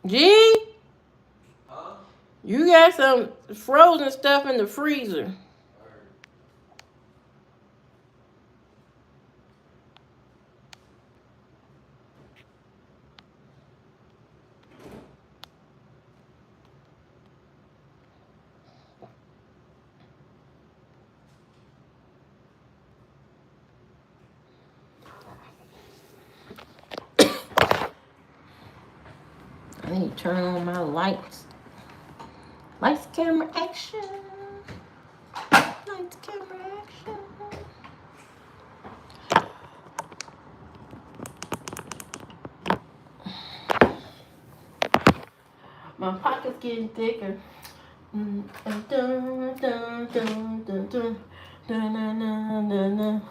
G, Huh? you got some frozen stuff in the freezer. I need to turn on my lights. Lights, camera, action. Lights, camera, action. My pocket's getting thicker. Dun, dun, dun, dun, dun, dun, dun, dun, dun, dun, dun.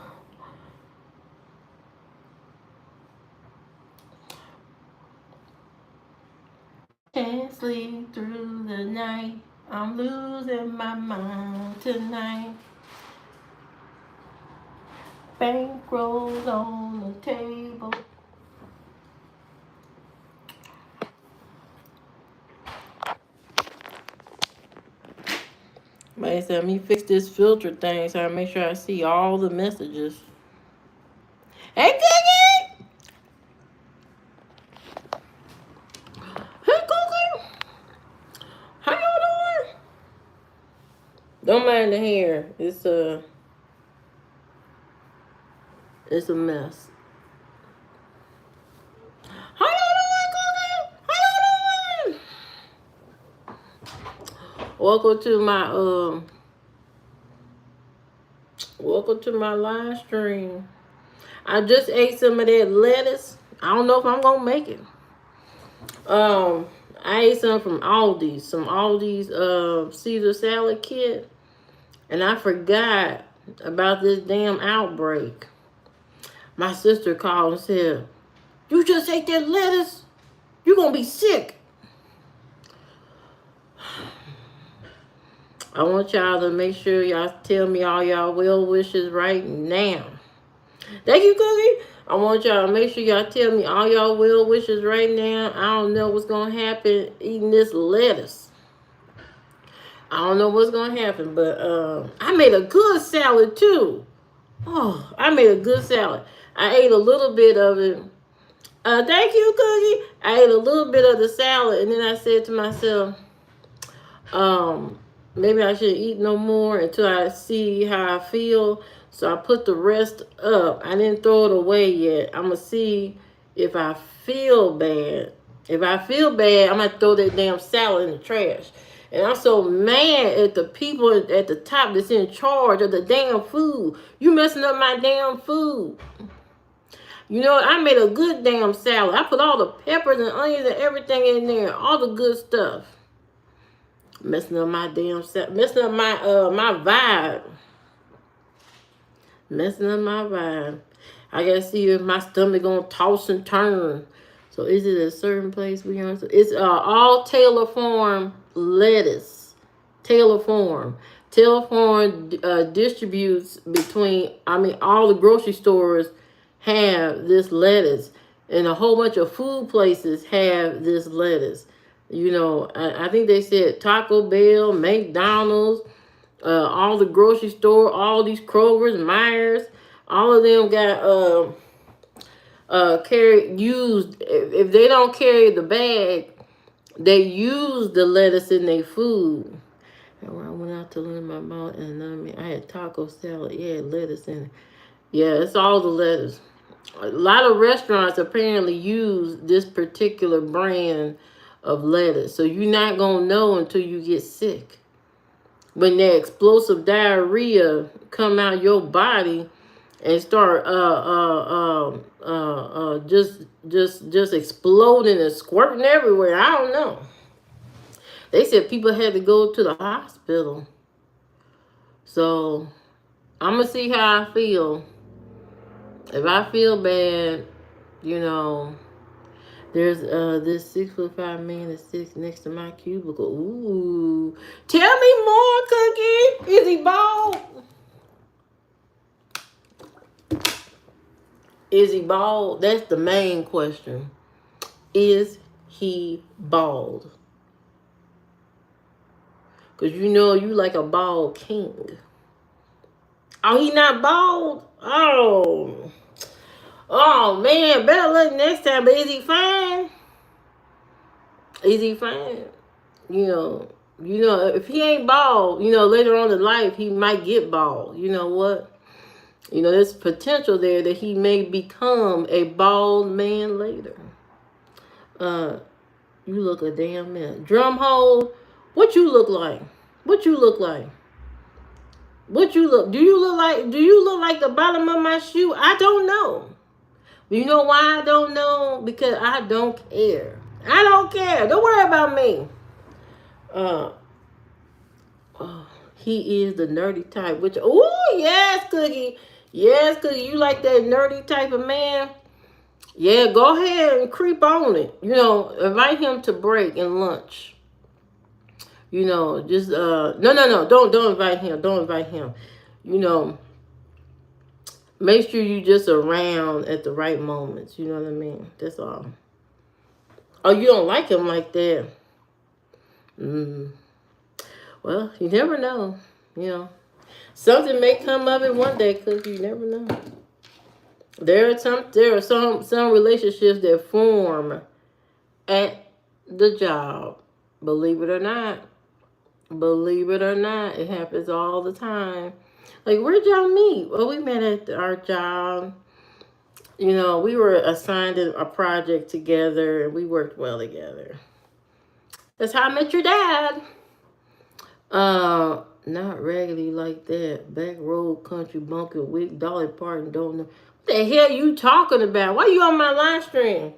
Can't sleep through the night. I'm losing my mind tonight. Bankrolls on the table. Somebody said, let me fix this filter thing so I make sure I see all the messages. Hey, Cookie! Hey, Cookie! How y'all doing? Don't mind the hair. It's a mess. How y'all doing, Cookie? How y'all doing? Welcome to my live stream. I just ate some of that lettuce. I don't know if I'm gonna make it. Um, I ate some from Aldi's, Caesar salad kit, and I forgot about this damn outbreak. My sister called and said, "You just ate that lettuce. You're gonna be sick." I want y'all to make sure y'all tell me all y'all well wishes right now. Thank you, Cookie. I want y'all to make sure y'all tell me all y'all well wishes right now. I don't know what's gonna happen eating this lettuce. I don't know what's gonna happen, but I made a good salad too. Oh, I made a good salad. I ate a little bit of it. Thank you, Cookie. I ate a little bit of the salad, and then I said to myself, um, maybe I should eat no more until I see how I feel. So I put the rest up. I didn't throw it away yet. I'm gonna see if I feel bad. If I feel bad, I'm gonna throw that damn salad in the trash. And I'm so mad at the people at the top that's in charge of the damn food. You messing up my damn food. You know what? I made a good damn salad. I put all the peppers and onions and everything in there. All the good stuff. Messing up my damn salad. Messing up my vibe. Messing up my vibe. I gotta see if my stomach gonna toss and turn. So is it a certain place we are? It's all Taylor Farm lettuce. Taylor Farm. Taylor Farm distributes all the grocery stores have this lettuce. And a whole bunch of food places have this lettuce. You know, I think they said Taco Bell, McDonald's, all the grocery store, all these Kroger's, Myers, all of them got used. If they don't carry the bag, they use the lettuce in their food. And when I went out to learn my mouth, and I had taco salad. Yeah, lettuce in it. Yeah, it's all the lettuce. A lot of restaurants apparently use this particular brand of lettuce, so you're not gonna know until you get sick. When that explosive diarrhea come out your body and start just exploding and squirting everywhere. I don't know. They said people had to go to the hospital. So I'm gonna see how I feel. If I feel bad, you know, there's this 6'5" man that sits next to my cubicle. Ooh. Tell me more, Cookie. Is he bald? Is he bald? That's the main question. Is he bald. Because you know you like a bald king. Oh, he not bald? Oh. Oh, man. Better look next time. But is he fine? Is he fine? If he ain't bald, later on in life, he might get bald. You know what? There's potential there that he may become a bald man later. You look a damn mess. Drumhole, what you look like? What you look like? What you look? Do you look like the bottom of my shoe? I don't know. You know why I don't know? Because I don't care. I don't care. Don't worry about me. He is the nerdy type. Yes, Cookie. Yes, Cookie. You like that nerdy type of man? Yeah, go ahead and creep on it. Invite him to break and lunch. Just no. Don't invite him. Don't invite him. Make sure you just around at the right moments. You know what I mean? That's all. Oh, you don't like him like that? Well, you never know. Something may come of it one day, cause you never know. There are some relationships that form at the job. Believe it or not. Believe it or not, it happens all the time. Like, where'd y'all meet? Well, we met at our job. We were assigned a project together, and we worked well together. That's how I met your dad. Not regularly like that. Back road country bumpkin week. Dolly Parton don't know. What the hell you talking about? Why you on my live stream?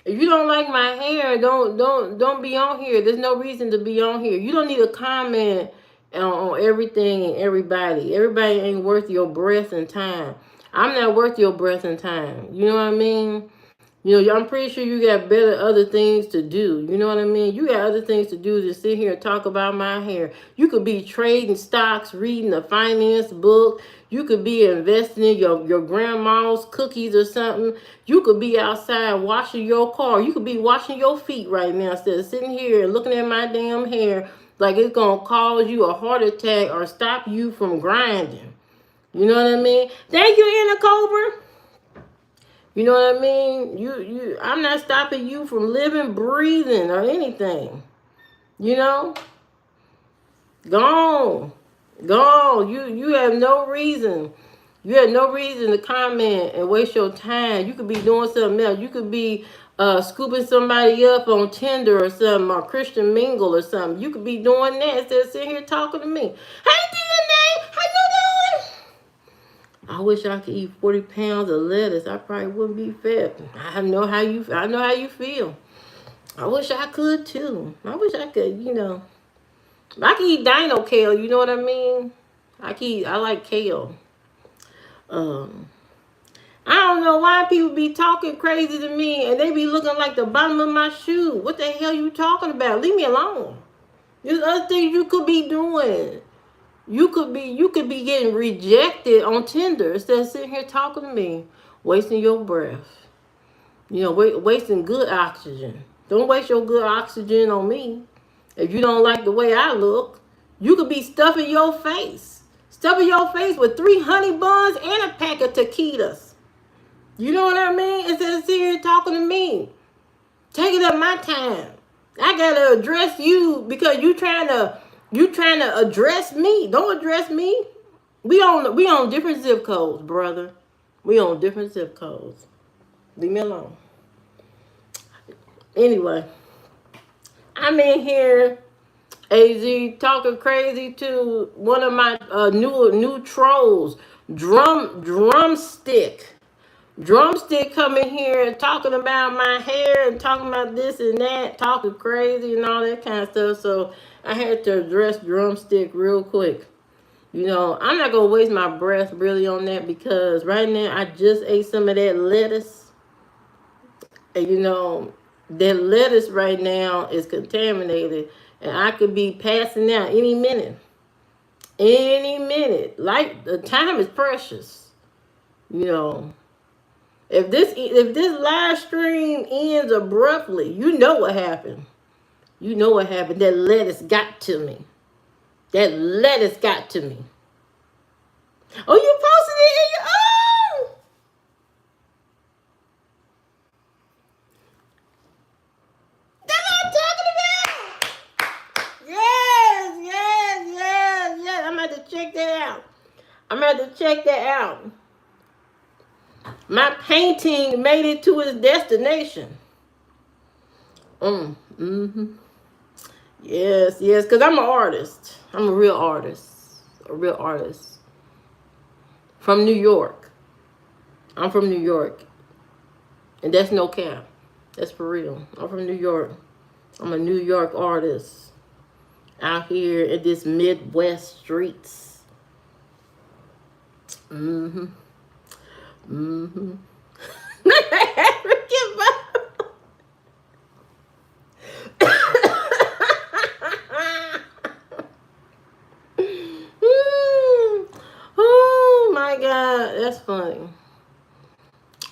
If you don't like my hair, don't be on here. There's no reason to be on here. You don't need to comment on everything and everybody. Everybody ain't worth your breath and time. I'm not worth your breath and time. You know what I mean? I'm pretty sure you got better other things to do. You know what I mean? You got other things to do than sit here and talk about my hair. You could be trading stocks, reading a finance book. You could be investing in your grandma's cookies or something. You could be outside washing your car. You could be washing your feet right now instead of sitting here and looking at my damn hair like it's going to cause you a heart attack or stop you from grinding. You know what I mean? Thank you, Anna Cobra. You know what I mean? I'm not stopping you from living, breathing, or anything. Gone. You have no reason. You have no reason to comment and waste your time. You could be doing something else. You could be scooping somebody up on Tinder or something, or Christian Mingle or something. You could be doing that instead of sitting here talking to me. Hey, DNA, how you doing? I wish I could eat 40 pounds of lettuce. I probably wouldn't be fat. I know how you feel. I wish I could too. I wish I could, I can eat dino kale, you know what I mean? I like kale. I don't know why people be talking crazy to me and they be looking like the bottom of my shoe. What the hell you talking about? Leave me alone. There's other things you could be doing. You could be getting rejected on Tinder instead of sitting here talking to me, wasting your breath. Wasting good oxygen. Don't waste your good oxygen on me. If you don't like the way I look, you could be stuffing your face. Stuffing your face with 3 honey buns and a pack of taquitos. You know what I mean? Instead of sitting here talking to me. Taking up my time. I gotta address you because you trying to address me. Don't address me. We on different zip codes, brother. We on different zip codes. Leave me alone. Anyway, I'm in here, AZ, talking crazy to one of my new trolls, Drumstick. Drumstick coming here and talking about my hair and talking about this and that, talking crazy and all that kind of stuff. So I had to address Drumstick real quick. I'm not going to waste my breath really on that because right now I just ate some of that lettuce. And that lettuce right now is contaminated and I could be passing out any minute. Any minute. Like, the time is precious. If this live stream ends abruptly, you know what happened. You know what happened. That lettuce got to me. That lettuce got to me. Oh, you posted it in your own. That's what I'm talking about. Yes, yes, yes, yes. I'm going to check that out. I'm going to check that out. My painting made it to its destination. Mm-hmm. Yes, yes, because I'm an artist. I'm a real artist. A real artist. From New York. I'm from New York. And that's no cap. That's for real. I'm from New York. I'm a New York artist. Out here in this Midwest streets. Mm-hmm. Mm-hmm. Oh my God, that's funny.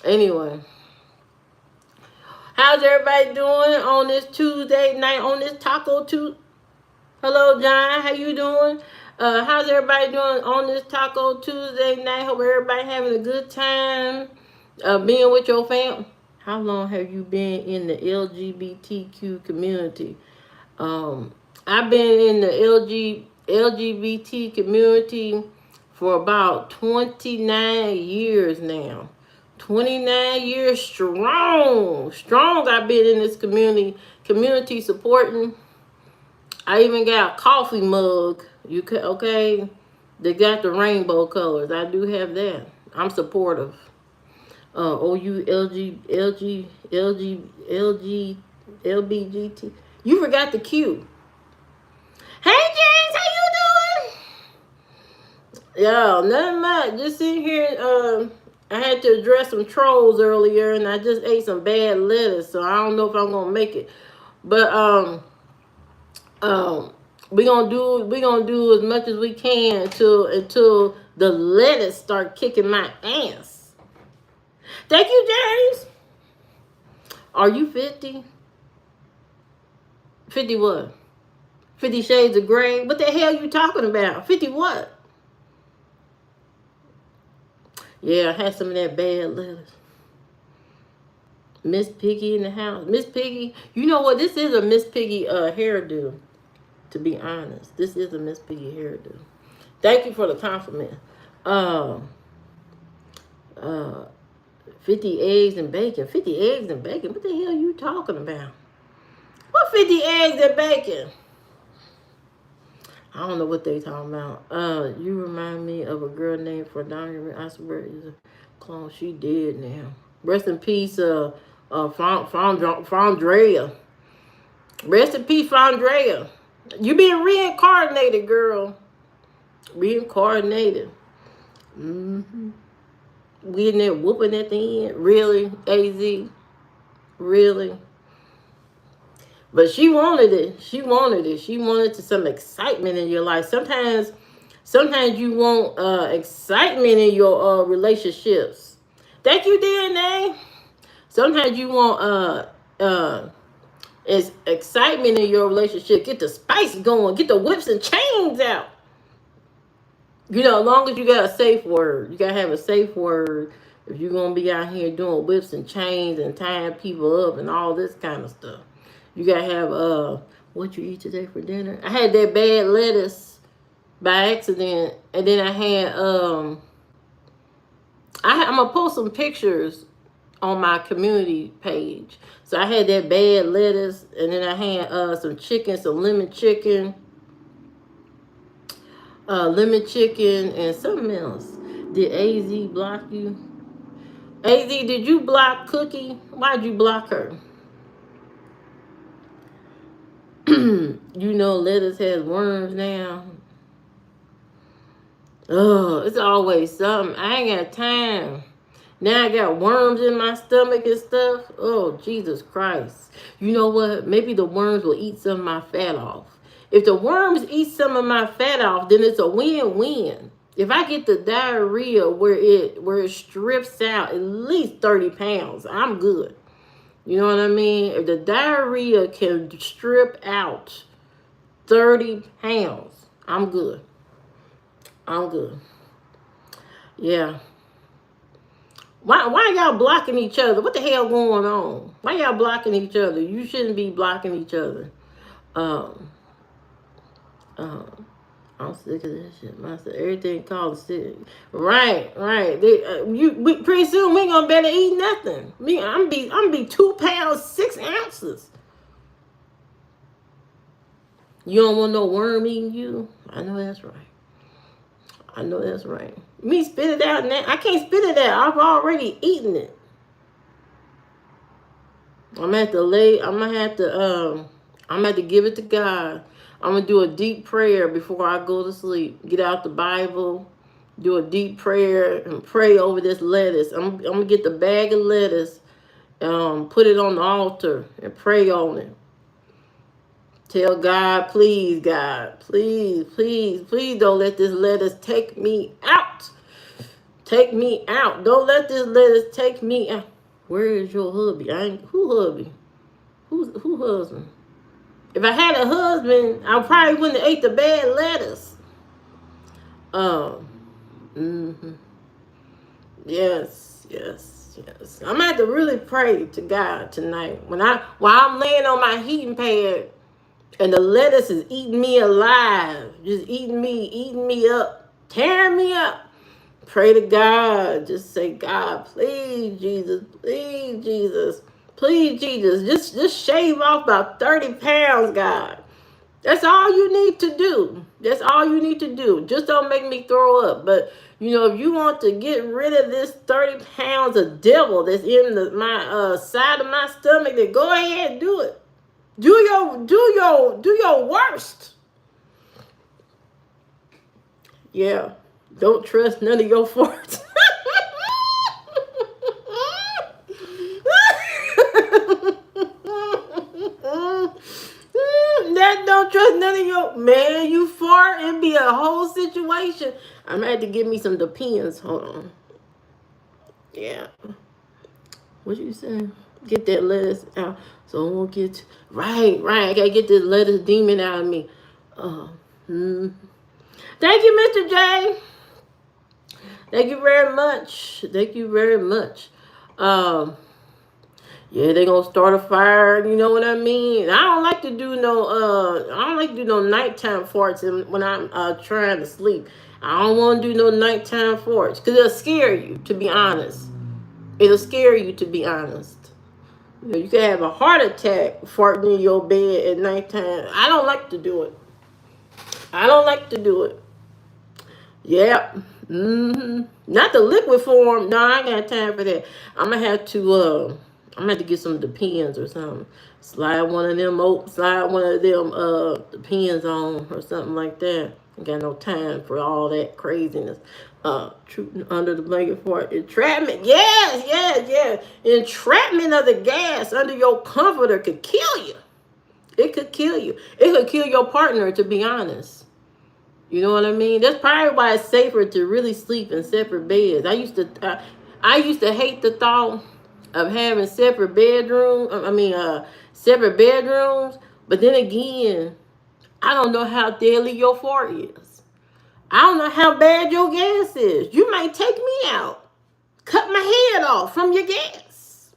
Anyway, how's everybody doing on this Tuesday night, on this Taco Tuesday? Hello, John, how you doing? How's everybody doing on this Taco Tuesday night? Hope everybody having a good time being with your family. How long have you been in the LGBTQ community? I've been in the LGBT community for about 29 years now. 29 years strong. Strong I've been in this community supporting. I even got a coffee mug. Okay? They got the rainbow colors. I do have that. I'm supportive. LBGT. You forgot the Q. Hey James, how you doing? Yo, nothing much. Just sitting here. I had to address some trolls earlier, and I just ate some bad lettuce, so I don't know if I'm gonna make it. But we gonna do as much as we can until the lettuce start kicking my ass. Thank you, James. Are you 50? 50 what? 50 Shades of Grey? What the hell you talking about? 50 what? Yeah, I had some of that bad lettuce. Miss Piggy in the house. Miss Piggy, you know what? This is a Miss Piggy hairdo, to be honest. This is a Miss Piggy hairdo. Thank you for the compliment. 50 eggs and bacon. 50 eggs and bacon? What the hell are you talking about? What 50 eggs and bacon? I don't know what they talking about. You remind me of a girl named Fredonia. I swear is a clone. She dead now. Rest in peace, Fondrea. Rest in peace, Fondrea. You being reincarnated, girl. Reincarnated. Mm-hmm. We in there whooping at the end. Really, AZ? Really? But she wanted it. She wanted it. She wanted some excitement in your life. Sometimes you want excitement in your relationships. Thank you, DNA. Sometimes you want is excitement in your relationship. Get the spice going. Get the whips and chains out. You know, as long as you got a safe word. You got to have a safe word if you're going to be out here doing whips and chains and tying people up and all this kind of stuff. You got to have, what you eat today for dinner? I had that bad lettuce by accident. And then I had, I'm going to post some pictures on my community page. So I had that bad lettuce. And then I had some chicken, some lemon chicken. Lemon chicken and something else. Did AZ block you? AZ, did you block Cookie? Why'd you block her? You know lettuce has worms now. Oh, it's always something. I ain't got time. Now I got worms in my stomach and stuff. Oh, Jesus Christ. You know what? Maybe the worms will eat some of my fat off. If the worms eat some of my fat off, then it's a win-win. If I get the diarrhea where it strips out at least 30 pounds, I'm good. You know what I mean? If the diarrhea can strip out 30 pounds, I'm good. I'm good. Yeah. Why y'all blocking each other? What the hell going on? Why y'all blocking each other? You shouldn't be blocking each other. Um, I'm sick of this shit. Myself, everything called sick. Right. Pretty soon we ain't gonna better eat nothing. I'm be 2 pounds 6 ounces. You don't want no worm eating you? I know that's right. I know that's right. Me spit it out now. I can't spit it out. I've already eaten it. I'm gonna have to give it to God. I'm gonna do a deep prayer before I go to sleep. Get out the Bible, do a deep prayer, and pray over this lettuce. I'm gonna get the bag of lettuce, put it on the altar, and pray on it. Tell God, please, please don't let this lettuce take me out. Take me out. Don't let this lettuce take me out. Where is your hubby? Who hubby? Who husband? If I had a husband, I probably wouldn't have ate the bad lettuce. Mm-hmm. Yes. I'm gonna have to really pray to God tonight. While I'm laying on my heating pad and the lettuce is eating me alive, just eating me up, tearing me up. Pray to God. Just say, God, please, Jesus, please, Jesus. Please, Jesus, just shave off about 30 pounds, God. That's all you need to do. That's all you need to do. Just don't make me throw up. But, if you want to get rid of this 30 pounds of devil that's in my side of my stomach, then go ahead and do it. Do your worst. Yeah. Don't trust none of your farts. Don't trust none of your, man. You fart and be a whole situation. I'm gonna have to give me some Depends. Hold on. Yeah. What you saying? Get that lettuce out. So I won't get right. I gotta get this lettuce demon out of me. Thank you, Mr. J. Thank you very much. Yeah, they gonna start a fire. You know what I mean? I don't like to do no nighttime farts when I'm trying to sleep. I don't want to do no nighttime farts because it'll scare you. To be honest, it'll scare you. To be honest, you can have a heart attack farting in your bed at nighttime. I don't like to do it. Yeah. Not the liquid form. No, I ain't got time for that. I'm gonna have to get some Depends or something. Slide one of them Depends on or something like that. I got no time for all that craziness. Shooting under the blanket for entrapment. Yes. Entrapment of the gas under your comforter could kill you. It could kill you. It could kill your partner, to be honest. You know what I mean? That's probably why it's safer to really sleep in separate beds. I used to hate the thought of having separate bedrooms. But then again, I don't know how deadly your fart is. I don't know how bad your gas is. You might take me out, cut my head off from your gas.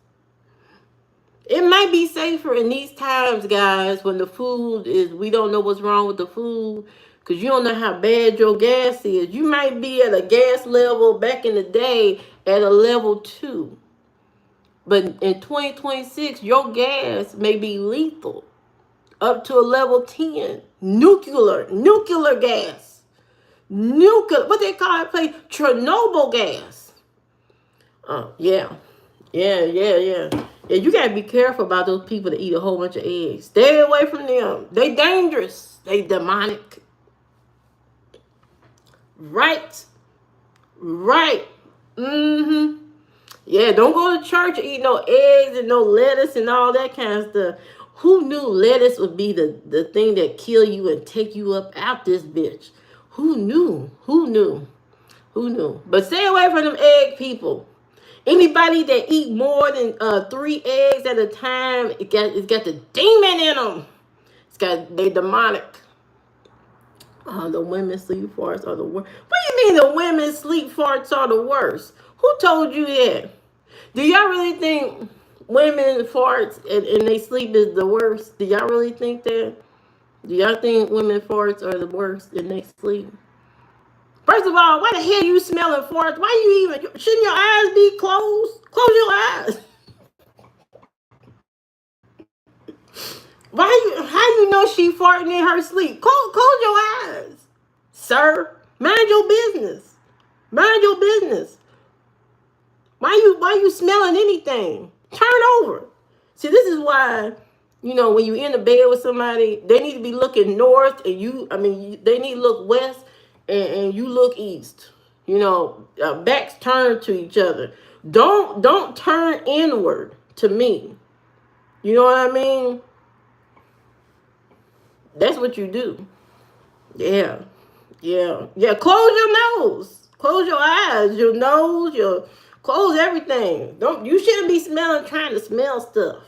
It might be safer in these times, guys, when we don't know what's wrong with the food. Because you don't know how bad your gas is. You might be at a gas level back in the day at a level 2. But in 2026, your gas may be lethal. Up to a level 10. Nuclear gas. What they call it, Chernobyl gas. Yeah. Yeah, you got to be careful about those people that eat a whole bunch of eggs. Stay away from them. They dangerous. They demonic. Right. Yeah, don't go to church and eat no eggs and no lettuce and all that kind of stuff. Who knew lettuce would be the thing that kill you and take you up out this bitch? Who knew? Who knew? But stay away from them egg people. Anybody that eat more than 3 eggs at a time, it's got the demon in them. They demonic. The women sleep farts are the worst. What do you mean the women sleep farts are the worst? Who told you that? Do y'all really think women farts and they sleep is the worst? Do y'all really think that? Do y'all think women farts are the worst and they sleep? First of all, why the hell you smelling farts? Why you even, shouldn't your eyes be closed? Close your eyes. How you know she farting in her sleep? Close your eyes, sir. Mind your business. Mind your business. Why you smelling anything? Turn over. See, this is why, when you in the bed with somebody, they need to be looking north, and they need to look west, and you look east. Backs turn to each other. Don't turn inward to me. You know what I mean? That's what you do. Yeah. Close your nose. Close your eyes, your nose, close everything. You shouldn't be trying to smell stuff.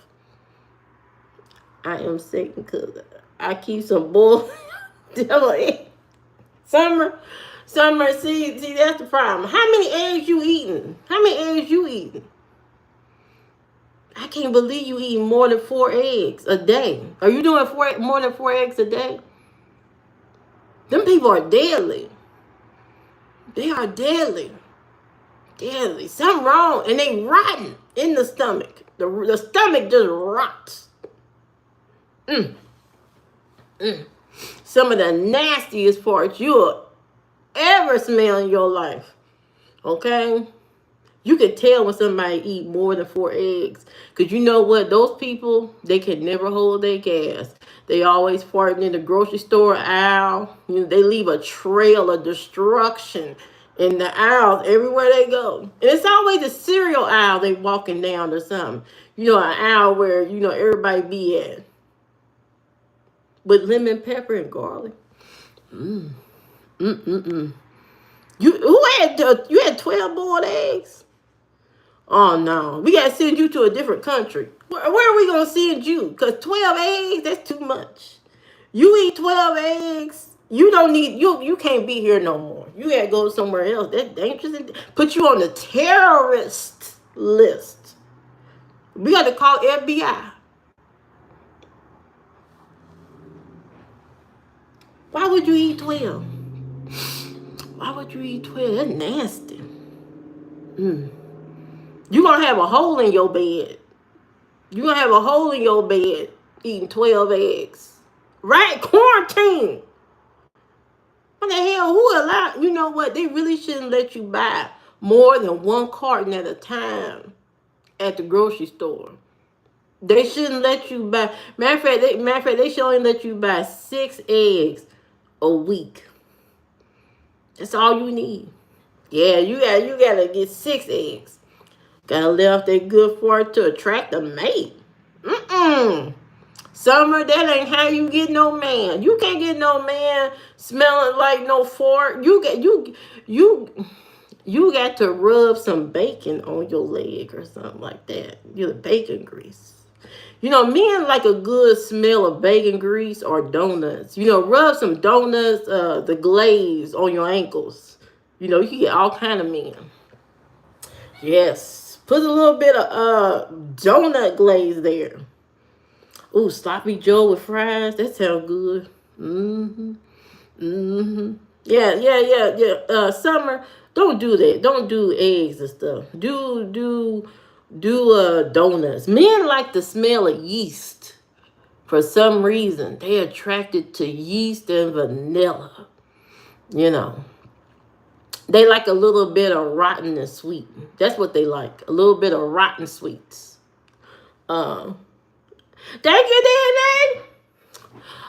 I am sick because I keep some bull devil egg. Summer, see, that's the problem. How many eggs you eating? I can't believe you eating more than 4 eggs a day. Are you doing more than 4 eggs a day? Them people are deadly. They are deadly. Deadly. Something wrong. And they rotten in the stomach. The stomach just rots. Some of the nastiest farts you'll ever smell in your life. Okay? You can tell when somebody eat more than 4 eggs. Because you know what? Those people, they can never hold their gas. They always farting in the grocery store aisle. They leave a trail of destruction in the aisles everywhere they go. And it's always a cereal aisle they walking down or something. An aisle where, everybody be at. With lemon, pepper, and garlic. You had 12 boiled eggs? Oh no, we gotta send you to a different country. Where are we gonna send you? Because 12 eggs, that's too much. You eat 12 eggs, you don't need, you can't be here no more. You gotta go somewhere else. That's dangerous. Put you on the terrorist list. We got to call FBI. Why would you eat 12? Why would you eat 12? That's nasty. You're going to have a hole in your bed. You're going to have a hole in your bed eating 12 eggs. Right? Quarantine. What the hell? Who allowed? You know what? They really shouldn't let you buy more than 1 carton at a time at the grocery store. They shouldn't let you buy. Matter of fact, they should only let you buy 6 eggs a week. That's all you need. Yeah, you gotta get 6 eggs. Gotta lay off that good fart to attract a mate. Summer, that ain't how you get no man. You can't get no man smelling like no fart. You got to rub some bacon on your leg or something like that. You're bacon grease. Men like a good smell of bacon grease or donuts. Rub some donuts, the glaze on your ankles. You can get all kind of men. Yes. Put a little bit of donut glaze there. Ooh, sloppy Joe with fries. That sounds good. Yeah. Summer, don't do that. Don't do eggs and stuff. Do donuts. Men like the smell of yeast. For some reason, they're attracted to yeast and vanilla. They like a little bit of rotten and sweet. That's what they like. A little bit of rotten sweets. Thank you,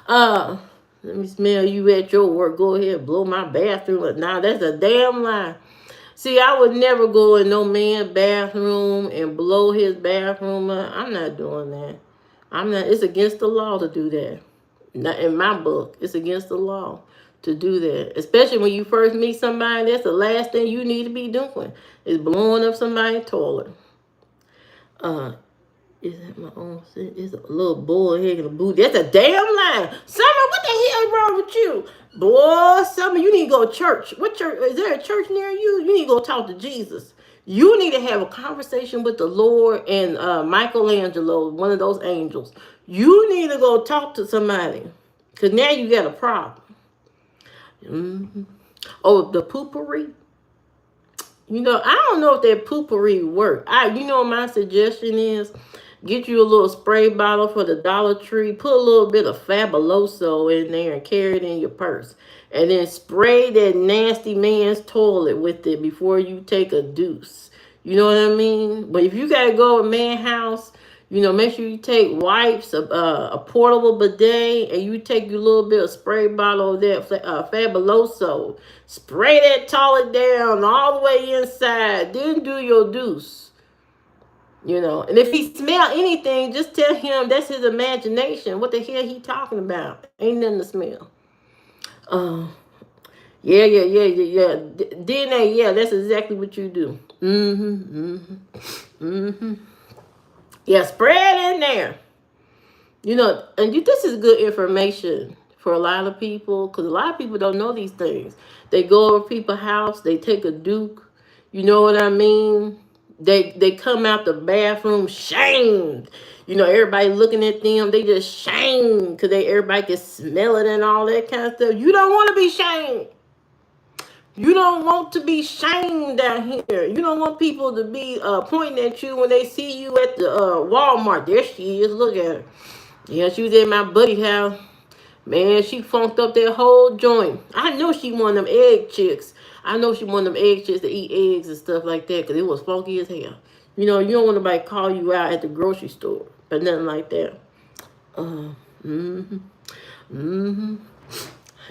Danny. Let me smell you at your work. Go ahead, blow my bathroom. Now that's a damn lie. See, I would never go in no man's bathroom and blow his bathroom up. I'm not doing that. It's against the law to do that. Not in my book. It's against the law to do that. Especially when you first meet somebody, that's the last thing you need to be doing is blowing up somebody's toilet. Is that my own sin? It's a little bullhead in a boot. That's a damn lie. Summer, what the hell is wrong with you? Boy, Summer, you need to go to church. What church? Is there a church near you? You need to go talk to Jesus. You need to have a conversation with the Lord and Michelangelo, one of those angels. You need to go talk to somebody. Because now you got a problem. Mm-hmm. Oh, the poopery. You know, I don't know if that poopery work. You know what my suggestion is? Get you a little spray bottle for the Dollar Tree. Put a little bit of Fabuloso in there and carry it in your purse. And then spray that nasty man's toilet with it before you take a deuce. You know what I mean? But if you got to go to a man's house, you know, make sure you take wipes, a portable bidet, and you take your little bit of spray bottle of that Fabuloso. Spray that toilet down all the way inside. Then do your deuce. You know, and if he smell anything, just tell him that's his imagination. What the hell he talking about? Ain't nothing to smell. Yeah. DNA, yeah, that's exactly what you do. Yeah, spread in there. You know, and this is good information for a lot of people because a lot of people don't know these things. They go over people's house, they take a duke. You know what I mean? They come out the bathroom shamed. You know, everybody looking at them. They just shamed because everybody can smell it and all that kind of stuff. You don't want to be shamed. You don't want to be shamed down here. You don't want people to be pointing at you when they see you at the Walmart. There she is. Look at her. Yeah, she was at my buddy's house. Man, she funked up that whole joint. I know she one of them egg chicks. I know she one of them egg chicks that eat eggs and stuff like that because it was funky as hell. You know, you don't want nobody call you out at the grocery store or nothing like that.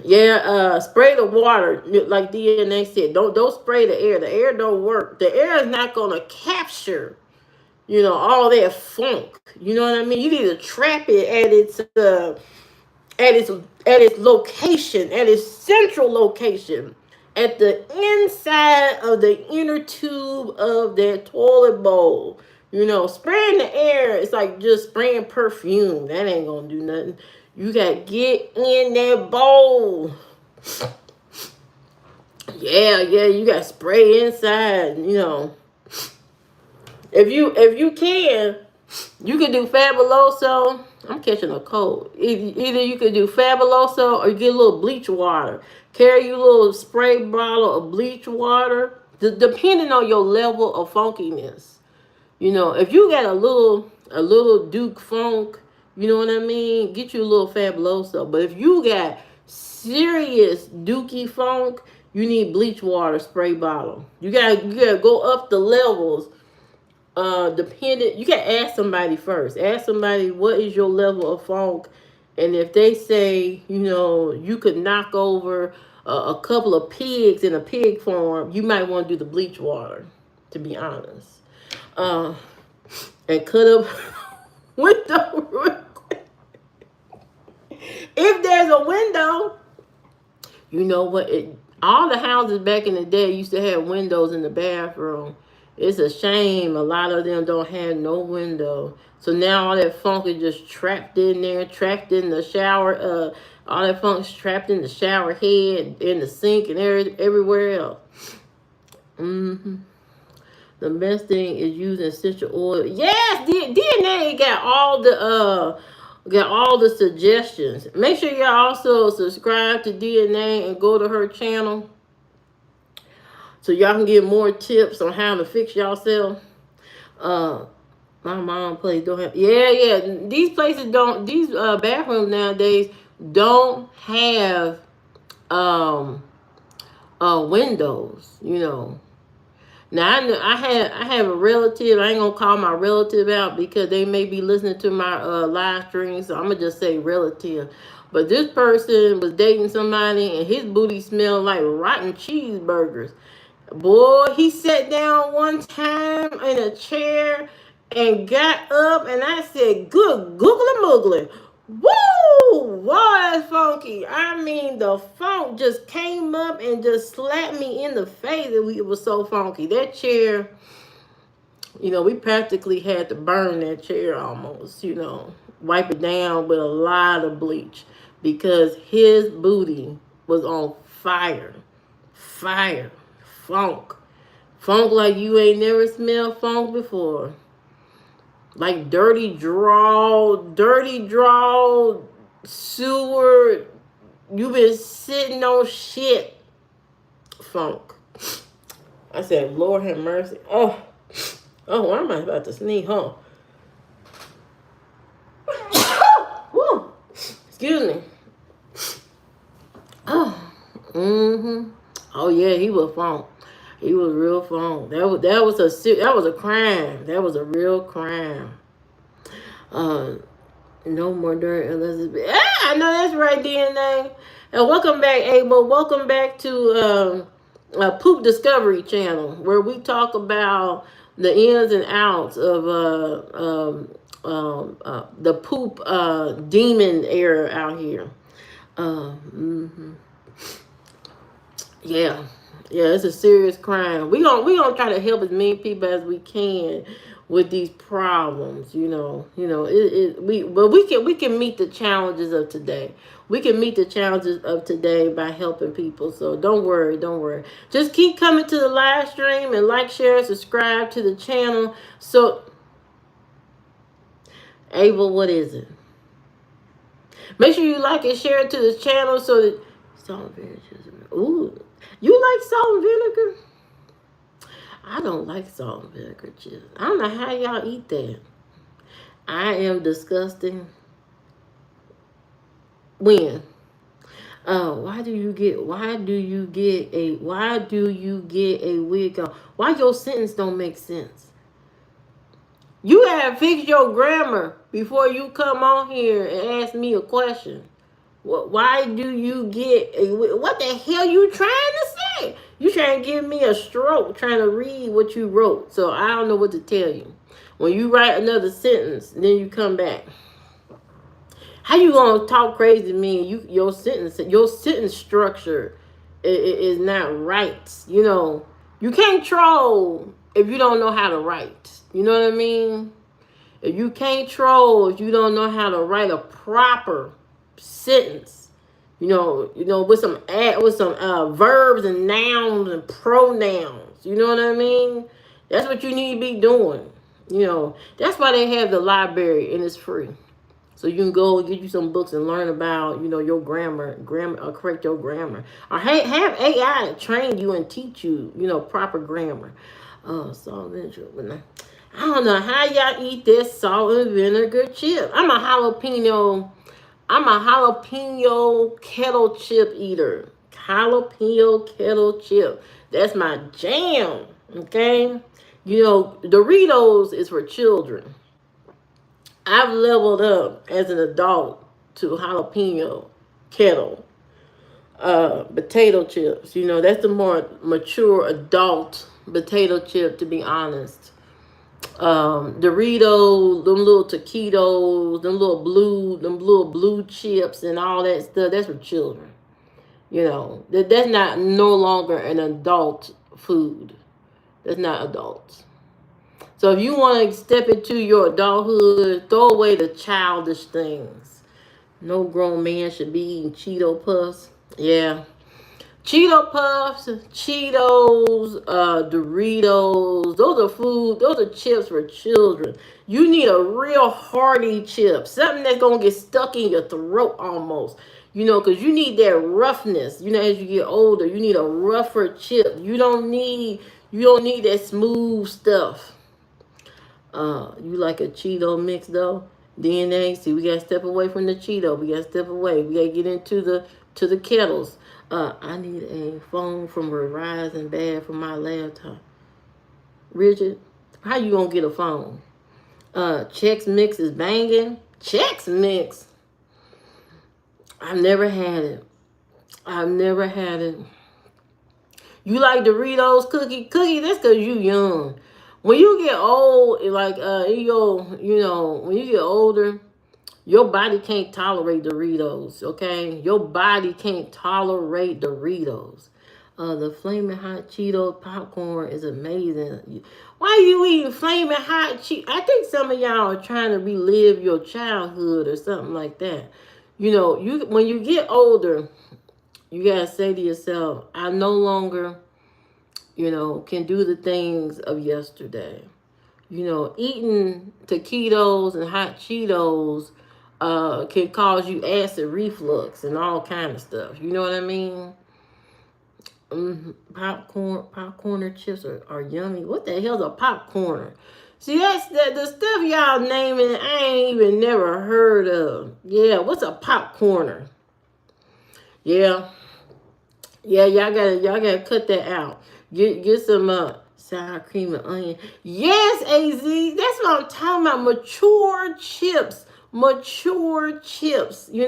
Yeah, spray the water like DNA said. Don't spray the air. The air don't work. The air is not gonna capture, you know, all that funk. You know what I mean? You need to trap it at its location, at its central location, at the inside of the inner tube of that toilet bowl. You know, spraying the air is like just spraying perfume. That ain't gonna do nothing. You gotta get in that bowl. Yeah, you gotta spray inside, you know. If you can, you can do Fabuloso. I'm catching a cold. Either you could do Fabuloso or you get a little bleach water. Carry your little spray bottle of bleach water, depending on your level of funkiness. You know, if you got a little Duke funk, you know what I mean? Get you a little Fabuloso. But if you got serious Dookie funk, you need bleach water spray bottle. You gotta go up the levels. Dependent, you can ask somebody first. Ask somebody what is your level of funk, and if they say, you know, you could knock over a couple of pigs in a pig farm, you might want to do the bleach water, to be honest. And cut up window real quick. If there's a window, you know what? All the houses back in the day used to have windows in the bathroom. It's a shame a lot of them don't have no window. So now all that funk is just trapped in there, trapped in the shower. All that funk's trapped in the shower head, in the sink, and everywhere else. The best thing is using essential oil. Yes, DNA got all the suggestions. Make sure y'all also subscribe to DNA and go to her channel, so y'all can get more tips on how to fix yourself. My mom place don't have. Yeah. These places don't. These bathrooms nowadays don't have windows. You know. Now I have a relative. I ain't gonna call my relative out because they may be listening to my live stream. So I'm gonna just say relative. But this person was dating somebody and his booty smelled like rotten cheeseburgers. Boy, he sat down one time in a chair and got up, and I said, good googly moogly. Woo! Was funky. I mean, the funk just came up and just slapped me in the face. It was so funky. That chair, we practically had to burn that chair almost, wipe it down with a lot of bleach because his booty was on fire. Fire. Funk. Funk like you ain't never smelled funk before. Like dirty draw, sewer. You been sitting on shit. Funk. I said, Lord have mercy. Oh, why am I about to sneeze, huh? Woo. Excuse me. Oh. Oh yeah, he was funk. He was real funk. That was a crime. That was a real crime. No more dirt Elizabeth. I know that's right, DNA. And welcome back, Abel. Welcome back to Poop Discovery Channel, where we talk about the ins and outs of the poop demon era out here. Yeah, it's a serious crime. We gonna try to help as many people as we can with these problems. But we can meet the challenges of today. We can meet the challenges of today by helping people. So don't worry. Just keep coming to the live stream and like, share, subscribe to the channel. So, Abel, what is it? Make sure you like and share it to the channel so that ooh. You like salt and vinegar? I don't like salt and vinegar chips. I don't know how y'all eat that. I am disgusting. When? Why do you get a wig on? Why your sentence don't make sense? You gotta fix your grammar before you come on here and ask me a question. Why do you get what the hell you trying to say? You trying to give me a stroke trying to read what you wrote. So I don't know what to tell you. When you write another sentence, then you come back. How you gonna talk crazy to me? Your sentence structure is not right. You can't troll if you don't know how to write. You know what I mean? If you can't troll if you don't know how to write a proper sentence, with some verbs and nouns and pronouns. You know what I mean? That's what you need to be doing. That's why they have the library and it's free. So you can go and get you some books and learn about, your grammar, correct your grammar. Or have AI train you and teach you, proper grammar. Salt and vinegar. I don't know how y'all eat this salt and vinegar chip. I'm a jalapeno kettle chip eater. Jalapeno kettle chip. That's my jam. Okay? Doritos is for children. I've leveled up as an adult to jalapeno kettle potato chips. That's the more mature adult potato chip, to be honest. Doritos, them little taquitos, them little blue chips and all that stuff, that's for children. That's not no longer an adult food. That's not adults. So if you want to step into your adulthood, throw away the childish things. No grown man should be eating Cheeto Puffs. Yeah. Cheeto Puffs, Cheetos, Doritos, those are chips for children. You need a real hearty chip. Something that's going to get stuck in your throat almost. Because you need that roughness. As you get older, you need a rougher chip. You don't need that smooth stuff. You like a Cheeto mix though? DNA. See, we gotta step away from the Cheeto. We gotta step away. We gotta get into the kettles. I need a phone from Verizon bad for my laptop. Richard, how you gonna get a phone? Chex Mix is banging. Chex Mix. I've never had it. You like Doritos cookie? That's because you young. When you get old, like when you get older, Your body can't tolerate Doritos, okay? Your body can't tolerate Doritos. The flaming hot Cheetos popcorn is amazing. Why are you eating flaming hot Cheetos? I think some of y'all are trying to relive your childhood or something like that. You know, you when you get older, you gotta say to yourself, I no longer, can do the things of yesterday. Eating taquitos and hot Cheetos can cause you acid reflux and all kind of stuff. You know what I mean? Popcorner chips are yummy. What the hell's a popcorner? See, that's the stuff y'all naming I ain't even never heard of. Yeah, what's a popcorner? Yeah, yeah, y'all gotta cut that out. Get some sour cream and onion. Yes, Az, that's what I'm talking about. Mature chips, mature chips. You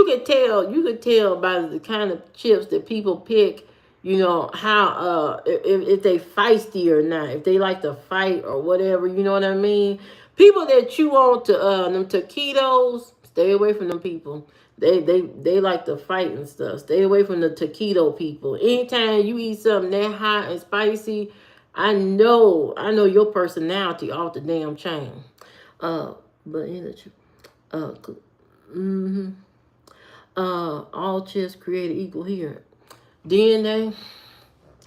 could tell by the kind of chips that people pick. How if they feisty or not, if they like to fight or whatever. You know what I mean? People that chew on to them taquitos, stay away from them people. They like to fight and stuff. Stay away from the taquito people. Anytime you eat something that hot and spicy, I know your personality off the damn chain. Uh, but in the mm-hmm. All chips created equal here. DNA,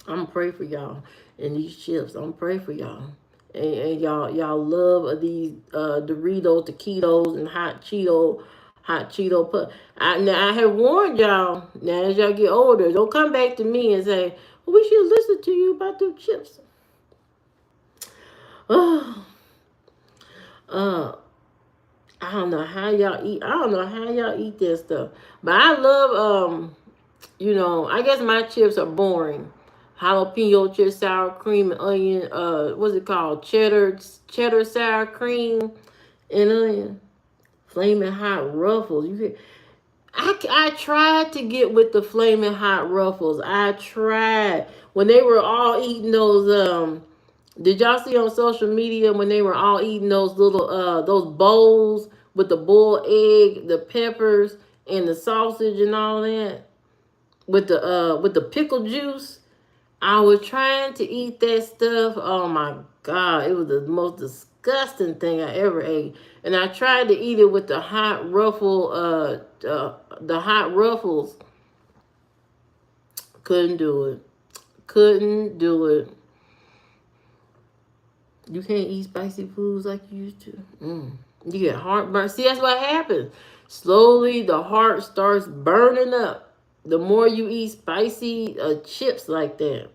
I'm gonna pray for y'all and these chips. I'm gonna pray for y'all. And y'all love of these Doritos, taquitos, and hot Cheeto put. Now I have warned y'all. Now as y'all get older, don't come back to me and say, well, "We should listen to you about them chips." Oh, uh, I don't know how y'all eat. I don't know how y'all eat that stuff. But I love I guess my chips are boring. Jalapeno chips, sour cream and onion. What's it called? Cheddar sour cream and onion. Flaming hot ruffles. I tried to get with the flaming hot ruffles. I tried when they were all eating those. Did y'all see on social media when they were all eating those little those bowls with the boiled egg, the peppers, and the sausage and all that with the pickle juice? I was trying to eat that stuff. Oh my God, it was the most disgusting thing I ever ate. And I tried to eat it with the the hot ruffles. Couldn't do it. Couldn't do it. You can't eat spicy foods like you used to. You get heartburn. See, that's what happens. Slowly, the heart starts burning up. The more you eat spicy chips like that.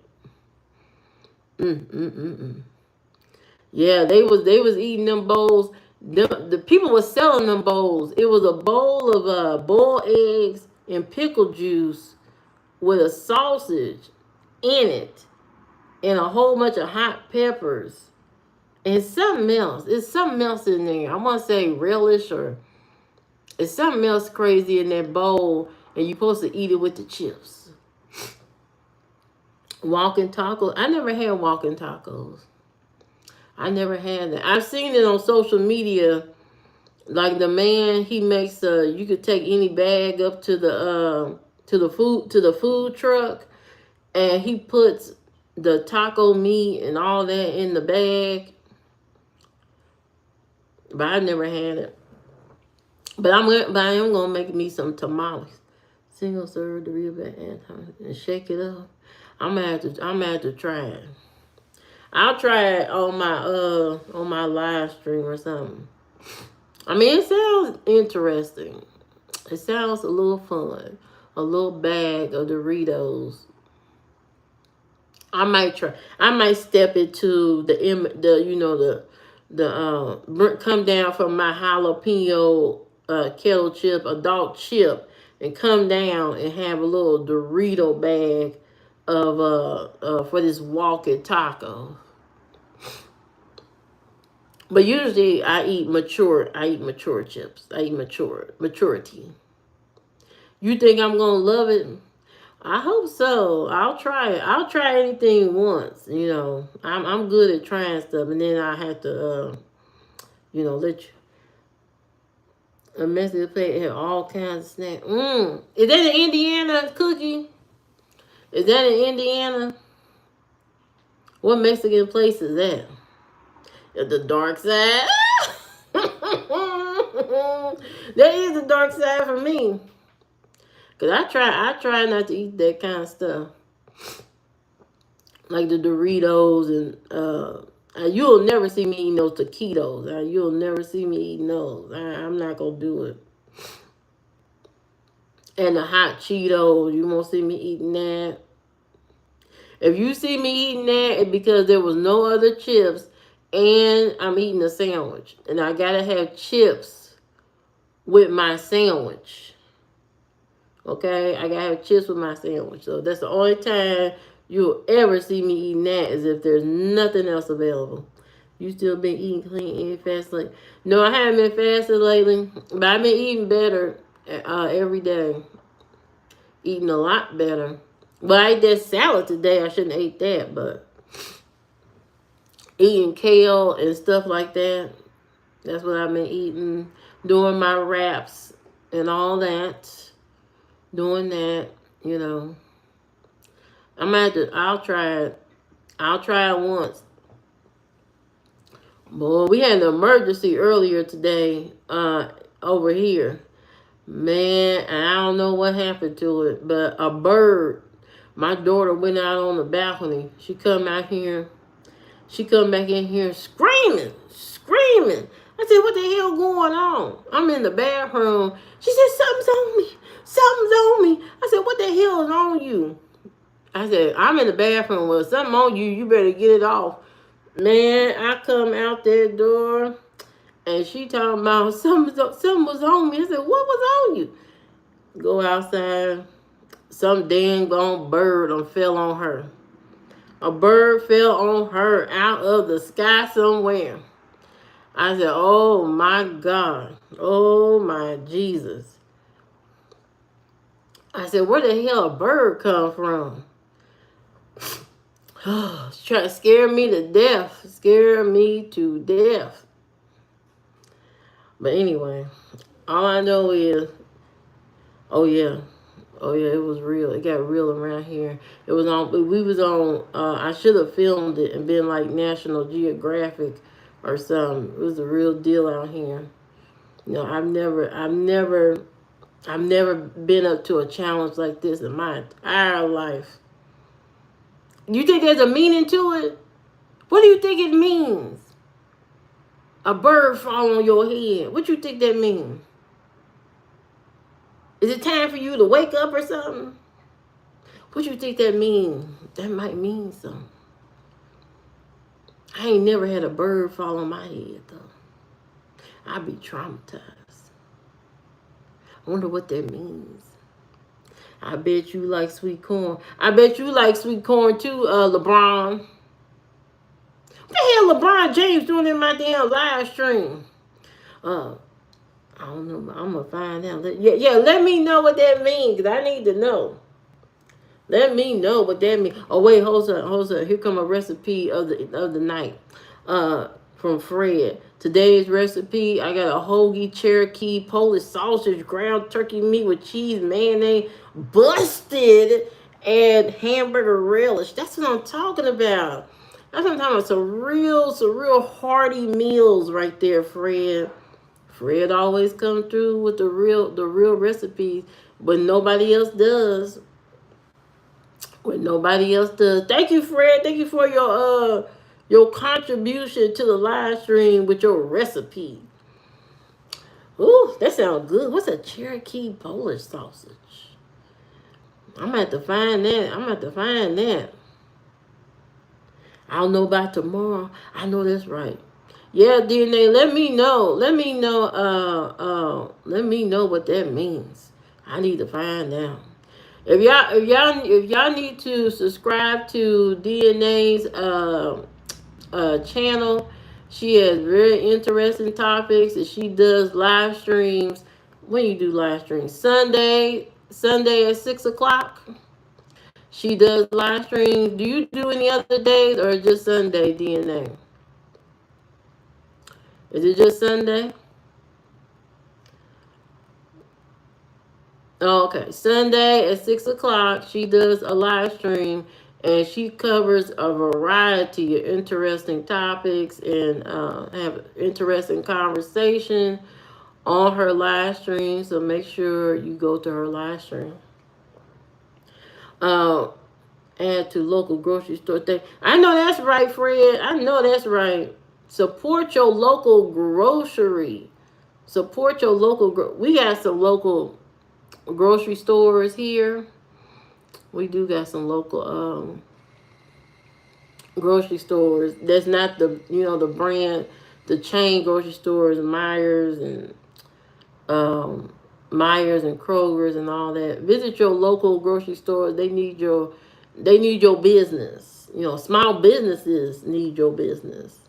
Yeah, they was eating them bowls. The people were selling them bowls. It was a bowl of boiled eggs and pickle juice with a sausage in it and a whole bunch of hot peppers and something else. It's something else in there. I want to say relish or it's something else crazy in that bowl, and you're supposed to eat it with the chips. Walking tacos. I never had walking tacos. I never had that. I've seen it on social media. Like the man, he makes you could take any bag up to the food truck, and he puts the taco meat and all that in the bag. But I never had it. But I am gonna make me some tamales. Single serve the real bad and shake it up. I'm gonna have to try it. I'll try it on my live stream or something. I mean, it sounds interesting. It sounds a little fun. A little bag of Doritos. I might try. I might step into come down from my jalapeno kettle chip, adult chip, and come down and have a little Dorito bag of for this walking taco. But usually I eat mature chips. I eat maturity. You think I'm gonna love it? I hope so. I'll try it. I'll try anything once. I'm good at trying stuff, and then I have to let you. A Mexican plate had all kinds of snacks. Is that an Indiana cookie? Is that in Indiana? What Mexican place is that? At the dark side. That is the dark side for me. Cause I try not to eat that kind of stuff. Like the Doritos and you'll never see me eating those taquitos. You'll never see me eating those. I'm not gonna do it. And the hot Cheetos, you won't see me eating that. If you see me eating that, it's because there was no other chips and I'm eating a sandwich. And I gotta have chips with my sandwich. Okay? I gotta have chips with my sandwich. So that's the only time you'll ever see me eating that is if there's nothing else available. You still been eating clean, eating fast lately? No, I haven't been fasting lately, but I've been eating better every day. Eating a lot better. But I ate that salad today. I shouldn't have ate that, but eating kale and stuff like that. That's what I've been eating. Doing my wraps and all that. Doing that, you know. I'll try it. I'll try it once. Boy, we had an emergency earlier today over here. Man, I don't know what happened to it, but a bird, my daughter went out on the balcony. She come back in here screaming. I said, what the hell going on? I'm in the bathroom. She said, something's on me. Something's on me. I said, what the hell is on you? I said, I'm in the bathroom. Well, something on you. You better get it off. Man, I come out that door, and she talking about something was on me. I said, what was on you? Go outside. Some dang gone bird fell on her. A bird fell on her out of the sky somewhere. I said, oh my God. Oh my Jesus. I said, where the hell a bird come from? It's trying to scare me to death. Scare me to death. But anyway, all I know is, oh yeah, it was real. It got real around here. It was on. We was on. I should have filmed it and been like National Geographic or something. It was a real deal out here. You know, I've never been up to a challenge like this in my entire life. You think there's a meaning to it? What do you think it means? A bird fall on your head. What you think that means? Is it time for you to wake up or something? What you think that means? That might mean something. I ain't never had a bird fall on my head, though. I'd be traumatized. I wonder what that means. I bet you like sweet corn. I bet you like sweet corn too, LeBron. What the hell LeBron James doing in my damn live stream? I don't know. I'm going to find out. Let me know what that means, because I need to know. Let me know what that means. Oh, wait, hold up. Here come a recipe of the night from Fred. Today's recipe, I got a hoagie, Cherokee, Polish sausage, ground turkey meat with cheese, mayonnaise, busted, and hamburger relish. That's what I'm talking about. That's what I'm talking about. Some real hearty meals right there, Fred. Fred always come through with the real recipes, but nobody else does. Thank you, Fred. Thank you for your contribution to the live stream with your recipe. Ooh, that sounds good. What's a Cherokee Polish sausage? I'm gonna have to find that. I don't know about tomorrow. I know that's right. Yeah, DNA. Let me know. Let me know what that means. I need to find out. If y'all need to subscribe to DNA's channel, she has very interesting topics, and she does live streams. When you do live streams, Sunday at 6:00. She does live streams. Do you do any other days or just Sunday, DNA? Is it just Sunday? Okay, Sunday at 6 o'clock, she does a live stream, and she covers a variety of interesting topics and have interesting conversation on her live stream. So make sure you go to her live stream. Uh, Add to local grocery store thing. I know that's right, Fred. I know that's right. Support your local grocery. Support your local. We got some local grocery stores here. We do got some local grocery stores. That's not the the brand, the chain grocery stores, um, Myers and Kroger's and all that. Visit your local grocery stores. They need your business. Small businesses need your business.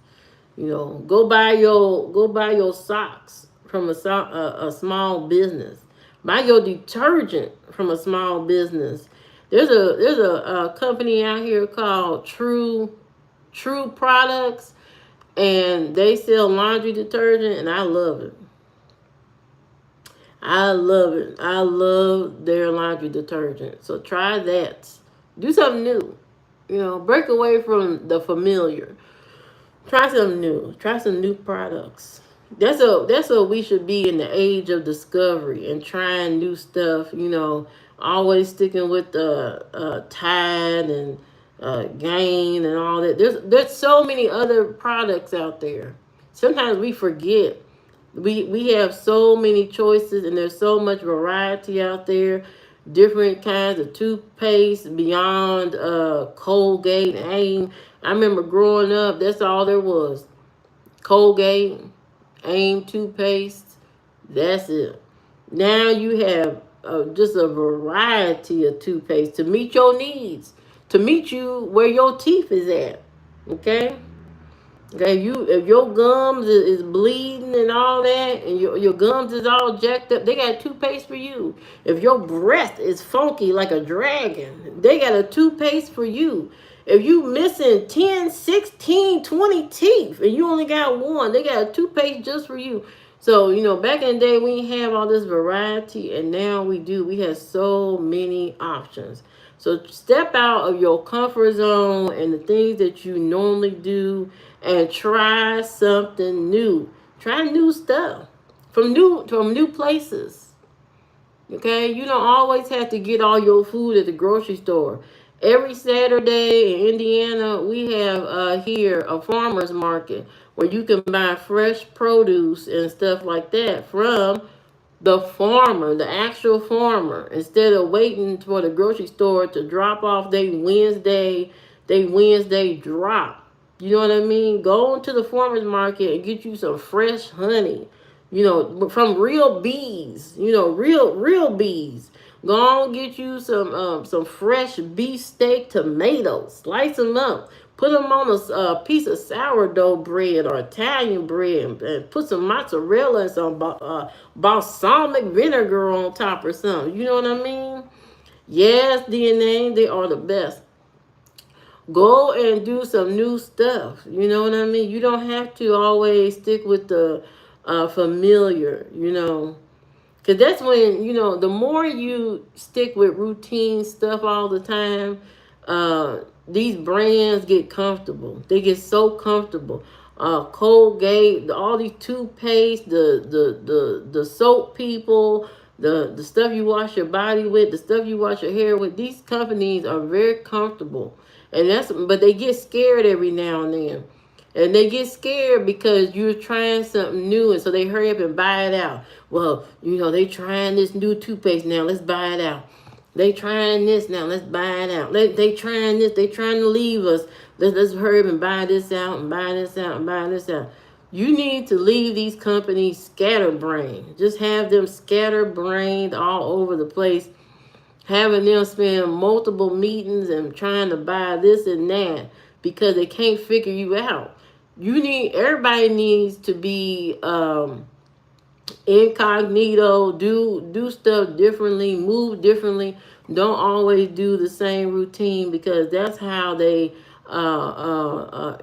Go buy your socks from a small business. Buy your detergent from a small business. There's a company out here called True Products, and they sell laundry detergent, and I love it. I love it. I love their laundry detergent. So try that. Do something new. Break away from the familiar. Try something new. Try some new products. That's what we should be in the age of discovery and trying new stuff. Always sticking with the Tide and Gain and all that. There's so many other products out there. Sometimes we forget. We have so many choices, and there's so much variety out there. Different kinds of toothpaste beyond Colgate and Aim. I remember growing up, that's all there was. Colgate, Aim toothpaste. That's it. Now you have just a variety of toothpaste to meet your needs, to meet you where your teeth is at. Okay? Okay, if your gums is bleeding and all that, and your gums is all jacked up, they got a toothpaste for you. If your breath is funky like a dragon, they got a toothpaste for you. If you missing 10, 16, 20 teeth and you only got one, they got a toothpaste just for you. So, back in the day we didn't have all this variety, and now we do. We have so many options. So step out of your comfort zone and the things that you normally do, and try something new. Try new stuff from new places. Okay, you don't always have to get all your food at the grocery store. Every Saturday in Indiana, we have here a farmers market where you can buy fresh produce and stuff like that from the farmer, the actual farmer, instead of waiting for the grocery store to drop off they Wednesday drop. You know what I mean? Go into the farmer's market and get you some fresh honey. From real bees. Real bees. Go on, get you some fresh beefsteak tomatoes. Slice them up. Put them on a piece of sourdough bread or Italian bread, and put some mozzarella and some balsamic vinegar on top or something. You know what I mean? Yes, DNA, they are the best. Go and do some new stuff. You know what I mean? You don't have to always stick with the familiar, because that's when, the more you stick with routine stuff all the time, these brands get comfortable. They get so comfortable. Colgate, all these toothpaste, the soap people, the stuff you wash your body with, the stuff you wash your hair with. These companies are very comfortable, and but they get scared every now and then. And they get scared because you're trying something new, and so they hurry up and buy it out. Well, they trying this new toothpaste now. Let's buy it out. They trying this now. Let's buy it out. They trying this. They trying to leave us. Let's hurry up and buy this out and buy this out and buy this out. You need to leave these companies scatterbrained. Just have them scatterbrained all over the place, having them spend multiple meetings and trying to buy this and that because they can't figure you out. Everybody needs to be incognito, do stuff differently, move differently. Don't always do the same routine, because that's how they have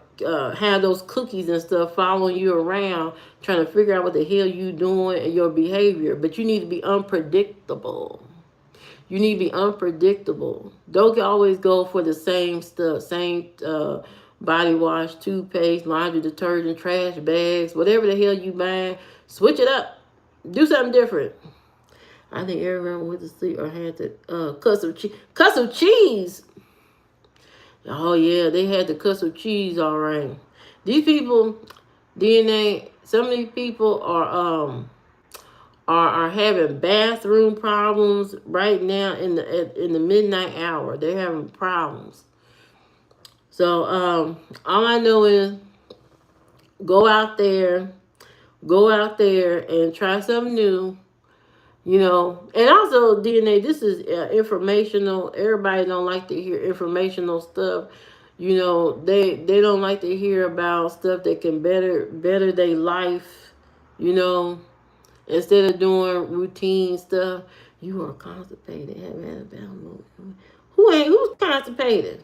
those cookies and stuff following you around, trying to figure out what the hell you doing and your behavior. But you need to be unpredictable. You need to be unpredictable. Don't always go for the same stuff, same body wash, toothpaste, laundry detergent, trash bags, whatever the hell you buying. Switch it up. Do something different. I think everyone went to sleep or had to cut some cheese. Cut some cheese. Oh yeah, they had to cut some cheese. All right. These people, DNA. Some of these people are having bathroom problems right now in the midnight hour. They're having problems. So all I know is go out there, and try something new. You know, and also DNA. This is informational. Everybody don't like to hear informational stuff. You know, they don't like to hear about stuff that can better their life. You know, instead of doing routine stuff. You are constipated. Who's constipated?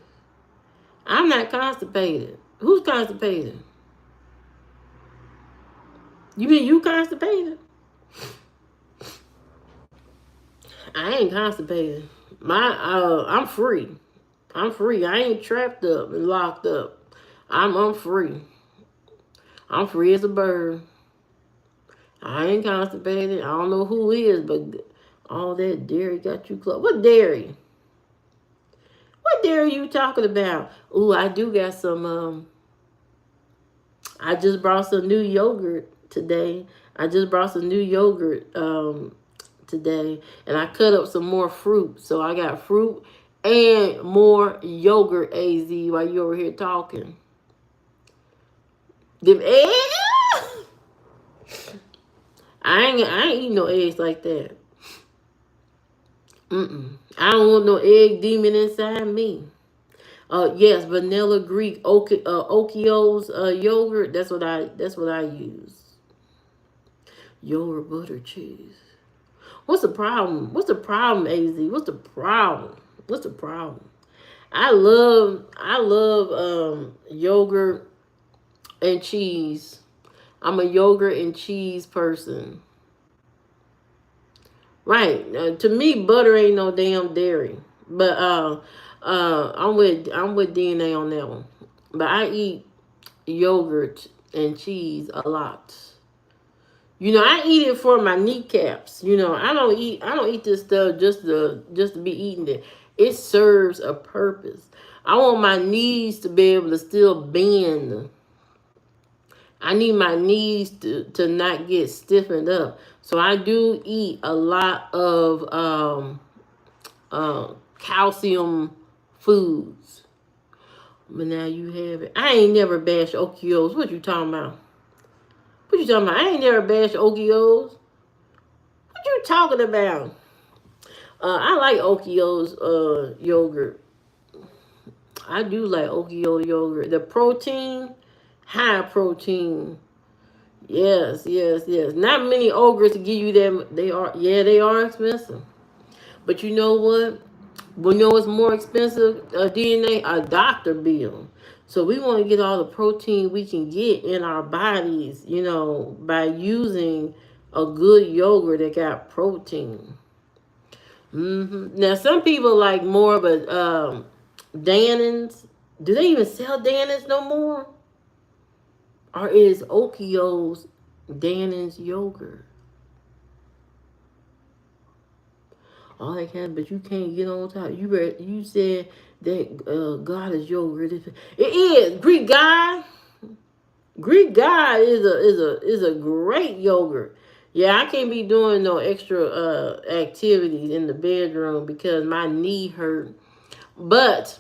I'm not constipated. Who's constipated? You mean you constipated? I ain't constipated. I'm free. I'm free. I ain't trapped up and locked up. I'm free. I'm free as a bird. I ain't constipated. I don't know who is, but all that dairy got you close. What dairy? What dairy you talking about? Ooh, I do got some. I just brought some new yogurt today. Today, and I cut up some more fruit. So I got fruit and more yogurt. Az, while you over here talking. Them eggs? I ain't eating no eggs like that. I don't want no egg demon inside me. Yes, vanilla Greek Oikos yogurt. That's what I use. Yogurt butter cheese. What's the problem? What's the problem, Az? What's the problem? What's the problem? I love yogurt and cheese. I'm a yogurt and cheese person. Right. To me, butter ain't no damn dairy. But I'm with DNA on that one. But I eat yogurt and cheese a lot. You know, I eat it for my kneecaps. You know, I don't eat this stuff just to be eating it. It serves a purpose. I want my knees to be able to still bend. I need my knees to not get stiffened up. So I do eat a lot of calcium foods. But now you have it. I ain't never bashed Oikos. What you talking about? What you talking about? I ain't never bashed Oikos. What you talking about? I like Oikos yogurt. I do like Oikos yogurt. The protein, high protein. Yes. Not many ogres to give you them. They are expensive. But you know what? We know it's more expensive DNA, a doctor bill. So we want to get all the protein we can get in our bodies, you know, by using a good yogurt that got protein. Now some people like more of a Dannon's. Do they even sell Dannon's no more? Or is Oikos Dannon's yogurt? All that kind, but you can't get on top. You said that God is yogurt. It is Greek God. Greek God is a great yogurt. Yeah, I can't be doing no extra activities in the bedroom because my knee hurt. But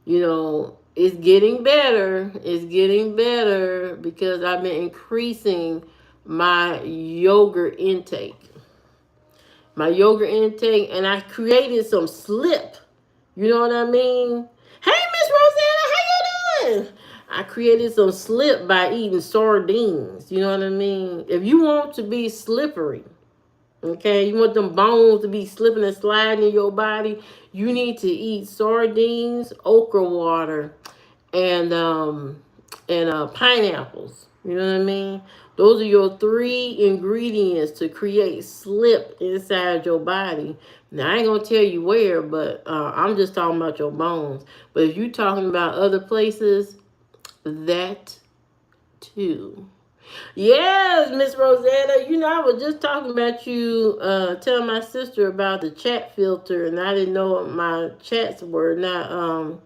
you know, it's getting better. It's getting better because I've been increasing my yogurt intake. And I created some slip. You know what I mean? Hey, Miss Rosanna, how you doing? I created some slip by eating sardines. You know what I mean? If you want to be slippery, okay, you want them bones to be slipping and sliding in your body, you need to eat sardines, okra water, and and pineapples. You know what I mean? Those are your 3 ingredients to create slip inside your body. Now, I ain't going to tell you where, but I'm just talking about your bones. But if you're talking about other places, that too. Yes, Miss Rosanna. You know, I was just talking about you, telling my sister about the chat filter, and I didn't know my chats were not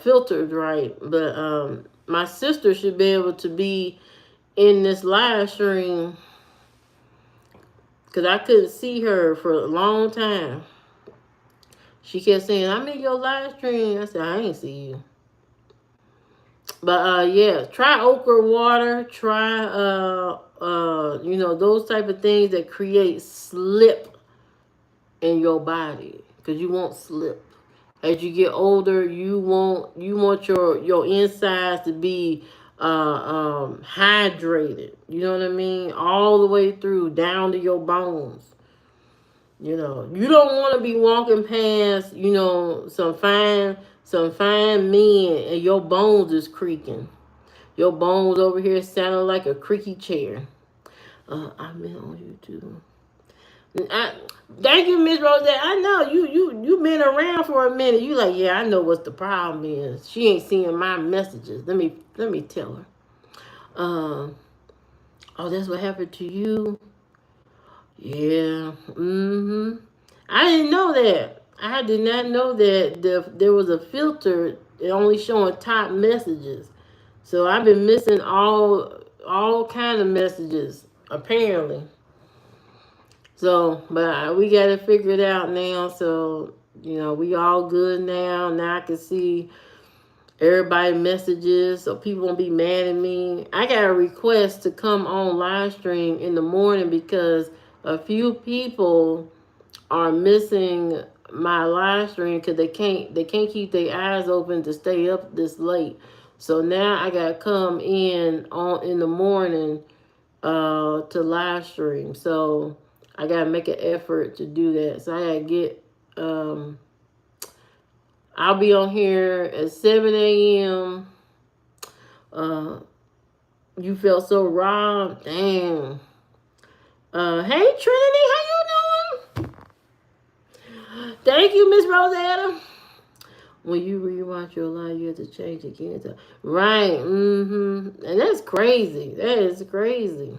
filtered right. But my sister should be able to be in this live stream because I couldn't see her for a long time. She kept saying, "I'm in your live stream." I said, "I ain't see you." But yeah, try okra water, try you know, those type of things that create slip in your body, because you won't slip. As you get older, you want your insides to be hydrated. You know what I mean? All the way through, down to your bones. You know, you don't want to be walking past, you know, some fine men and your bones is creaking. Your bones over here sounding like a creaky chair. I'm in on YouTube. Thank you, Miss Rosette. I know you been around for a minute. You like, yeah, I know what the problem is. She ain't seeing my messages. Let me tell her. Oh, that's what happened to you. Yeah. I didn't know that. I did not know that there was a filter only showing top messages. So I've been missing all kind of messages apparently. So, but we got to figure it out now. So, you know, we all good now. Now I can see everybody messages, so people won't be mad at me. I got a request to come on live stream in the morning because a few people are missing my live stream because they can't keep their eyes open to stay up this late. So now I gotta come in the morning to live stream. So I gotta make an effort to do that. So I gotta get I'll be on here at 7 a.m. You felt so wrong. Damn. Hey Trinity, how you doing? Thank you, Miss Rosetta. When you rewatch your life, you have to change again. Right. And that's crazy. That is crazy.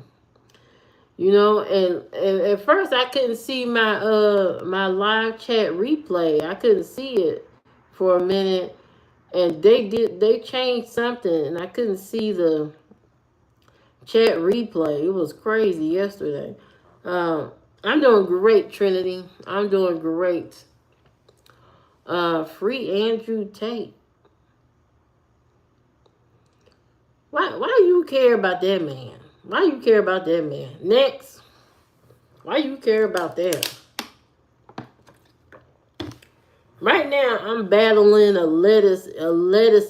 You know, and at first I couldn't see my live chat replay. I couldn't see it for a minute. And they changed something and I couldn't see the chat replay. It was crazy yesterday. I'm doing great, Trinity. I'm doing great. Free Andrew Tate. Why you care about that man? Why you care about that man? Next. Why you care about that? Right now, I'm battling a lettuce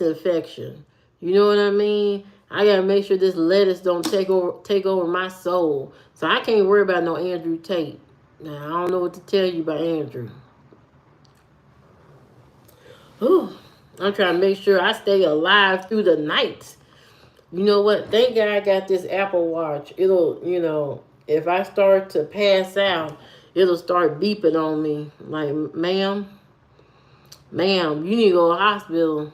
infection. You know what I mean? I gotta make sure this lettuce don't take over my soul. So I can't worry about no Andrew Tate. Now I don't know what to tell you about Andrew. Whew. I'm trying to make sure I stay alive through the night. You know what? Thank God I got this Apple Watch. It'll, you know, if I start to pass out, it'll start beeping on me. Like, ma'am, you need to go to the hospital.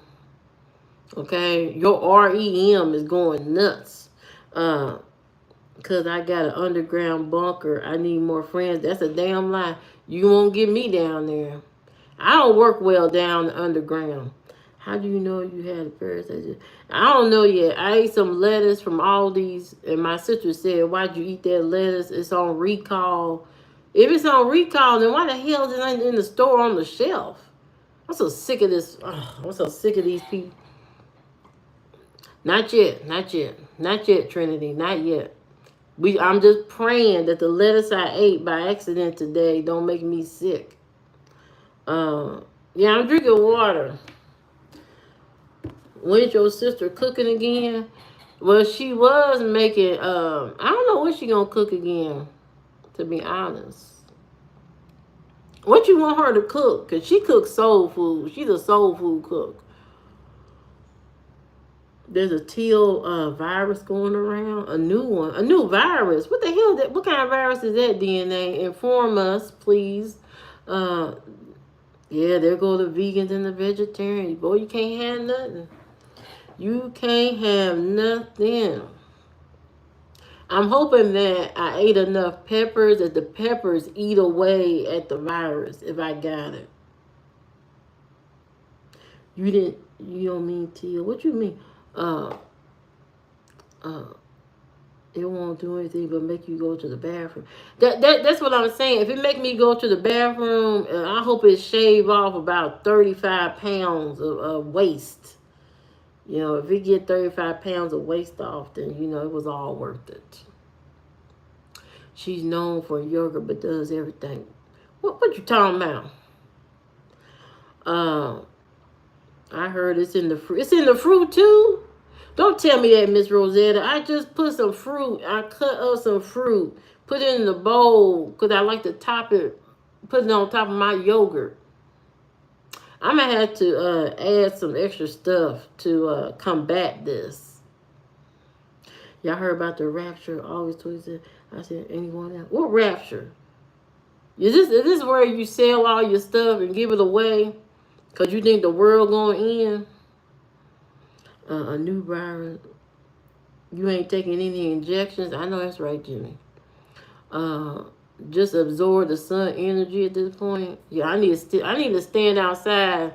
Okay? Your REM is going nuts. Because I got an underground bunker. I need more friends. That's a damn lie. You won't get me down there. I don't work well down underground. How do you know you had a parasite? I don't know yet. I ate some lettuce from Aldi's, and my sister said, "Why'd you eat that lettuce? It's on recall." If it's on recall, then why the hell is it in the store on the shelf? I'm so sick of this. I'm so sick of these people. Not yet. Not yet, Trinity. Not yet. I'm just praying that the lettuce I ate by accident today don't make me sick. Yeah, I'm drinking water. When's your sister cooking again? Well, she was making, I don't know what she gonna cook again, to be honest. What you want her to cook? Because she cooks soul food. She's a soul food cook. There's a teal virus going around, a new one, a new virus. What the hell? What kind of virus is that? DNA? Inform us, please. Uh, yeah, there go the vegans and the vegetarians. Boy, you can't have nothing. You can't have nothing. I'm hoping that I ate enough peppers that the peppers eat away at the virus if I got it. You don't mean teal. What you mean? Uh, uh, it won't do anything but make you go to the bathroom. That's what I'm saying. If it make me go to the bathroom, I hope it shave off about 35 pounds of waste. You know, if it get 35 pounds of waste off, then you know it was all worth it. She's known for yoga, but does everything. What you talking about? I heard it's in the fruit. It's in the fruit too. Don't tell me that, Miss Rosetta. I just put some fruit. I cut up some fruit, put it in the bowl because I like to top it, put it on top of my yogurt. I'm gonna have to add some extra stuff to combat this. Y'all heard about the rapture? Always twisted. I said, anyone else? What rapture? Is this where you sell all your stuff and give it away because you think the world going in? A new virus. You ain't taking any injections. I know that's right, Jimmy. Just absorb the sun energy at this point. Yeah, I need to stand outside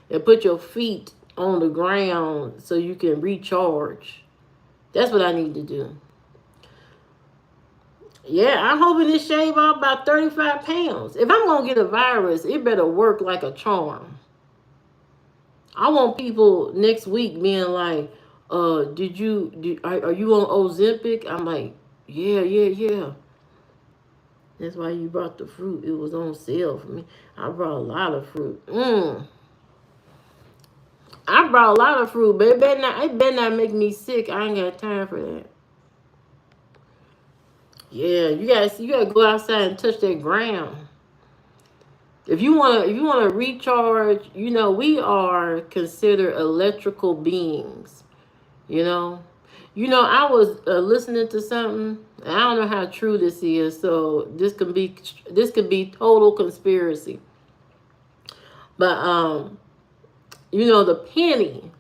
and put your feet on the ground so you can recharge. That's what I need to do. Yeah, I'm hoping this shave off about 35 pounds. If I'm going to get a virus, it better work like a charm. I want people next week being like, are you on Ozempic? I'm like, yeah. That's why you brought the fruit. It was on sale for me. I brought a lot of fruit. I brought a lot of fruit, but it better not make me sick. I ain't got time for that. Yeah, you gotta go outside and touch that ground. If you wanna recharge, you know, we are considered electrical beings. You know, I was listening to something. And I don't know how true this is, so this could be total conspiracy. But you know, the penny,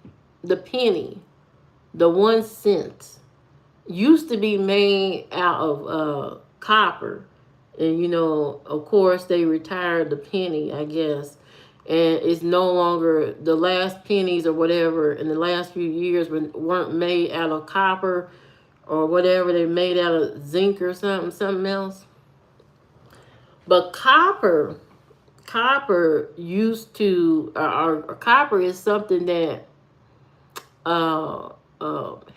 the 1 cent used to be made out of copper. And, you know, of course, they retired the penny, I guess. And it's no longer, the last pennies or whatever in the last few years weren't made out of copper or whatever. They made out of zinc or something else. But copper used to, copper is something that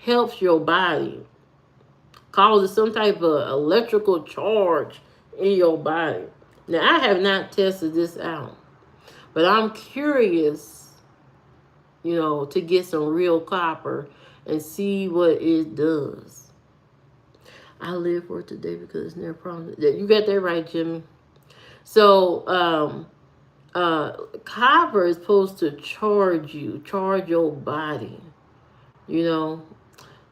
helps your body, causes some type of electrical charge in your body. Now, I have not tested this out, but I'm curious, you know, to get some real copper and see what it does. I live for it today because it's never promised. You got that right, Jimmy. So, copper is supposed to charge your body, you know.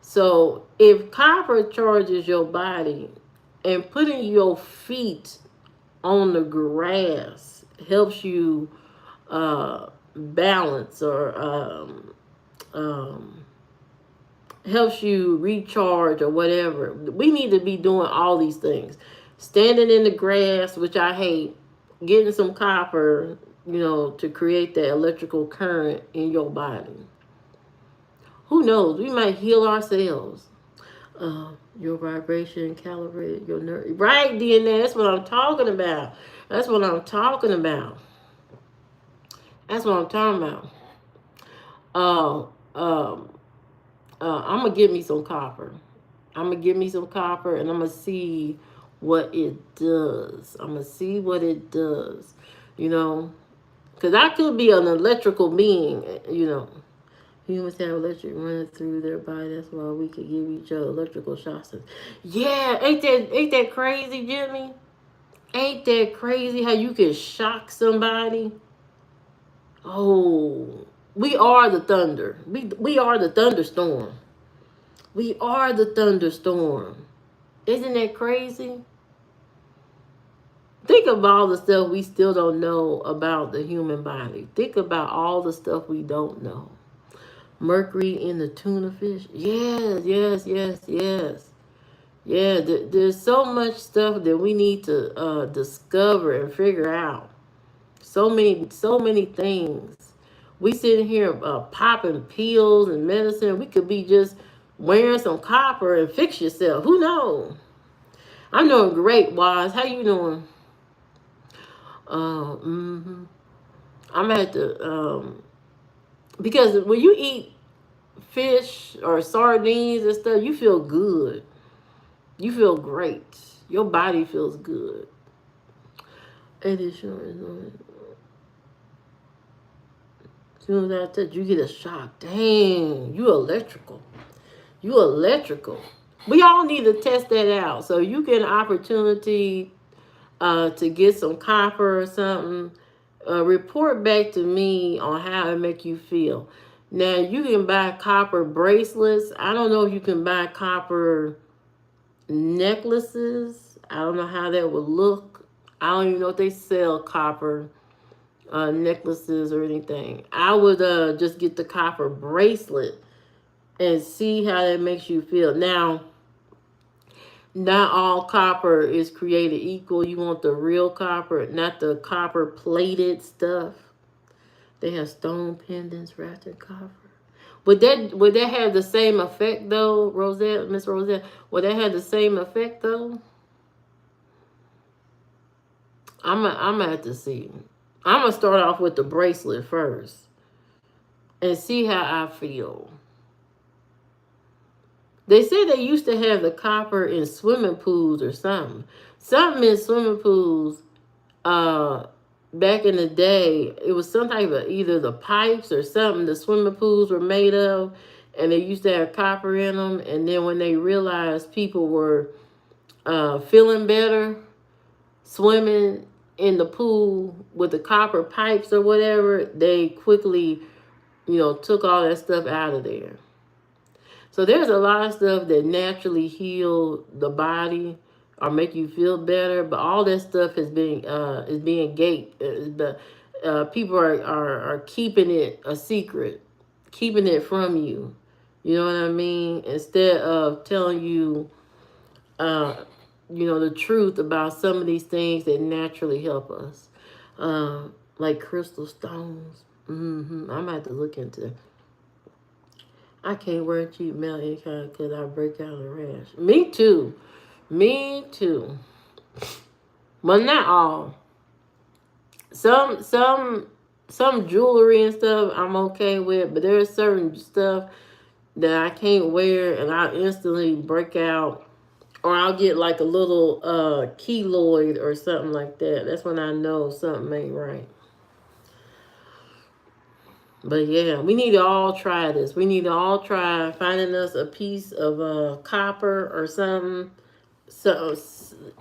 So if copper charges your body and putting your feet on the grass helps you balance or helps you recharge or whatever, we need to be doing all these things. Standing in the grass, which I hate, getting some copper, you know, to create that electrical current in your body. Who knows? We might heal ourselves. Your vibration calibrated your nerve. Right, DNA. That's what I'm talking about. I'm gonna give me some copper. And I'm gonna see what it does. You know, because I could be an electrical being, you know. Humans have electric running through their body. That's why we could give each other electrical shocks. Yeah, ain't that crazy, Jimmy? Ain't that crazy how you can shock somebody? Oh, We are the thunder. We are the thunderstorm. We are the thunderstorm. Isn't that crazy? Think of all the stuff we still don't know about the human body. Think about all the stuff we don't know. Mercury in the tuna fish. Yes, yes, yes, yes. Yeah, there's so much stuff that we need to discover and figure out. So many things. We sitting here popping pills and medicine. We could be just wearing some copper and fix yourself. Who knows? I'm doing great, Wise. How you doing? Mm-hmm. I'm at the because when you eat fish or sardines and stuff, you feel good. You feel great. Your body feels good. It is sure. As soon as I touch, you get a shock. Dang, you electrical. You electrical. We all need to test that out. So you get an opportunity to get some copper or something. Report back to me on how it make you feel. Now you can buy copper bracelets. I don't know if you can buy copper necklaces. I don't know how that would look. I don't even know if they sell copper necklaces or anything. I would just get the copper bracelet and see how that makes you feel. Now, not all copper is created equal. You want the real copper, not the copper plated stuff. They have stone pendants wrapped in copper. Would that have the same effect though, Rosette, Miss Rosette? Would that have the same effect though? I'm gonna have to see. I'm gonna start off with the bracelet first and see how I feel. They say they used to have the copper in swimming pools or something. Something in swimming pools back in the day, it was some type of either the pipes or something the swimming pools were made of, and they used to have copper in them. And then when they realized people were feeling better swimming in the pool with the copper pipes or whatever, they quickly, took all that stuff out of there. So there's a lot of stuff that naturally heal the body or make you feel better, but all that stuff is being gaped. People are keeping it a secret, keeping it from you. You know what I mean? Instead of telling you, the truth about some of these things that naturally help us, like crystal stones. I'm gonna have to look into it. I can't wear cheap metal any kind because I break out a rash. Me too. Me too. But not all. Some jewelry and stuff I'm okay with, but there's certain stuff that I can't wear and I instantly break out, or I'll get like a little keloid or something like that. That's when I know something ain't right. But yeah, we need to all try this. We need to all try finding us a piece of copper or something, so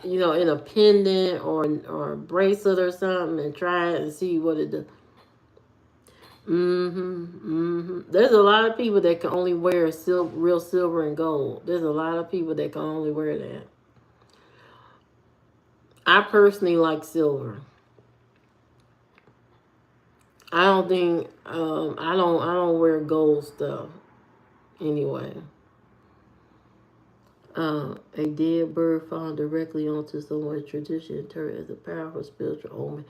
in a pendant or a bracelet or something, and try it and see what it does. There's a lot of people that can only wear real silver and gold. There's a lot of people that can only wear that. I personally like silver. I don't think I don't wear gold stuff anyway. A dead bird falling directly onto someone's tradition interpreted as a powerful spiritual omen,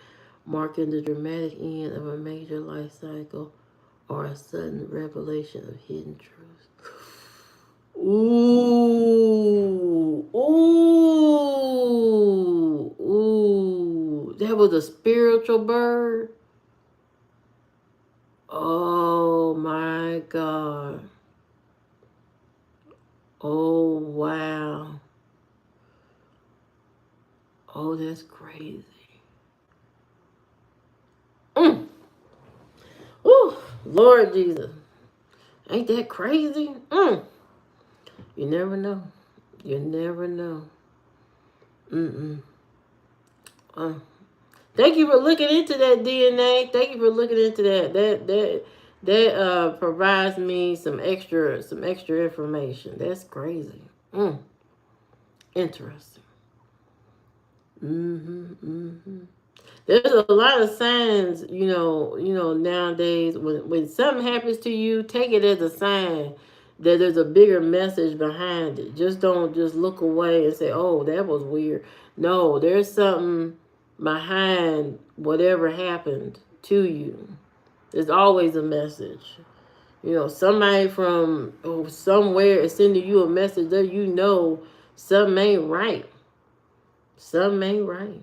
marking the dramatic end of a major life cycle or a sudden revelation of hidden truths. Ooh, ooh, ooh. That was a spiritual bird. Oh my God. Oh wow. Oh, that's crazy. Mm. Ooh, Lord Jesus. Ain't that crazy? You never know. You never know. Uh, Thank you for looking into that DNA. Thank you for looking into that. That That provides me some extra information. That's crazy. Interesting. There's a lot of signs, nowadays when something happens to you, take it as a sign that there's a bigger message behind it. Just don't just look away and say, "Oh, that was weird." No, there's something behind whatever happened to you. There's always a message. Somebody from somewhere is sending you a message that something ain't right. Something ain't right.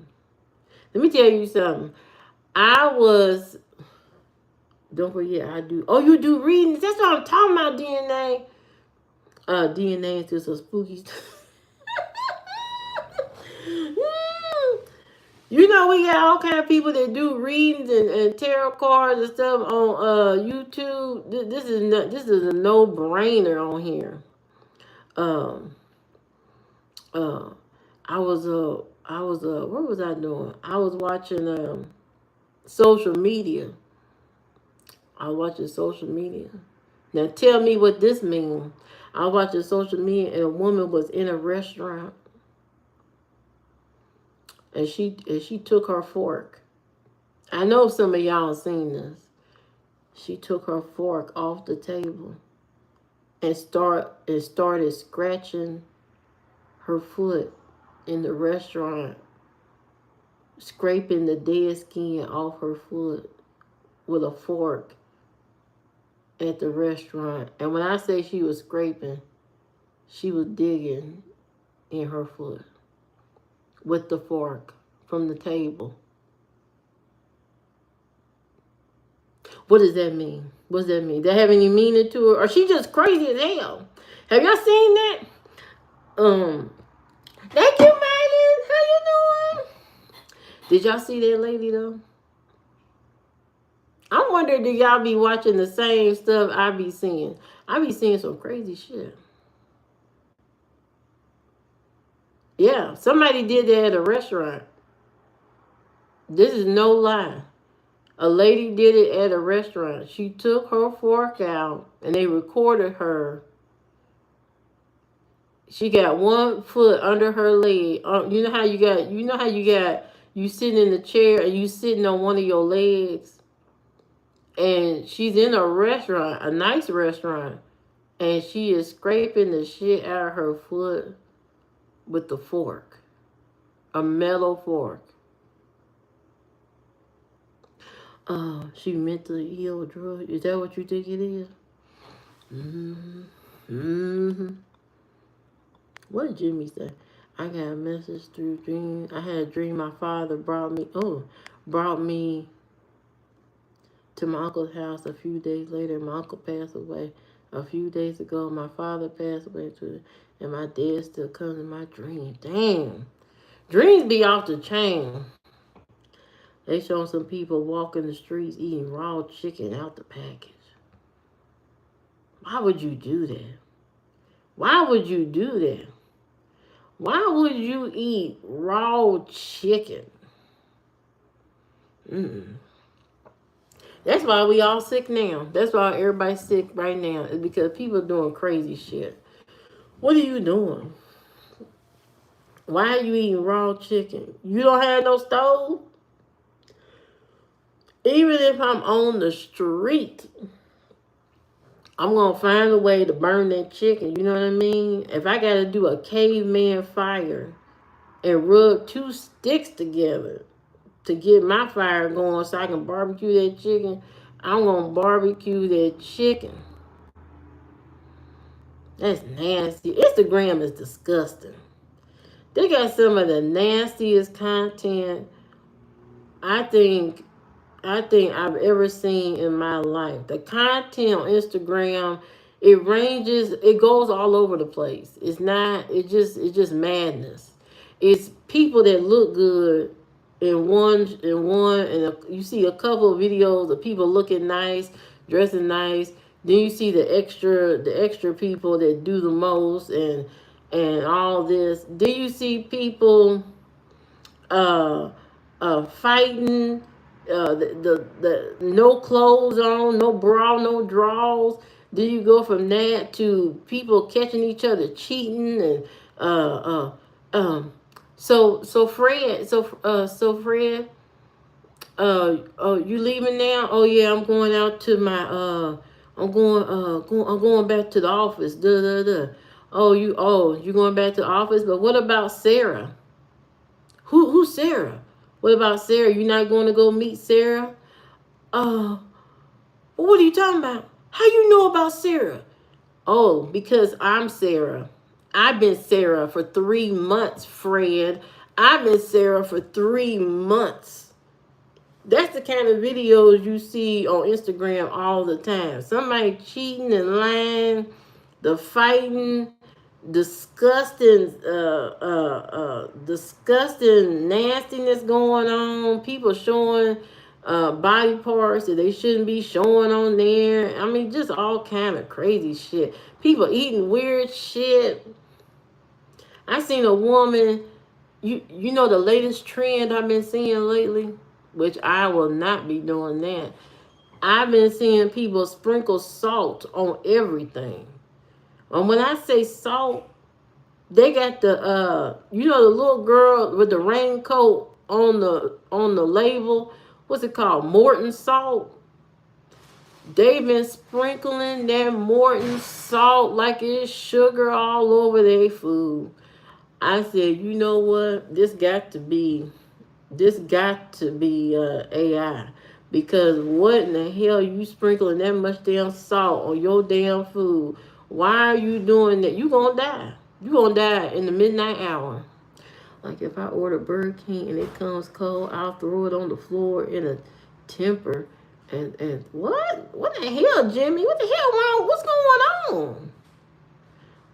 Let me tell you something. I was, don't forget, I do. Oh, you do readings? That's what I'm talking about, DNA. DNA is just a spooky stuff. We got all kind of people that do readings and tarot cards and stuff on YouTube. This is a no brainer on here. Um, uh, what was I doing? I was watching social media. I was watching social media. Now tell me what this means. I was watching social media and a woman was in a restaurant and she took her fork. I know some of y'all seen this. She took her fork off the table and started scratching her foot in the restaurant, scraping the dead skin off her foot with a fork at the restaurant. And when I say she was scraping, she was digging in her foot with the fork from the table. What does that mean? What does that mean? That have any meaning to her? Or she just crazy as hell? Have y'all seen that? Thank you, Maylin. How you doing? Did y'all see that lady though? I'm wondering, do y'all be watching the same stuff I be seeing? I be seeing some crazy shit. Yeah, somebody did that at a restaurant. This is no lie. A lady did it at a restaurant. She took her fork out and they recorded her. She got one foot under her leg. You sitting in the chair and you sitting on one of your legs. And she's in a restaurant, a nice restaurant, and she is scraping the shit out of her foot with the fork, a metal fork. She mentally ill, drug. Is that what you think it is? What did Jimmy say? I got a message through dream. I had a dream my father brought me to my uncle's house a few days later. My uncle passed away a few days ago. My father passed away too, and my dad still comes in my dream. Damn. Dreams be off the chain. They show some people walking the streets eating raw chicken out the package. Why would you do that? Why would you do that? Why would you eat raw chicken? That's why we all sick now. That's why everybody's sick right now. It's because people are doing crazy shit. What are you doing? Why are you eating raw chicken? You don't have no stove? Even if I'm on the street, I'm going to find a way to burn that chicken. You know what I mean? If I got to do a caveman fire and rub two sticks together to get my fire going so I can barbecue that chicken, I'm going to barbecue that chicken. That's nasty. Instagram is disgusting. They got some of the nastiest content I think I've ever seen in my life. The content on Instagram, it goes all over the place. It's just madness. It's people that look good and you see a couple of videos of people looking nice, dressing nice. Then you see the extra people that do the most and all this. Then you see people fighting the no clothes on, no bra, no drawers. Then you go from that to people catching each other cheating and uh um so Fred, oh, you leaving now? Oh yeah, I'm going out to my I'm going back to the office. Duh duh duh. You going back to the office? But what about Sarah? Who's Sarah? What about Sarah? You not going to go meet Sarah? Uh, what are you talking about? How you know about Sarah? Oh, because I'm Sarah. I've been Sarah for 3 months, Fred. I've been Sarah for 3 months. That's the kind of videos you see on Instagram all the time. Somebody cheating and lying, the fighting, disgusting nastiness going on. People showing body parts that they shouldn't be showing on there. I mean, just all kind of crazy shit. People eating weird shit. I seen a woman. You know the latest trend I've been seeing lately, which I will not be doing that. I've been seeing people sprinkle salt on everything. And when I say salt, they got the the little girl with the raincoat on the label. What's it called? Morton salt. They've been sprinkling that Morton salt like it's sugar all over their food. I said, you know what? This got to be AI, because what in the hell you sprinkling that much damn salt on your damn food? Why are you doing that? You gonna die. You gonna die in the midnight hour. Like if I order Burger King and it comes cold, I'll throw it on the floor in a temper. And what? What the hell, Jimmy? What the hell wrong? What's going on?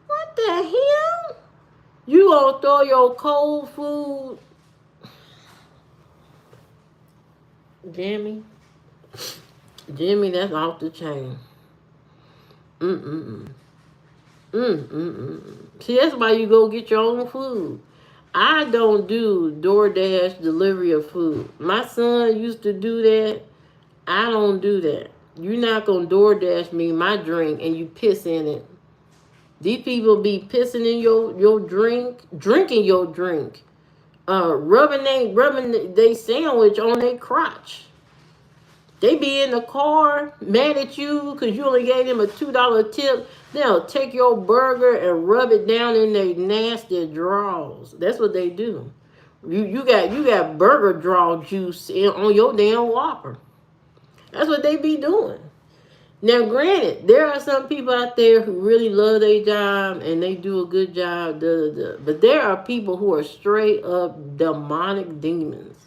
What the hell? You gonna throw your cold food, Jimmy? Jimmy, that's off the chain. Mm-mm-mm. Mm-mm-mm. See, that's why you go get your own food. I don't do DoorDash delivery of food. My son used to do that. I don't do that. You're not going to DoorDash me my drink and you piss in it. These people be pissing in your drink, drinking your drink, rubbing they sandwich on their crotch. They be in the car mad at you because you only gave them a $2 tip. They'll take your burger and rub it down in their nasty drawers. That's what they do. You got burger draw juice on your damn Whopper. That's what they be doing. Now, granted, there are some people out there who really love their job and they do a good job, but there are people who are straight up demonic demons.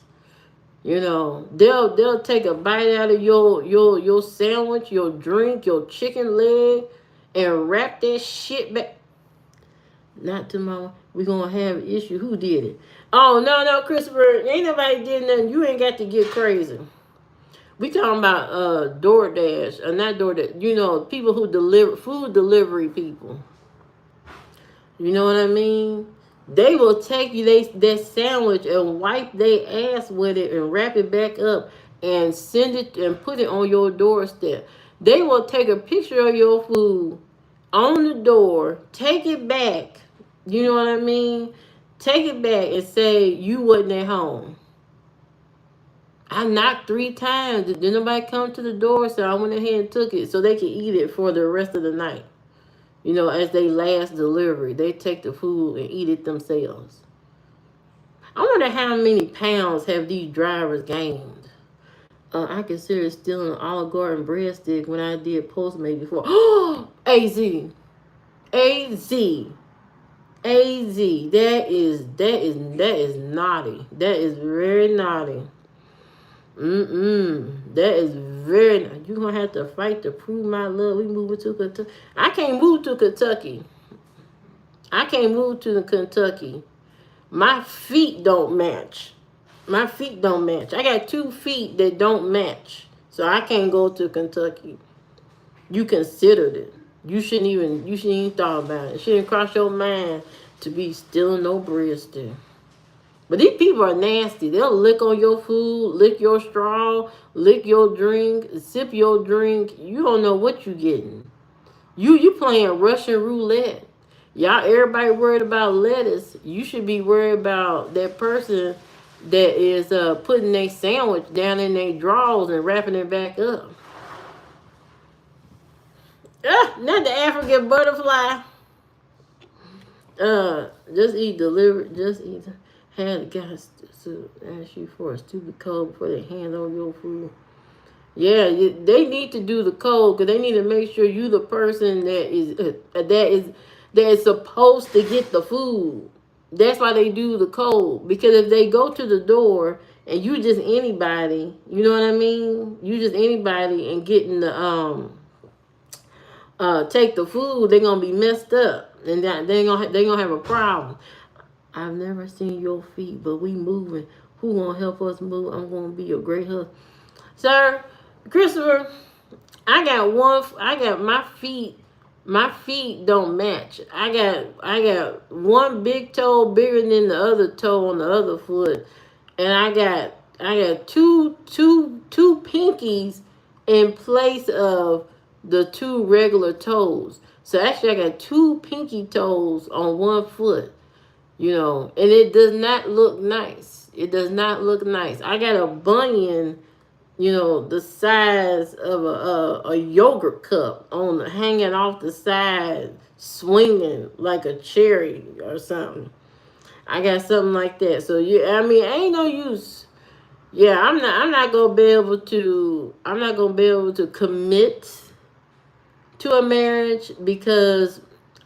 They'll take a bite out of your sandwich, your drink, your chicken leg, and wrap that shit back. Not tomorrow. We're gonna have an issue. Who did it? Oh no, Christopher, ain't nobody did nothing. You ain't got to get crazy. We talking about DoorDash, not DoorDash. People who deliver food delivery people. You know what I mean? They will take you that sandwich and wipe their ass with it and wrap it back up and send it and put it on your doorstep. They will take a picture of your food on the door, take it back. You know what I mean? Take it back and say you wasn't at home. I knocked 3 times. Did nobody come to the door? So I went ahead and took it so they could eat it for the rest of the night. As they last delivery, they take the food and eat it themselves. I wonder how many pounds have these drivers gained. I considered stealing an Olive Garden breadstick when I did Postmate before. Oh, AZ. That is naughty. That is very naughty. That is very. You're gonna have to fight to prove my love. We moving to Kentucky. I can't move to Kentucky. My feet don't match. I got 2 feet that don't match, so I can't go to Kentucky. You considered it. You shouldn't even thought about it. It shouldn't cross your mind to be stealing no breadstick. But these people are nasty. They'll lick on your food, lick your straw, lick your drink, sip your drink. You don't know what you getting. You playing Russian roulette. Y'all, everybody worried about lettuce. You should be worried about that person that is putting their sandwich down in their drawers and wrapping it back up. Not the African butterfly. Just eat delivered. Just eat. Had guys to ask you for a stupid code before they hand over your food. Yeah, they need to do the code because they need to make sure you the person that is supposed to get the food. That's why they do the code, because if they go to the door and you just anybody, you know what I mean? You just anybody and getting the take the food, they're gonna be messed up and that they gonna have a problem. I've never seen your feet, but we moving. Who gonna help us move? I'm gonna be a great husband, sir. Christopher, I got my feet. My feet don't match. I got one big toe bigger than the other toe on the other foot, and I got two pinkies in place of the two regular toes. So actually, I got two pinky toes on one foot. And it does not look nice. It does not look nice. I got a bunion, the size of a yogurt cup hanging off the side, swinging like a cherry or something. I got something like that. So ain't no use. Yeah, I'm not gonna be able to. I'm not gonna be able to commit to a marriage because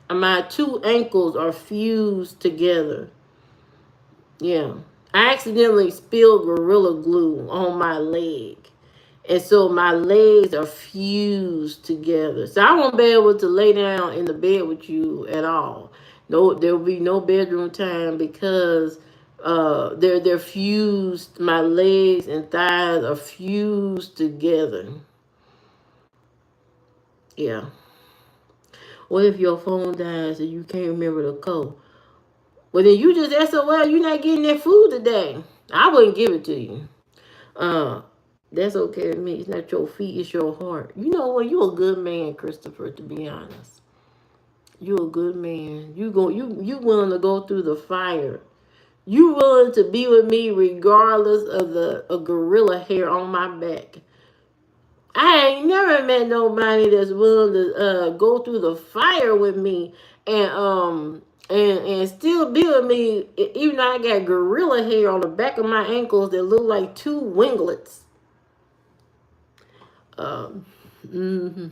my two ankles are fused together. Yeah. I accidentally spilled Gorilla Glue on my leg. And so my legs are fused together. So I won't be able to lay down in the bed with you at all. No, there will be no bedroom time because they're fused. My legs and thighs are fused together. Yeah. What if your phone dies and you can't remember the code? Well, then you just SOL. You're not getting that food today. I wouldn't give it to you. That's okay with me. It's not your feet, it's your heart. You know what? You're a good man, Christopher, to be honest. You're a good man. You willing to go through the fire. You willing to be with me regardless of the gorilla hair on my back. I ain't never met nobody that's willing to go through the fire with me and still be with me, even though I got gorilla hair on the back of my ankles that look like two winglets. Mm-hmm.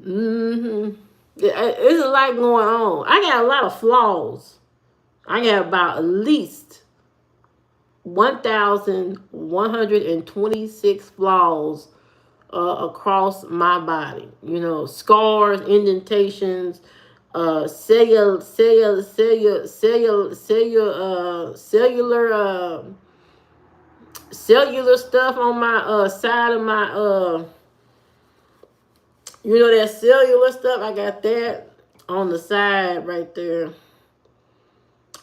Mm-hmm. It's a lot going on. I got a lot of flaws. I got about at least 1,126 flaws across my body. Scars, indentations, cellular stuff on my side of my that cellular stuff. I got that on the side right there,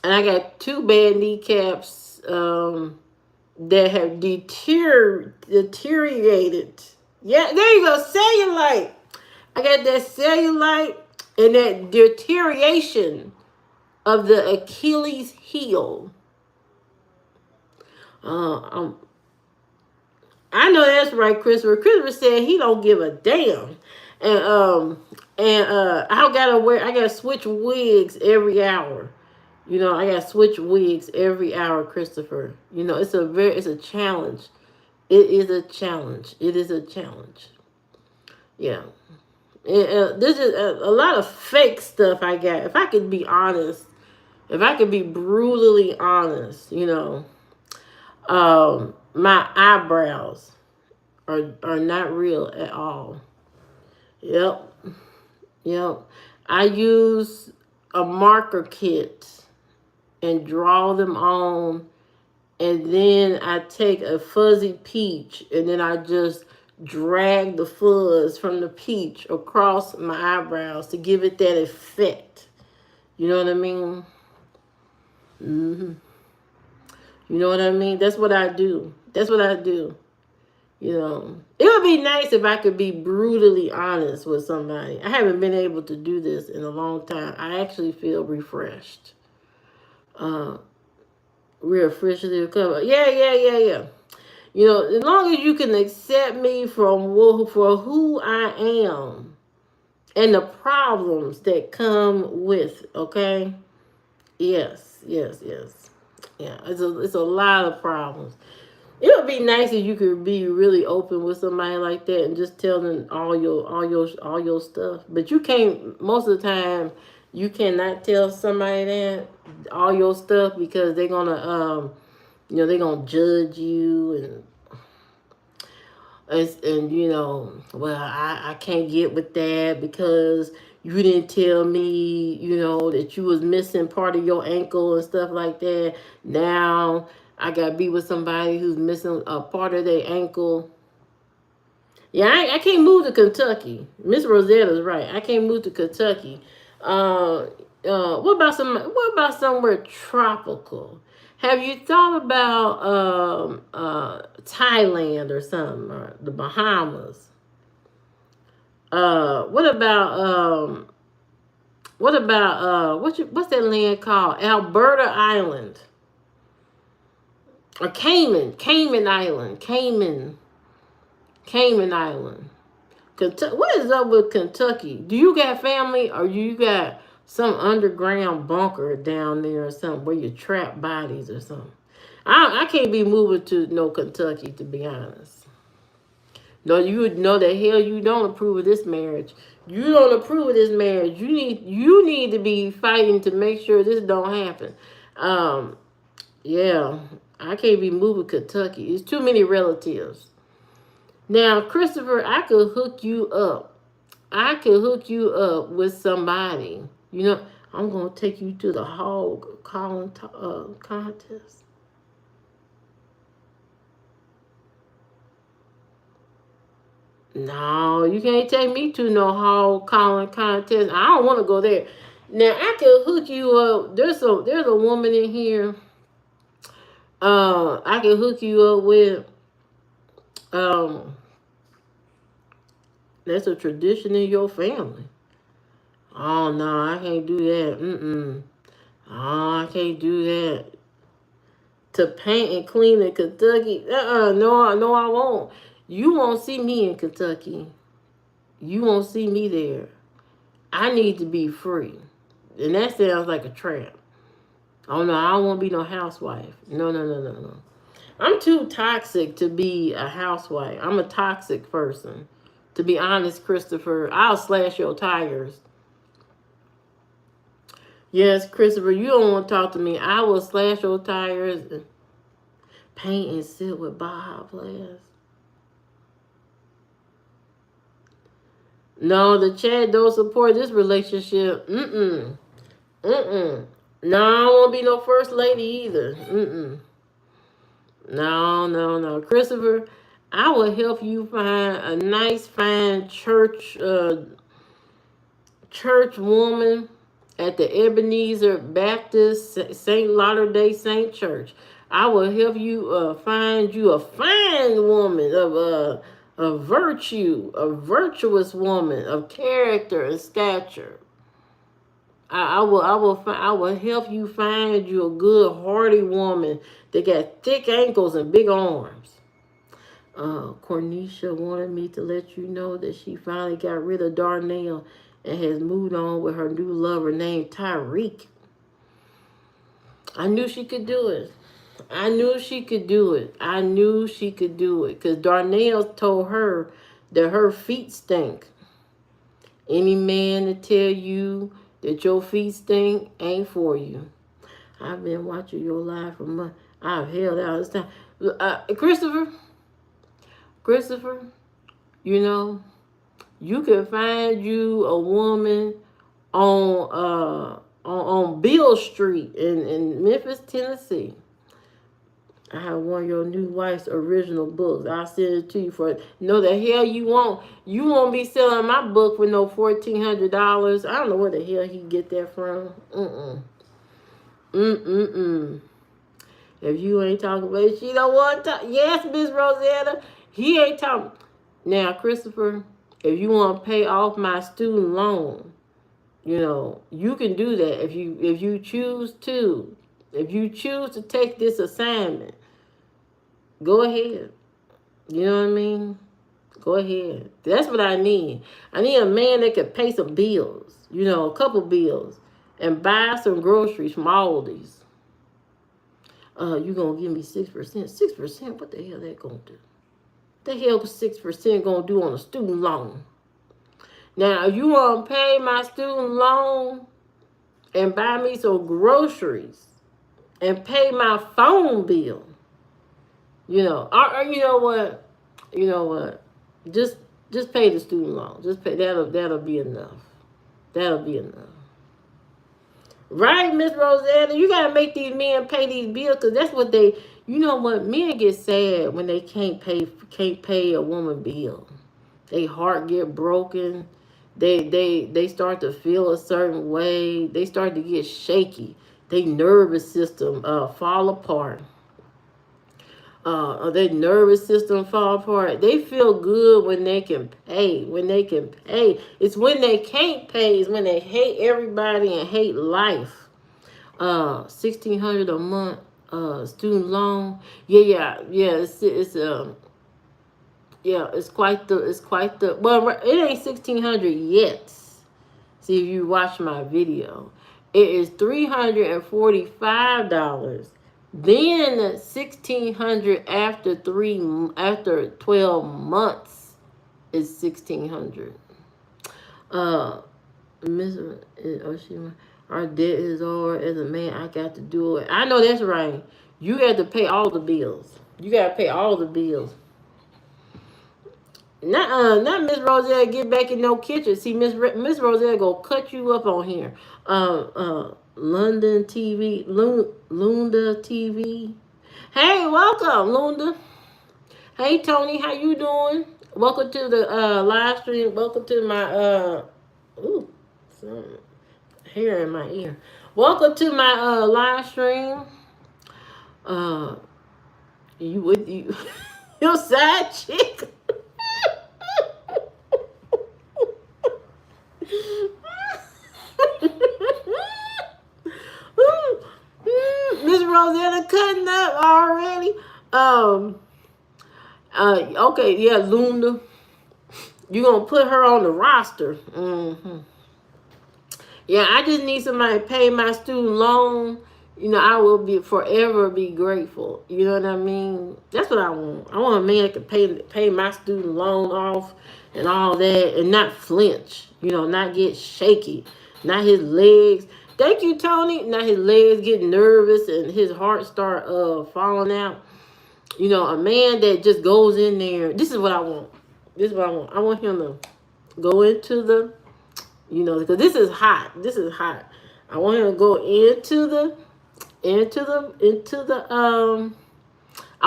and I got two bad kneecaps that have deteriorated. Yeah, there you go, cellulite. I got that cellulite and that deterioration of the Achilles heel. I know that's right, Christopher. Christopher said he don't give a damn, and I gotta switch wigs every hour. I gotta switch wigs every hour, Christopher. It's a challenge. It is a challenge. It is a challenge. Yeah. This is a lot of fake stuff I got. If I could be honest, if I could be brutally honest, my eyebrows are not real at all. Yep. Yep. I use a marker kit and draw them on, and then I take a fuzzy peach and then I just drag the fuzz from the peach across my eyebrows to give it that effect. You know what I mean? Mm-hmm. You know what I mean? That's what I do. That's what I do. You know, it would be nice if I could be brutally honest with somebody. I haven't been able to do this in a long time. I actually feel refreshed. Uh, we're officially recovered. Yeah. You know, as long as you can accept me for who I am and the problems that come with, okay? Yes. Yeah, it's a lot of problems. It would be nice if you could be really open with somebody like that and just tell them all your stuff. But you can't. Most of the time, you cannot tell somebody that all your stuff because they're gonna they're gonna judge you and you know, well, I can't get with that because you didn't tell me, you know, that you was missing part of your ankle and stuff like that. Now I gotta be with somebody who's missing a part of their ankle. Yeah, I can't move to Kentucky. Miss Rosetta's right. I can't move to Kentucky. Uh, what about somewhere tropical? Have you thought about Thailand or something, or the Bahamas? What about what's that land called? Alberta Island or Cayman Island. Kentucky. What is up with Kentucky? Do you got family or you got some underground bunker down there or something where you trap bodies or something? I can't be moving to no Kentucky, to be honest. No, you would know the hell you don't approve of this marriage. You don't approve of this marriage. You need to be fighting to make sure this don't happen. Um, yeah, I can't be moving Kentucky. It's too many relatives. Now, Christopher, I could hook you up. I could hook you up with somebody. You know, I'm gonna take you to the hog calling contest. No, you can't take me to no hog calling contest. I don't want to go there. Now I could hook you up. There's a woman in here. I can hook you up with. Um, that's a tradition in your family. Oh no, I can't do that. Oh, I can't do that. To paint and clean in Kentucky. No, I won't. You won't see me in Kentucky. You won't see me there. I need to be free. And that sounds like a trap. Oh no, I don't want to be no housewife. No. I'm too toxic to be a housewife. I'm a toxic person. To be honest, Christopher, I'll slash your tires. Yes, Christopher, you don't want to talk to me. I will slash your tires and paint and sit with Baja players. No, the chat don't support this relationship. No, I don't want to be no first lady either. No. Christopher, I will help you find a nice, fine church woman at the Ebenezer Baptist St. Latter-day Saint Church. I will help you find you a fine woman of virtue, a virtuous woman of character and stature. I will help you find you a good, hardy woman that got thick ankles and big arms. Cornisha wanted me to let you know that she finally got rid of Darnell and has moved on with her new lover named Tyreek. I knew she could do it. I knew she could do it. Because Darnell told her that her feet stink. Any man that tell you that your feet stink ain't for you. I've been watching your live for months. I've held out this time. Christopher, you know, you can find you a woman on Beale Street in Memphis, Tennessee. I have one of your new wife's original books. I'll send it to you for no the hell you won't. You won't be selling my book for no $1,400. I don't know where the hell he get that from. If you ain't talking about it, she don't want to talk. Yes, Miss Rosanna, he ain't talking. Now, Christopher, if you want to pay off my student loan, you know, you can do that if you choose to. If you choose to take this assignment, go ahead. You know what I mean? Go ahead. That's what I need. I need a man that can pay some bills, you know, a couple bills, and buy some groceries from Aldi's. You gonna give me 6%? 6%? What the hell that gonna do? The hell 6% gonna do on a student loan? Now, if you wanna pay my student loan and buy me some groceries and pay my phone bill, you know, or you know what? You know what? Just pay the student loan. Just pay that'll be enough. That'll be enough. Right, Miss Rosanna? You gotta make these men pay these bills because that's what they. You know what? Men get sad when they can't pay a woman bill. They heart get broken. They start to feel a certain way. They start to get shaky. Their nervous system fall apart. Their nervous system fall apart. They feel good when they can pay. When they can pay, it's when they can't pay. It's when they hate everybody and hate life. $1,600 a month. Student loan. Yeah. It's quite the. Well, it ain't 1,600 yet. See if you watch my video. It is $345. Then 1,600 after 12 months is 1,600. Miss Oshima, our debt is over. As a man, I got to do it. I know that's right. You got to pay all the bills. You got to pay all the bills. Not Miss Roselle get back in no kitchen. See, Miss Roselle go cut you up on here. London TV, Lunda TV. Hey, welcome, Lunda. Hey, Tony, how you doing? Welcome to the live stream. Welcome to my some hair in my ear. Welcome to my live stream. You with you your side chick. Miss Rosanna cutting up already. Okay, yeah, Lunda. You gonna put her on the roster. Yeah, I just need somebody to pay my student loan. You know, I will be forever be grateful. You know what I mean? That's what I want. I want a man that can pay my student loan off and all that and not flinch. You know, not get shaky. Not his legs. Thank you, Tony. Not his legs get nervous and his heart start falling out. You know, a man that just goes in there. This is what I want. This is what I want. I want him to go into the, you know, because this is hot. This is hot. I want him to go into the I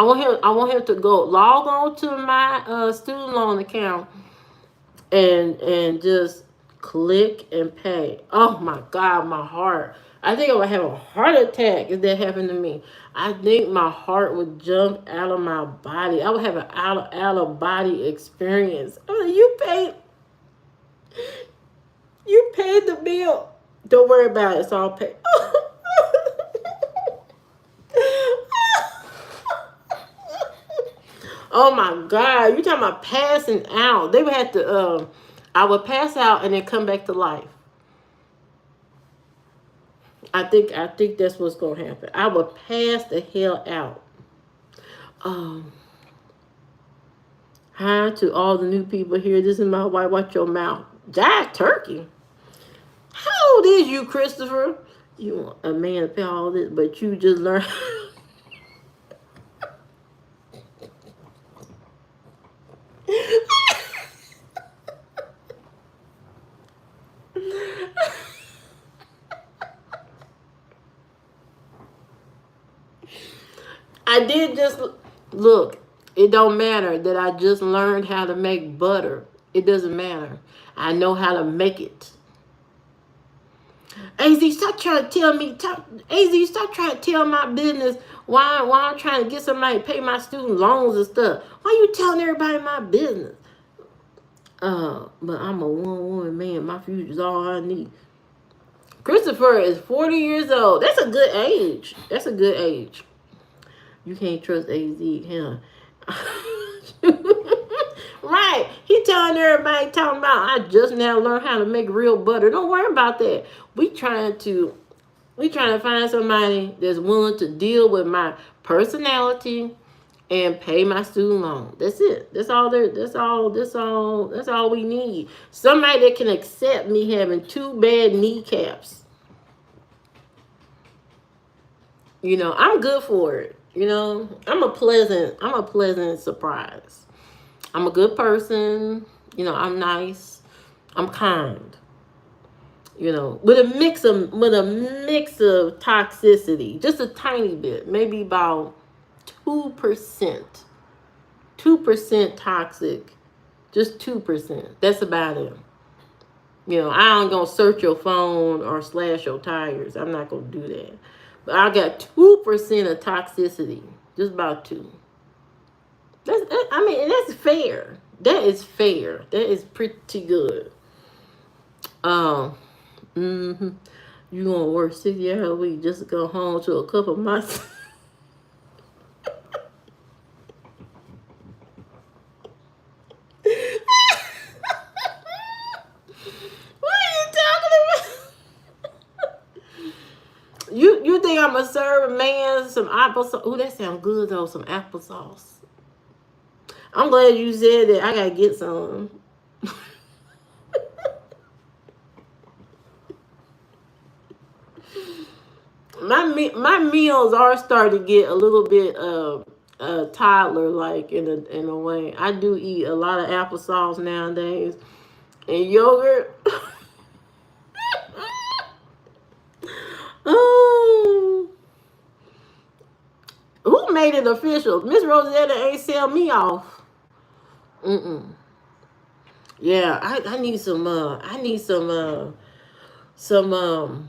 want him to go log on to my student loan account and just click and pay. Oh my God, my heart. I think I would have a heart attack if that happened to me. I think my heart would jump out of my body. I would have an out of body experience. I mean, you paid the bill. Don't worry about it. It's all paid. Oh my God. You talking about passing out. They would have to, I would pass out and then come back to life. I think that's what's going to happen. I would pass the hell out. Hi to all the new people here. This is my wife. Watch your mouth. Jive turkey. How old is you, Christopher? You want a man to pay all this, but you just learn. I did just look. It don't matter that I just learned how to make butter. It doesn't matter. I know how to make it. AZ, stop trying to tell me. AZ, stop trying to tell my business why I'm trying to get somebody to pay my student loans and stuff. Why you telling everybody my business? But I'm a one-woman man. My future's all I need. Christopher is 40 years old. That's a good age. That's a good age. You can't trust AZ, huh? Right. He telling everybody talking about I just now learned how to make real butter. Don't worry about that. We trying to find somebody that's willing to deal with my personality and pay my student loan. That's it. That's all we need. Somebody that can accept me having 2 bad kneecaps. You know, I'm good for it. You know, I'm a pleasant surprise. I'm a good person. You know, I'm nice. I'm kind. You know, with a mix of toxicity, just a tiny bit, maybe about 2%. 2% toxic, just 2%. That's about it. You know, I ain't gonna search your phone or slash your tires. I'm not gonna do that. But I got 2% of toxicity, just about 2. I mean, that's fair. That is fair. That is pretty good. Mm-hmm. You gonna work 60 hours a week just to go home to a couple months? What are you talking about? You think I'm gonna serve a man some applesauce? Ooh, that sounds good though. Some applesauce. I'm glad you said that. I gotta get some. My meals are starting to get a little bit toddler like in a way. I do eat a lot of applesauce nowadays and yogurt. Oh, who made it official? Miss Rosetta ain't sell me off. Mm-mm. Yeah, I need some some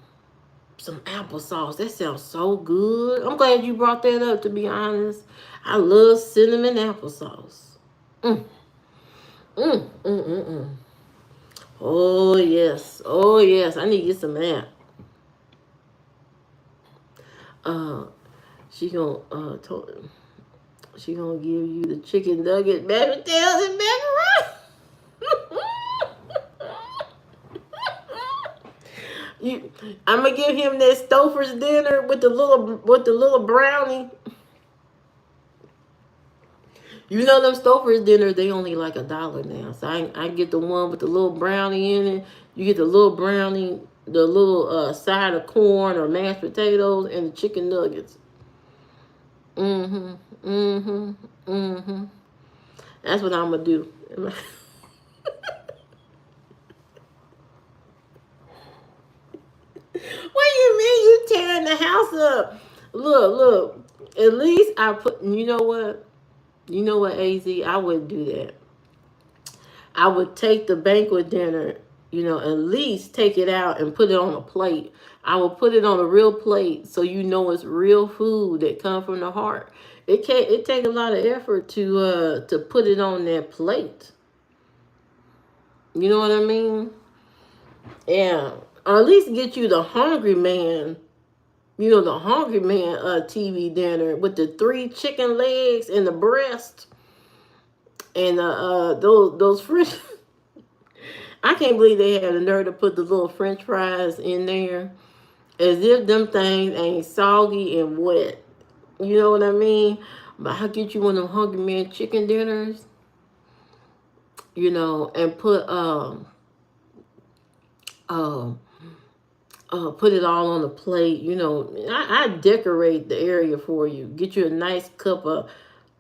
some applesauce. That sounds so good. I'm glad you brought that up, to be honest. I love cinnamon applesauce. Mm, mm. Oh, yes. Oh, yes. I need to get some of that. Uh, she gonna, she gonna give you the chicken nugget, baby tails, and macaroni. I'm gonna give him that Stouffer's dinner with the little brownie. You know them Stouffer's dinners, they only like $1 now. So I get the one with the little brownie in it. You get the little brownie, the little side of corn or mashed potatoes, and the chicken nuggets. Mm-hmm. Mm-hmm. Mm-hmm. That's what I'm gonna do. What do you mean you tearing the house up? Look. At least I put. You know what? You know what, AZ? I wouldn't do that. I would take the banquet dinner, you know, at least take it out and put it on a plate. I will put it on a real plate so you know it's real food that comes from the heart. It take a lot of effort to put it on that plate. You know what I mean? Yeah. Or at least get you the Hungry Man, you know, the Hungry Man TV dinner with the 3 chicken legs and the breast and those French. I can't believe they had the nerve to put the little French fries in there, as if them things ain't soggy and wet. You know what I mean? But I'll get you one of them Hungry Man chicken dinners, you know, and um put it all on the plate. You know, I decorate the area for you. Get you a nice cup of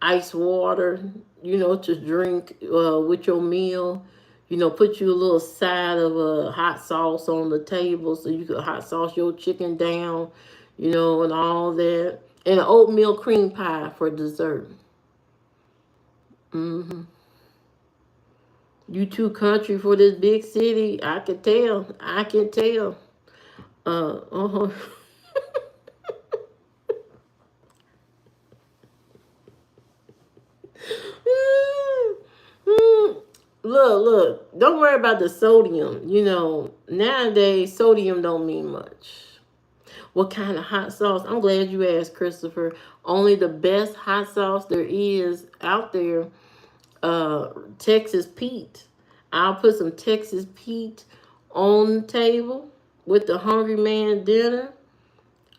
ice water, you know, to drink with your meal. You know, put you a little side of a hot sauce on the table so you could hot sauce your chicken down, you know, and all that. And an oatmeal cream pie for dessert. Hmm. You too country for this big city. I can tell. I can tell. Uh-huh. Look, don't worry about the sodium. You know, nowadays sodium don't mean much. What kind of hot sauce? I'm glad you asked, Christopher. Only the best hot sauce there is out there, Texas Pete. I'll put some Texas Pete on the table with the Hungry Man dinner,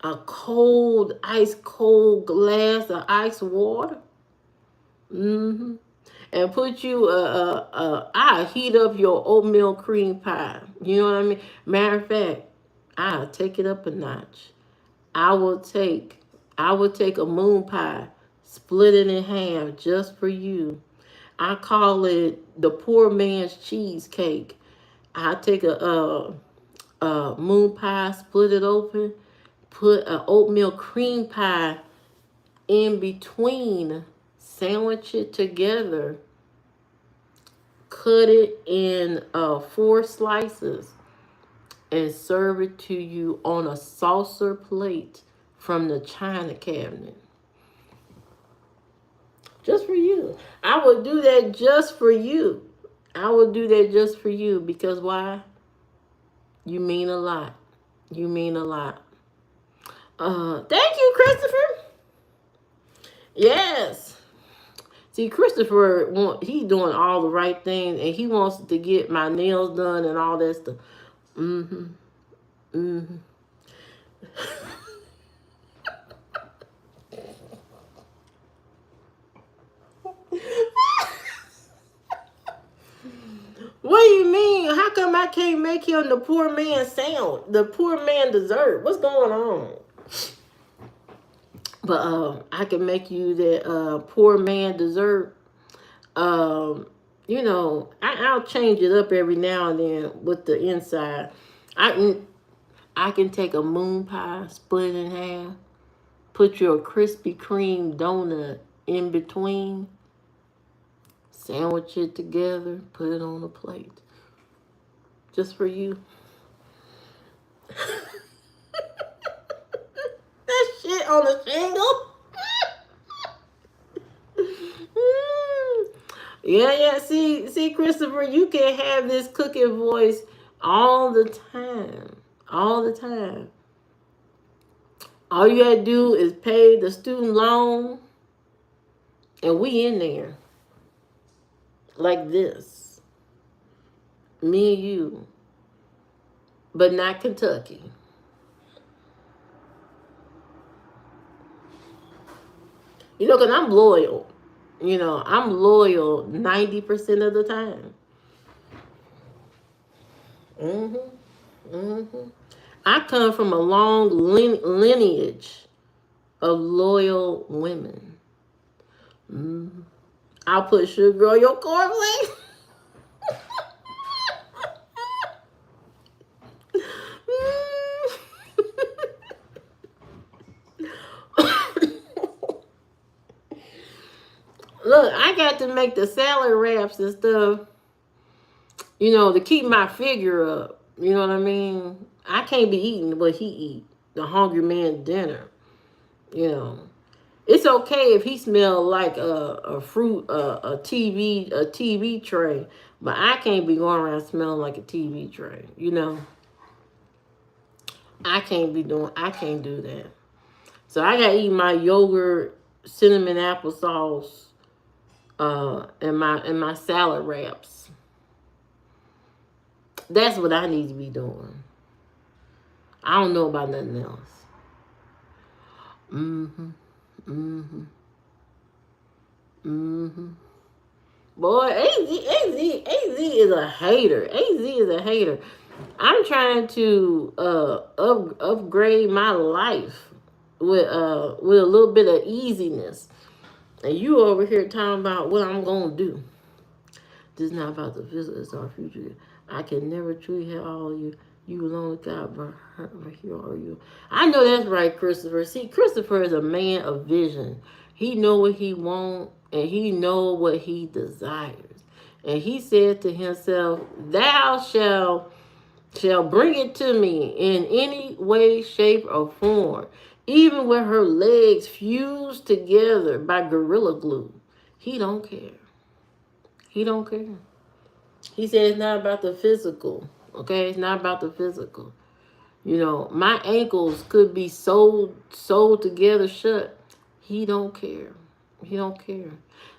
a cold, ice cold glass of ice water. Mm-hmm. And put you I heat up your oatmeal cream pie. You know what I mean? Matter of fact, I'll take it up a notch. I will take I will take a moon pie, split it in half just for you. I call it the poor man's cheesecake. I take a moon pie, split it open, put an oatmeal cream pie in between, sandwich it together, cut it in 4 slices, and serve it to you on a saucer plate from the china cabinet. Just for you. I would do that just for you. I would do that just for you because why? You mean a lot. You mean a lot. Thank you, Christopher. Yes. See, Christopher, he's doing all the right things, and he wants to get my nails done and all that stuff. Mm-hmm. Mm-hmm. What do you mean? How come I can't make him the poor man sound? The poor man dessert? What's going on? But I can make you that poor man dessert. Um, you know, I'll change it up every now and then with the inside. I can I can take a moon pie, split it in half, put your Krispy Kreme donut in between, sandwich it together, put it on a plate, just for you. That shit on the shingle. Yeah. See, Christopher, you can have this cooking voice all the time, all the time. All you gotta do is pay the student loan, and we in there like this, me and you, but not Kentucky. You know, cause I'm loyal. You know, I'm loyal 90% of the time. Mhm. Mhm. I come from a long lineage of loyal women. Mhm. I'll put sugar on your cornflakes. Look, I got to make the salad wraps and stuff, you know, to keep my figure up. You know what I mean? I can't be eating what he eat, the hungry man dinner. You know, it's okay if he smell like a fruit, a TV tray, but I can't be going around smelling like a TV tray. You know, I can't do that. So I gotta eat my yogurt, cinnamon applesauce, and my salad wraps. That's what I need to be doing. I don't know about nothing else. Mm-hmm. Mm-hmm. Mm-hmm. Boy, AZ is a hater. AZ is a hater. I'm trying to upgrade my life with a little bit of easiness. And you over here talking about what I'm gonna do. This is not about the future, it's our future. I can never truly have all of you. You alone, God, but here are you. I know that's right, Christopher. See, Christopher is a man of vision. He know what he want, and he know what he desires. And he said to himself, "Thou shalt shall bring it to me in any way, shape, or form, even with her legs fused together by gorilla glue. He don't care. He don't care. He said it's not about the physical. Okay, it's not about the physical. You know, my ankles could be sewed together shut. He don't care. He don't care.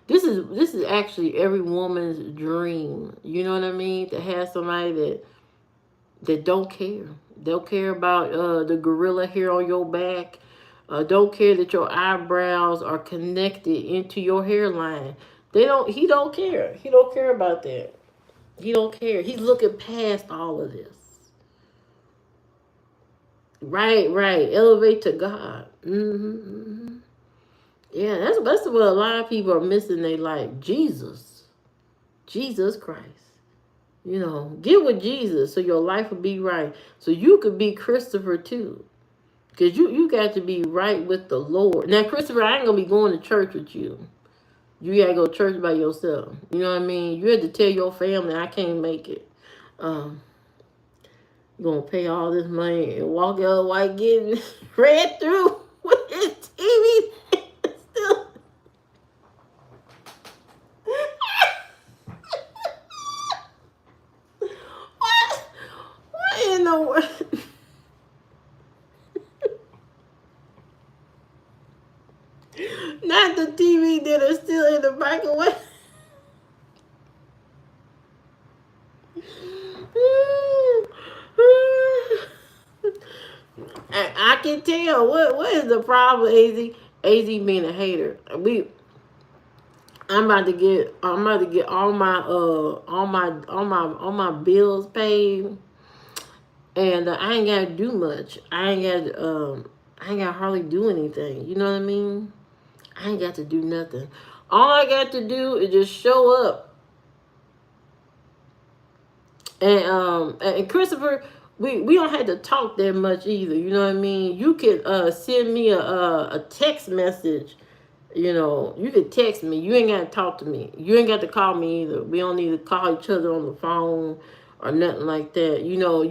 This is actually every woman's dream. You know what I mean? To have somebody that don't care. Don't care about the gorilla hair on your back. Don't care that your eyebrows are connected into your hairline. They don't. He don't care. He don't care about that. He don't care. He's looking past all of this. Right, right. Elevate to God. Mm-hmm. Yeah, that's what a lot of people are missing. They like Jesus, Jesus Christ. You know, get with Jesus so your life will be right. So you could be Christopher too. Because you got to be right with the Lord. Now, Christopher, I ain't going to be going to church with you. You got to go to church by yourself. You know what I mean? You had to tell your family, I can't make it. You're going to pay all this money and walk out white getting read through with his TV. Still. What in the world? Not the TV that are still in the microwave. I can tell. What is the problem, Az? Az being a hater. I'm about to get all my bills paid, and I ain't gotta do much. I ain't gotta hardly do anything. You know what I mean? I ain't got to do nothing. All I got to do is just show up. And Christopher, we don't have to talk that much either. You know what I mean? You could send me a text message. You know, you could text me. You ain't got to talk to me. You ain't got to call me either. We don't need to call each other on the phone or nothing like that. You know,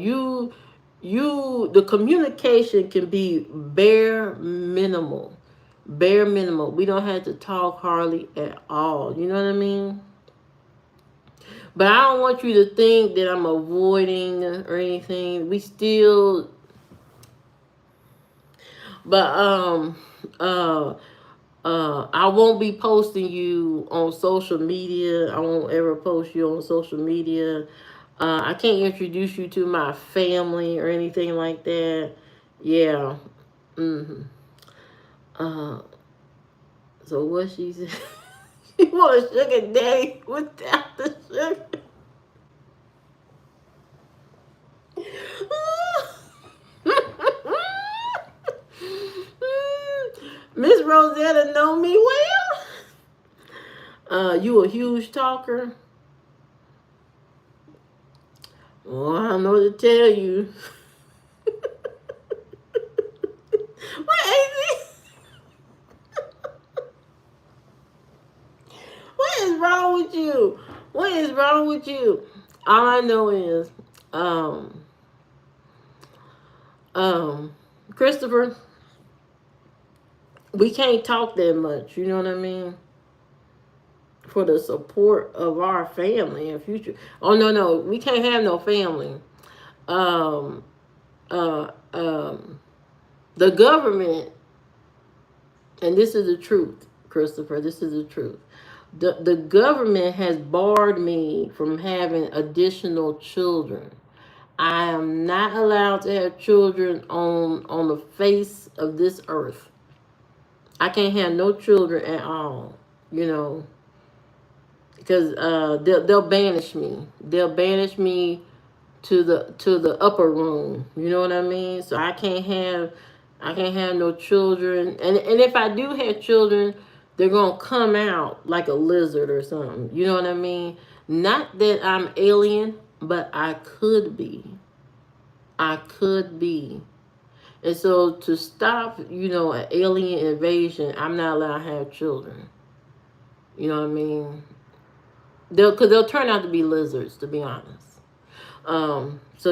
the communication can be bare minimal. Bare minimal. We don't have to talk hardly at all. You know what I mean? But I don't want you to think that I'm avoiding or anything. We still, but I won't be posting you on social media. I won't ever post you on social media. I can't introduce you to my family or anything like that. Yeah. Mm-hmm. Uh, so what she said? You want a sugar daddy without the sugar? Miss Rosetta know me well. You a huge talker. Well, I don't know what to tell you. What is it? What is wrong with you? What is wrong with you? All I know is, um, Christopher, we can't talk that much. You know what I mean? For the support of our family in future. Oh no, we can't have no family. Um, uh, um, the government, and this is the truth, Christopher. This is the truth. The government has barred me from having additional children. I am not allowed to have children on the face of this earth. I can't have no children at all. You know, because they'll banish me. They'll banish me to the upper room. You know what I mean? So I can't have no children. And if I do have children, they're gonna come out like a lizard or something. You know what I mean? Not that I'm alien, but I could be. I could be. And so to stop, an alien invasion, I'm not allowed to have children. You know what I mean? Because they'll turn out to be lizards, to be honest. So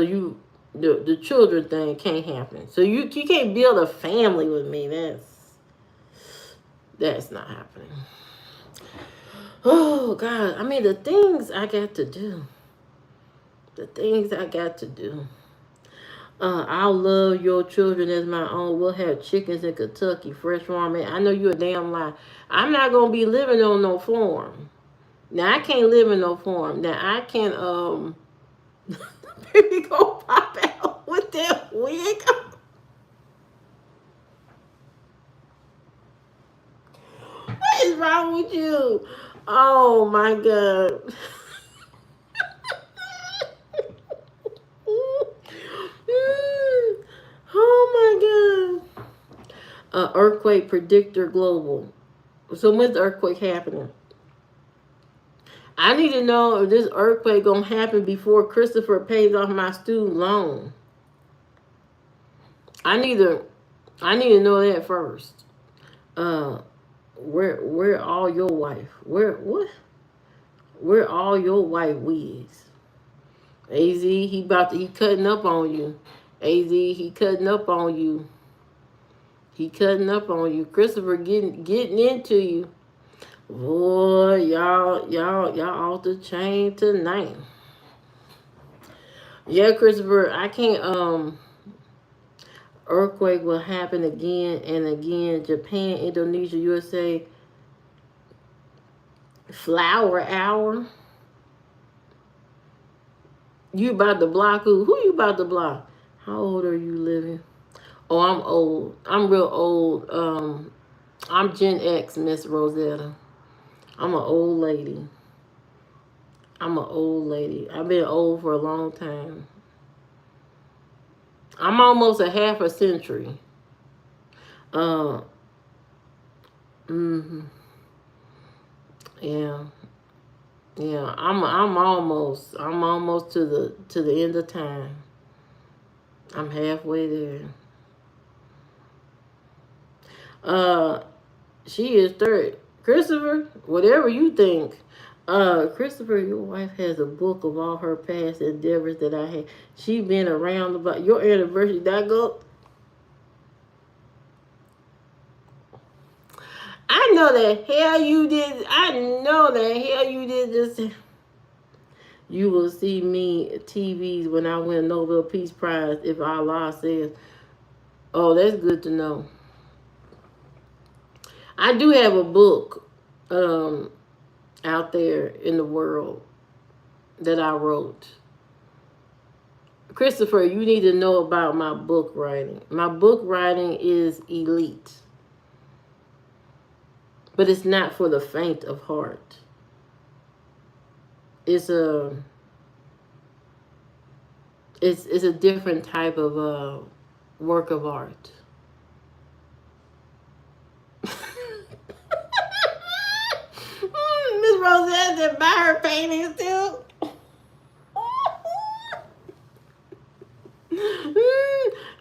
the children thing can't happen. So you can't build a family with me. That's not happening. Oh God, I mean the things I got to do. The things I got to do. I'll love your children as my own. We'll have chickens in Kentucky, fresh ramen. I know you're a damn lie. I'm not gonna be living on no farm. Now I can't live in no farm. Now I can baby go pop out with that wig. What is wrong with you? Oh my God. Oh my God. Earthquake predictor global. So when's the earthquake happening? I need to know if this earthquake gonna happen before Christopher pays off my student loan. I need to know that first. Where all your wife? Where what? Where all your white wigs? AZ, he cutting up on you. AZ, he cutting up on you. He cutting up on you. Christopher getting into you. Boy, y'all off the chain tonight. Yeah, Christopher, I can't earthquake will happen again and again. Japan, Indonesia, USA. Flower hour. You about to block who? Who you about to block? How old are you living? Oh, I'm old. I'm real old. I'm Gen X, Miss Rosetta. I'm an old lady. I'm an old lady. I've been old for a long time. I'm almost a half a century. Uh, mm-hmm. Yeah, yeah. I'm almost to the end of time. I'm halfway there. She is third. Christopher, whatever you think. Christopher, your wife has a book of all her past endeavors that I had. She been around about your anniversary. That go. I know the hell you did. I know the hell you did this. You will see me TVs when I win Nobel Peace Prize if Allah says. Oh, that's good to know. I do have a book out there in the world that I wrote. Christopher, you need to know about my book writing. My book writing is elite. But it's not for the faint of heart. It's a different type of work of art. Miss Rosette did buy her paintings too.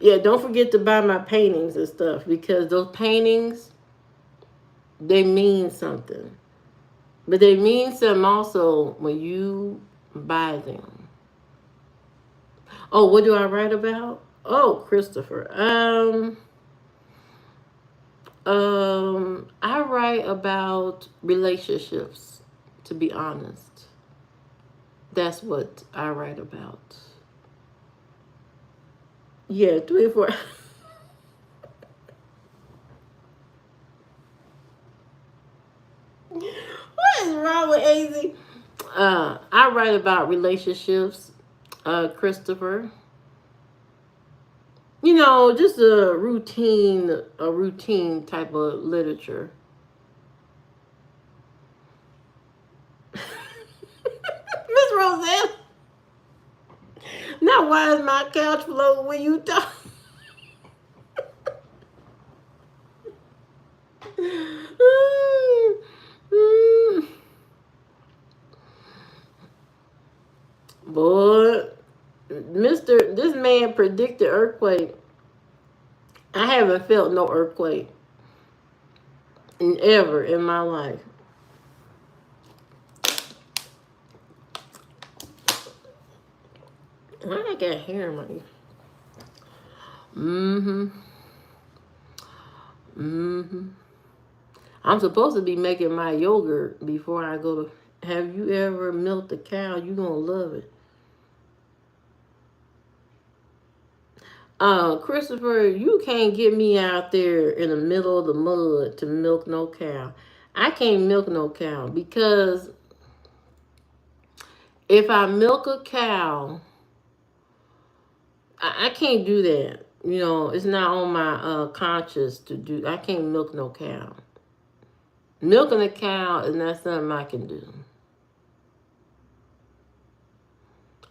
Yeah, don't forget to buy my paintings and stuff because those paintings, they mean something. But they mean something also when you buy them. Oh, what do I write about? Oh, Christopher. I write about relationships, to be honest. That's what I write about. Yeah, 24. What is wrong with AZ? I write about relationships, Christopher. You know, just a routine type of literature. Miss Rosette, now why is my couch floating when you talk? Boy, this man predicted earthquake. I haven't felt no earthquake ever in my life. Why I got hair in my ear? Mm-hmm. Mm-hmm. I'm supposed to be making my yogurt before I go to. Have you ever milked a cow? You gonna love it. Christopher, you can't get me out there in the middle of the mud to milk no cow. I can't milk no cow because if I milk a cow, I can't do that. You know, it's not on my conscience to do. I can't milk no cow. Milking a cow is not something I can do.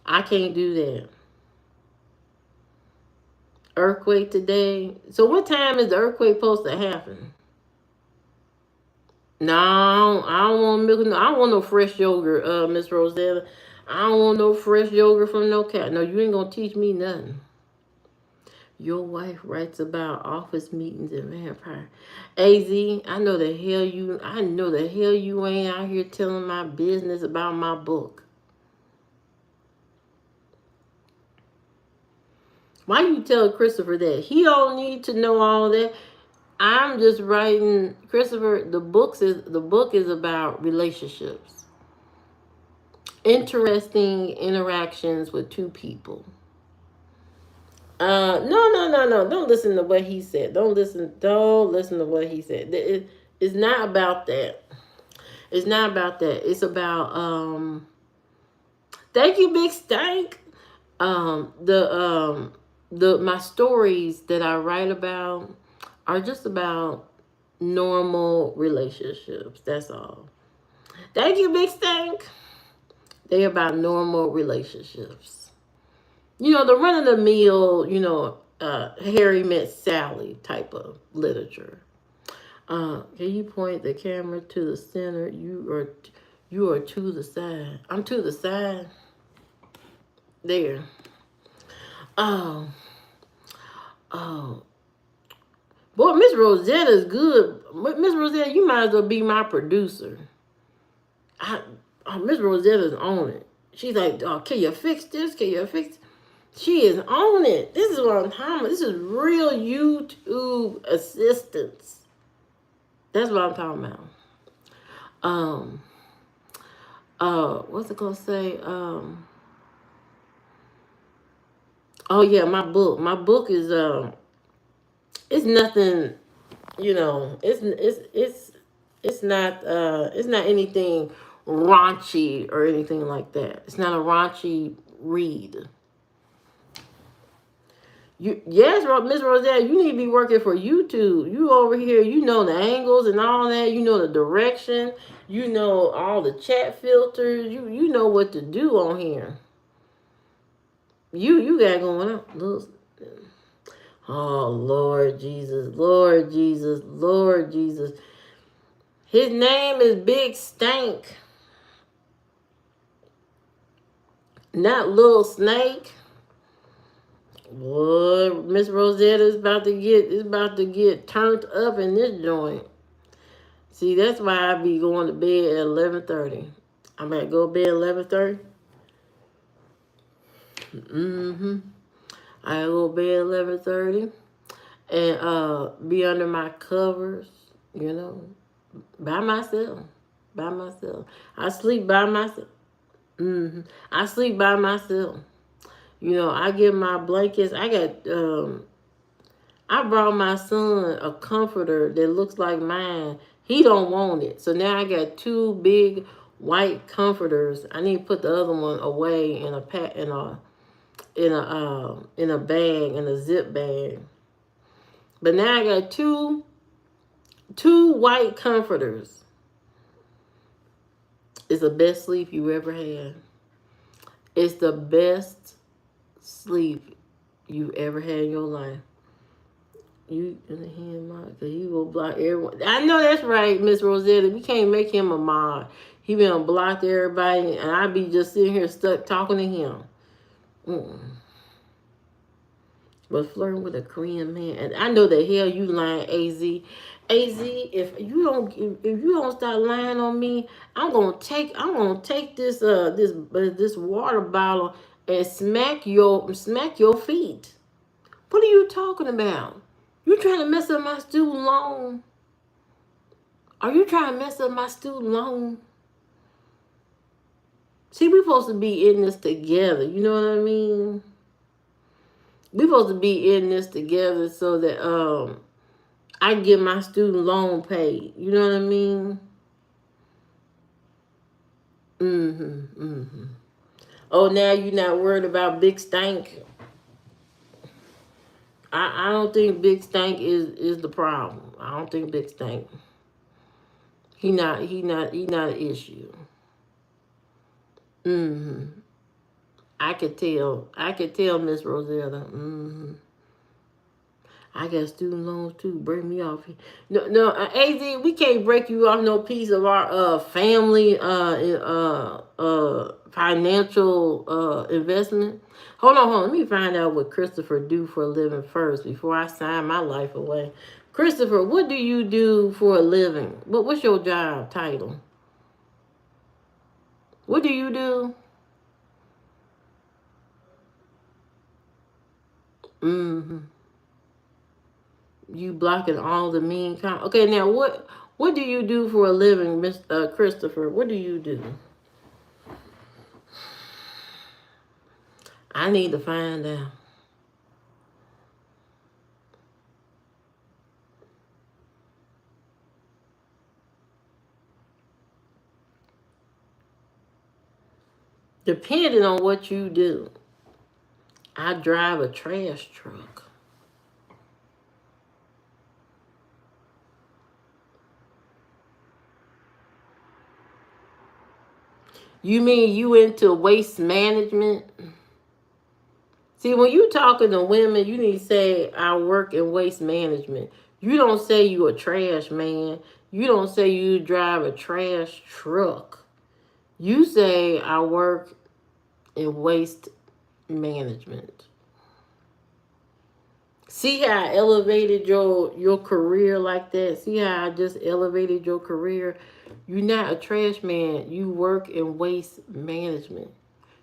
I can't do that. Earthquake today. So what time is the earthquake supposed to happen? No, I don't want milk. No, I don't want no fresh yogurt, Miss Rosetta. I don't want no fresh yogurt from no cow. No, you ain't gonna teach me nothing. Your wife writes about office meetings and vampire. AZ, I know the hell you ain't out here telling my business about my book. Why you tell Christopher that? He don't need to know all that. I'm just writing, Christopher, the book is about relationships. Interesting interactions with two people. No. Don't listen to what he said. Don't listen to what he said. It's not about that. It's not about that. It's about thank you, Big Stank. The my stories that I write about are just about normal relationships. That's all. Thank you, Big Stank. They're about normal relationships. You know, the run of the mill, Harry met Sally type of literature. Can you point the camera to the center? You are to the side. I'm to the side. There. Oh, oh. Boy, Miss Rosetta's good. Miss Rosetta, you might as well be my producer. Miss Rosetta's on it. She's like, oh, can you fix this? Can you fix? She is on it. This is what I'm talking about. This is real YouTube assistance. That's what I'm talking about. What's it gonna say? Oh yeah, my book. My book is it's nothing. It's not anything raunchy or anything like that. It's not a raunchy read. Yes, Miss Roselle, you need to be working for YouTube. You over here, you know the angles and all that. You know the direction. You know all the chat filters. You know what to do on here. You got going on. Look. Oh Lord Jesus, Lord Jesus, Lord Jesus. His name is Big Stank, not Little Snake. Boy, Miss Rosetta is about to get turned up in this joint. See, that's why I be going to bed at 11:30. I'm gonna go to bed at 11:30. I go to bed at 11:30 and be under my covers, by myself. By myself. I sleep by myself. I sleep by myself. I get my blankets. I brought my son a comforter that looks like mine. He don't want it. So now I got two big white comforters. I need to put the other one away in a pack in a bag, in a zip bag. But now I got two white comforters. It's the best sleep you ever had. It's the best sleep you ever had in your life. You in the hand mod, cause he will block everyone. I know that's right, Miss Rosetta. We can't make him a mod. He been blocked everybody, and I be just sitting here stuck talking to him. But flirting with a Korean man, and I know the hell you lying, AZ. AZ, if you don't start lying on me, I'm gonna take this water bottle and smack your feet. What are you talking about? You trying to mess up my student loan? Are you trying to mess up my student loan? See, we're supposed to be in this together. You know what I mean? We're supposed to be in this together so that I can get my student loan paid. You know what I mean? Oh, now you're not worried about Big Stank. I don't think Big Stank is the problem. I don't think Big Stank. He not an issue. I could tell Miss Rosetta. I got student loans too. Break me off. No, AZ, we can't break you off no piece of our family financial investment. Hold on. Let me find out what Christopher do for a living first before I sign my life away. Christopher, what do you do for a living? What's your job title? What do you do? You blocking all the mean comments. Okay, now what do you do for a living, Mr. Christopher? What do you do? I need to find out. Depending on what you do, I drive a trash truck. You mean you into waste management? See, when you talking to women, you need to say, I work in waste management. You don't say you a trash man. You don't say you drive a trash truck. You say, I work in waste management. See how I elevated your career like that? See how I just elevated your career? You're not a trash man. You work in waste management.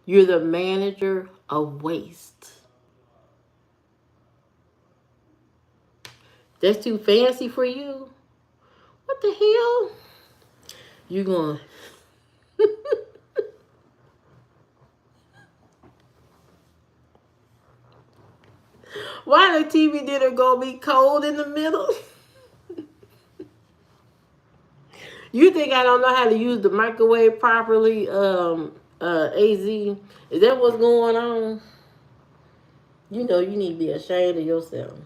You're the manager of waste. That's too fancy for you? What the hell? You going... Why the TV dinner gonna be cold in the middle? You think I don't know how to use the microwave properly, AZ? Is that what's going on? You know you need to be ashamed of yourself.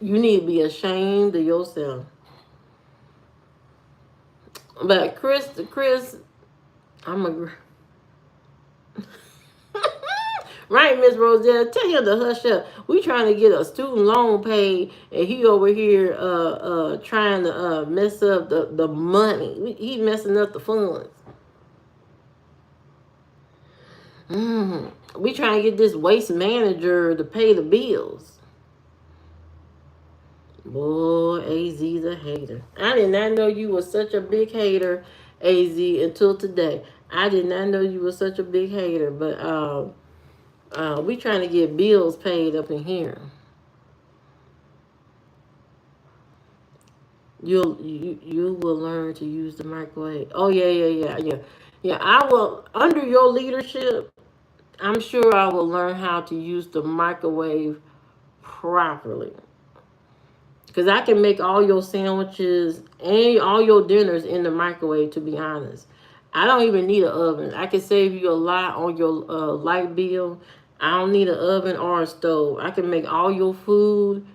You need to be ashamed of yourself. But Chris, I'm a... Right, Miss Roselle, tell him to hush up. We trying to get a student loan paid, and he over here trying to mess up the money. He messing up the funds. We trying to get this waste manager to pay the bills. Boy, AZ's a hater. I did not know you were such a big hater, AZ, until today. I did not know you were such a big hater, but we trying to get bills paid up in here. You will learn to use the microwave. Oh yeah. I will, under your leadership, I'm sure I will learn how to use the microwave properly. Because I can make all your sandwiches and all your dinners in the microwave, to be honest. I don't even need an oven. I can save you a lot on your light bill. I don't need an oven or a stove. I can make all your food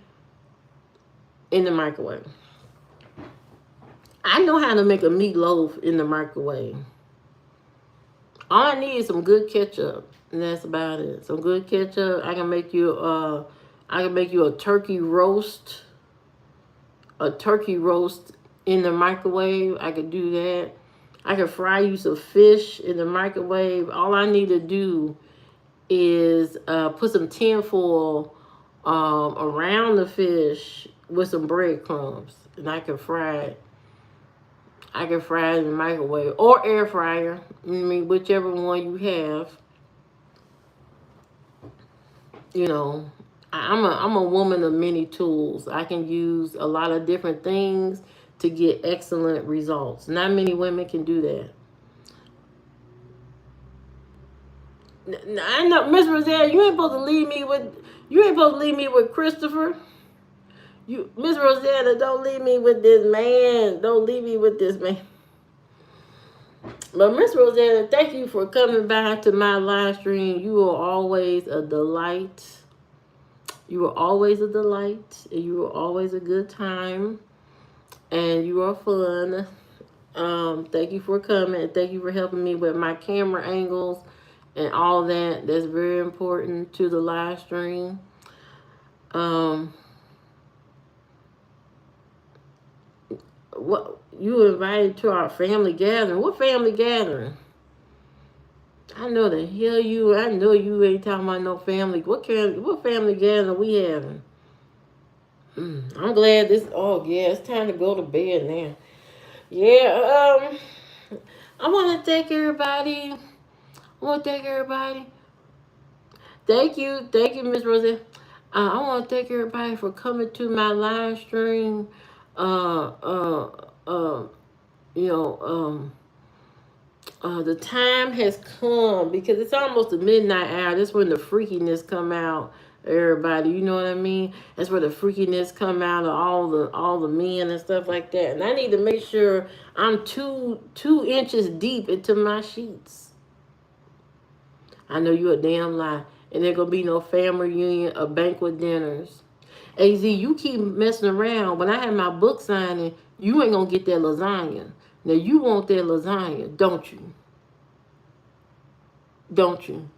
in the microwave. I know how to make a meatloaf in the microwave. All I need is some good ketchup, and that's about it. Some good ketchup. I can make you a turkey roast. A turkey roast in the microwave. I could do that. I could fry you some fish in the microwave. All I need to do is put some tinfoil around the fish with some breadcrumbs, and I can fry it. I can fry it in the microwave or air fryer. I mean, whichever one you have. you know, I'm a woman of many tools. I can use a lot of different things to get excellent results. Not many women can do that. I know, Miss Roselle, you ain't supposed to leave me with Christopher. You, Miss Rosetta, don't leave me with this man. Don't leave me with this man. But Miss Rosetta, thank you for coming back to my live stream. You are always a delight. You are always a delight. And you are always a good time. And you are fun. Thank you for coming. Thank you for helping me with my camera angles and all that. That's very important to the live stream. What you invited to our family gathering? What family gathering? I know the hell you. I know you ain't talking about no family. What family gathering we having? I'm glad this. Oh yeah, it's time to go to bed now. Yeah. I want to thank everybody. Thank you, Miss Rosie. I want to thank everybody for coming to my live stream. Uh, uh, uh, you know, the time has come because it's almost the midnight hour. That's when the freakiness come out. Everybody, you know what I mean? That's where the freakiness come out of all the men and stuff like that. And I need to make sure I'm 2 inches deep into my sheets. I know you a damn lie. And there gonna be no family reunion or banquet dinners. AZ, you keep messing around. When I have my book signing, you ain't gonna get that lasagna. Now you want that lasagna, don't you? Don't you?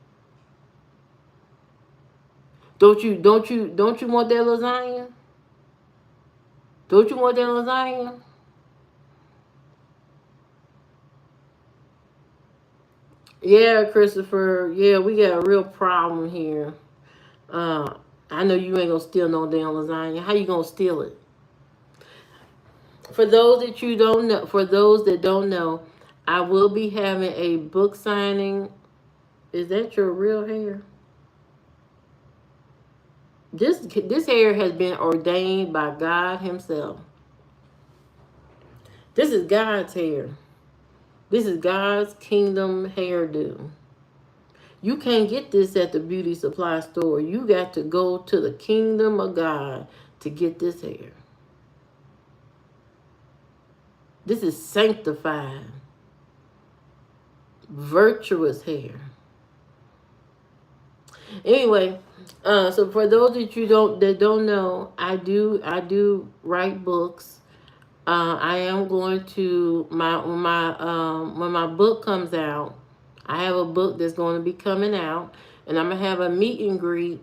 Don't you want that lasagna? Don't you want that lasagna? Yeah, Christopher. Yeah, we got a real problem here. Uh, I know you ain't gonna steal no damn lasagna. How you gonna steal it? For those that don't know, I will be having a book signing. Is that your real hair? This hair has been ordained by God Himself. This is God's hair. This is God's kingdom hairdo. You can't get this at the beauty supply store. You got to go to the kingdom of God to get this hair. This is sanctified, virtuous hair. Anyway, so for those that don't know, I do write books. I am going to when my book comes out. I have a book that's going to be coming out, and I'm gonna have a meet and greet.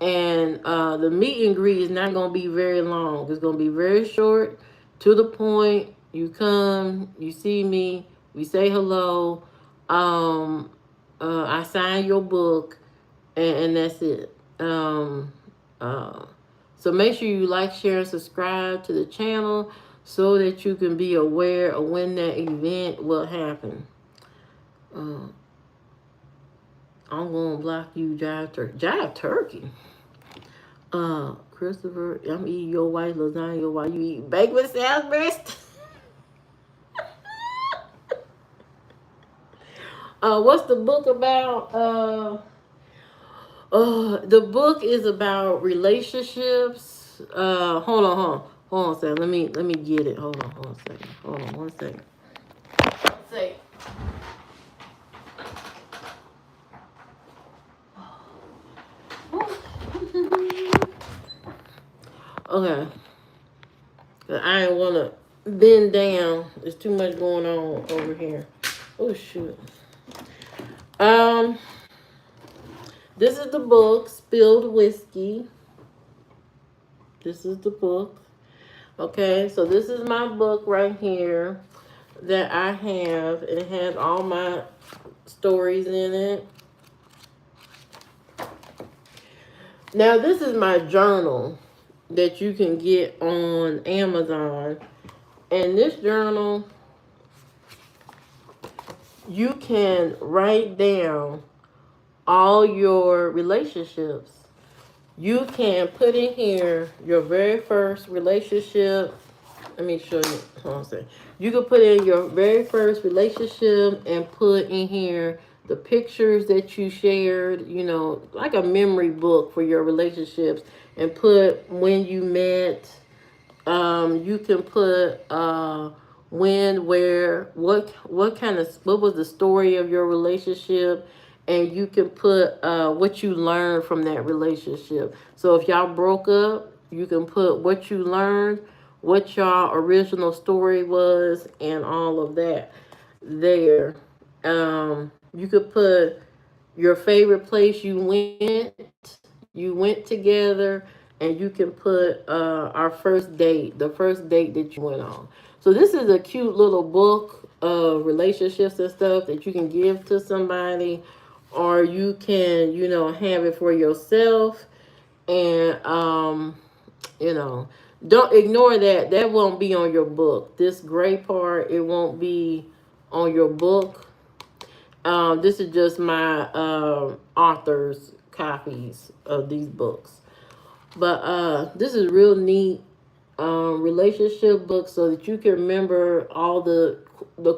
And the meet and greet is not gonna be very long. It's gonna be very short, to the point. You come, you see me, we say hello. I sign your book, and that's it. Uh, so make sure you like, share, and subscribe to the channel so that you can be aware of when that event will happen. I'm gonna block you, Jive Turkey. Jive Turkey. Christopher, I'm eating your white lasagna while you eat baked with Salisbury. What's the book about? The book is about relationships. Hold on a second. Let me get it. Hold on a second. Hold on 1 second. Say. Okay. I ain't wanna bend down. There's too much going on over here. Oh shoot. This is the book, Spilled Whiskey. This is the book. Okay, so this is my book right here that I have. It has all my stories in it. Now, this is my journal that you can get on Amazon. And this journal, you can write down all your relationships. You can put in here your very first relationship. Let me show you. Hold on a second. You can put in your very first relationship and put in here the pictures that you shared, you know, like a memory book for your relationships, and put when you met. You can put when, where, what kind of, what was the story of your relationship, and you can put what you learned from that relationship. So if y'all broke up, you can put what you learned, what y'all original story was, and all of that there. You could put your favorite place you went together, and you can put our first date, the first date that you went on. So this is a cute little book of relationships and stuff that you can give to somebody, or you can, you know, have it for yourself. And you know, don't ignore that. That won't be on your book. This gray part, it won't be on your book. This is just my author's copies of these books. But this is real neat relationship book, so that you can remember all the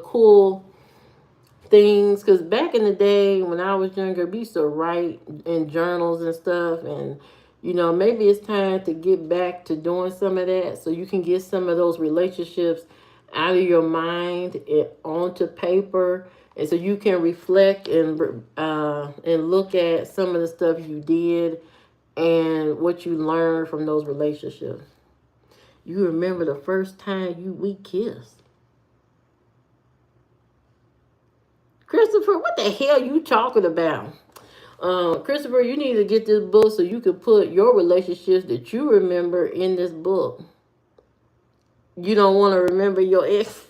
cool things. Because back in the day when I was younger, we used to write in journals and stuff, and you know, maybe it's time to get back to doing some of that, so you can get some of those relationships out of your mind and onto paper, and so you can reflect and look at some of the stuff you did and what you learned from those relationships. You remember the first time we kissed. Christopher, what the hell you talking about? Christopher, you need to get this book so you can put your relationships that you remember in this book. You don't want to remember your ex.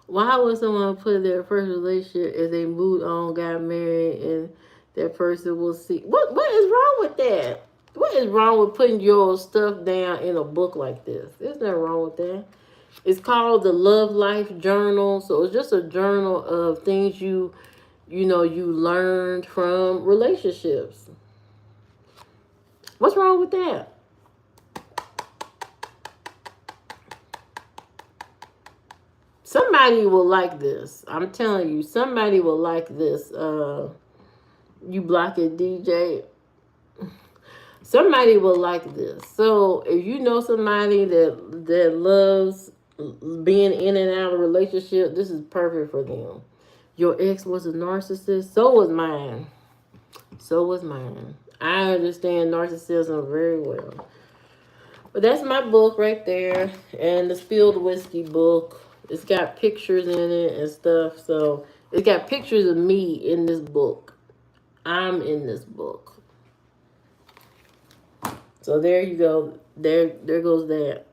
Why would someone put their first relationship if they moved on, got married, and that person will see? What is wrong with that? What is wrong with putting your stuff down in a book like this? There's nothing wrong with that. It's called the Love Life Journal. So it's just a journal of things you know you learned from relationships. What's wrong with that? Somebody will like this. I'm telling you, somebody will like this. You block it, DJ. Somebody will like this. So if you know somebody that loves being in and out of a relationship, this is perfect for them. Your ex was a narcissist. So was mine. So was mine. I understand narcissism very well. But that's my book right there, and the Spilled Whiskey book. It's got pictures in it and stuff. So it's got pictures of me in this book. I'm in this book. So there you go. There goes that.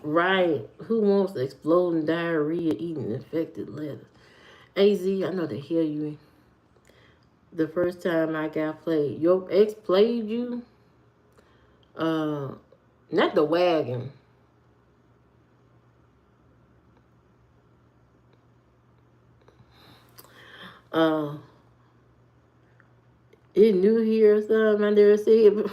Right. Who wants exploding diarrhea eating infected lettuce? AZ, I know the hell you in. The first time I got played. Your ex played you? Not the wagon. Uh, it new here or something. I never see it.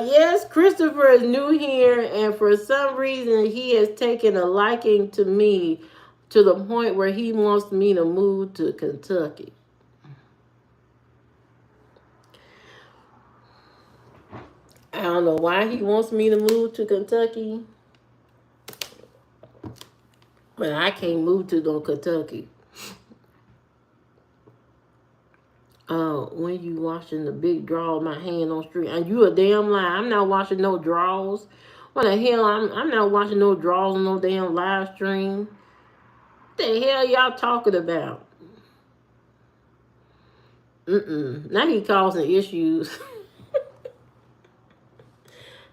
Yes, Christopher is new here, and for some reason, he has taken a liking to me to the point where he wants me to move to Kentucky. I don't know why he wants me to move to Kentucky, but I can't move to no Kentucky. When you washing the big draw of my hand on street, and you a damn lie. I'm not washing no draws. What the hell? I'm not watching no draws on no damn live stream. What the hell y'all talking about? Now he causing issues.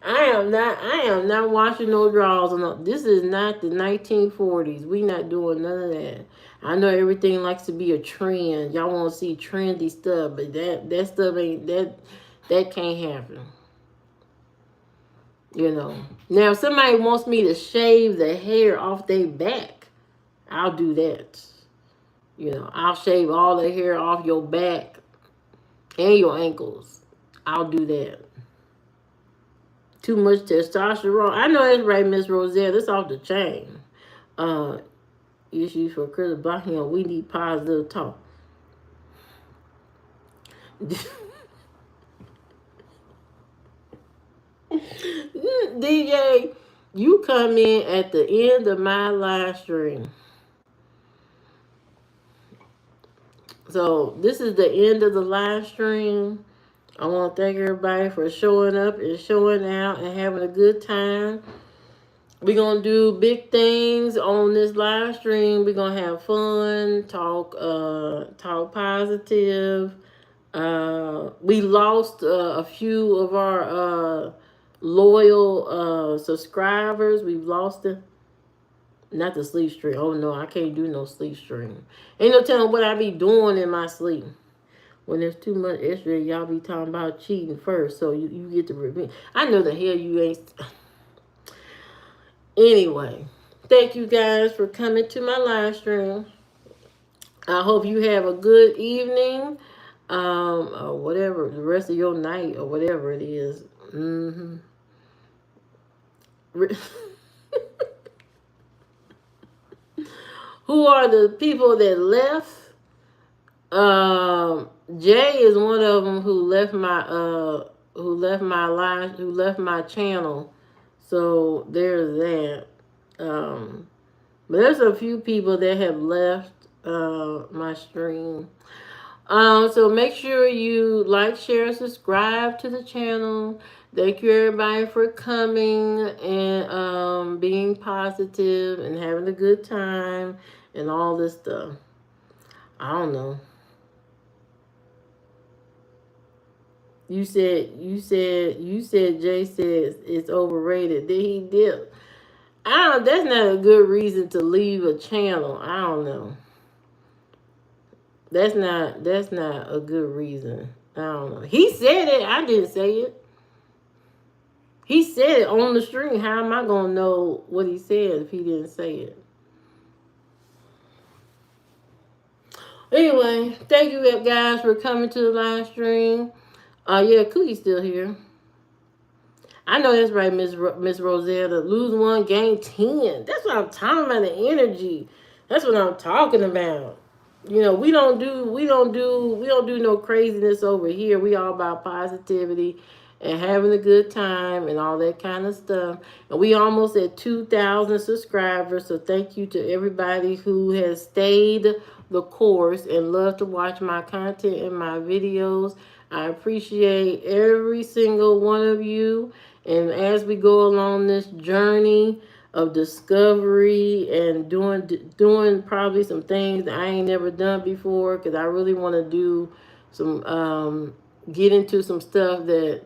I am not watching no draws. No, this is not the 1940s. We not doing none of that. I know everything likes to be a trend. Y'all want to see trendy stuff, but that stuff ain't that can't happen. You know. Now, if somebody wants me to shave the hair off their back, I'll do that. You know, I'll shave all the hair off your back and your ankles. I'll do that. Too much testosterone. I know that's right, Miss Roselle. That's off the chain. Uh, issues for Chris Bachio. We need positive talk. DJ, you come in at the end of my live stream. So this is the end of the live stream. I want to thank everybody for showing up and showing out and having a good time. We're going to do big things on this live stream. We're going to have fun, talk positive. We lost a few of our loyal subscribers. We've lost them. Not the sleep stream. Oh no, I can't do no sleep stream. Ain't no telling what I be doing in my sleep. When there's too much extra, y'all be talking about cheating first, so you get to revenge. I know the hell you ain't. Anyway, thank you guys for coming to my live stream. I hope you have a good evening, or whatever, the rest of your night, or whatever it is. Who are the people that left? Jay is one of them who left my channel. So there's that. But there's a few people that have left my stream. So make sure you like, share, subscribe to the channel. Thank you everybody for coming and being positive and having a good time and all this stuff. I don't know. You said Jay says it's overrated. Did he dip? That's not a good reason to leave a channel. I don't know. That's not a good reason. I don't know. He said it. I didn't say it. He said it on the stream. How am I gonna know what he said if he didn't say it? Anyway, thank you guys for coming to the live stream. Yeah, Cookie's still here. I know that's right, Miss Rosetta. Lose 1, gain 10. That's what I'm talking about. The energy. That's what I'm talking about. You know, we don't do no craziness over here. We all about positivity and having a good time and all that kind of stuff. And we almost at 2,000 subscribers. So thank you to everybody who has stayed the course and love to watch my content and my videos. I appreciate every single one of you. And as we go along this journey of discovery and doing probably some things that I ain't never done before, because I really want to do some get into some stuff that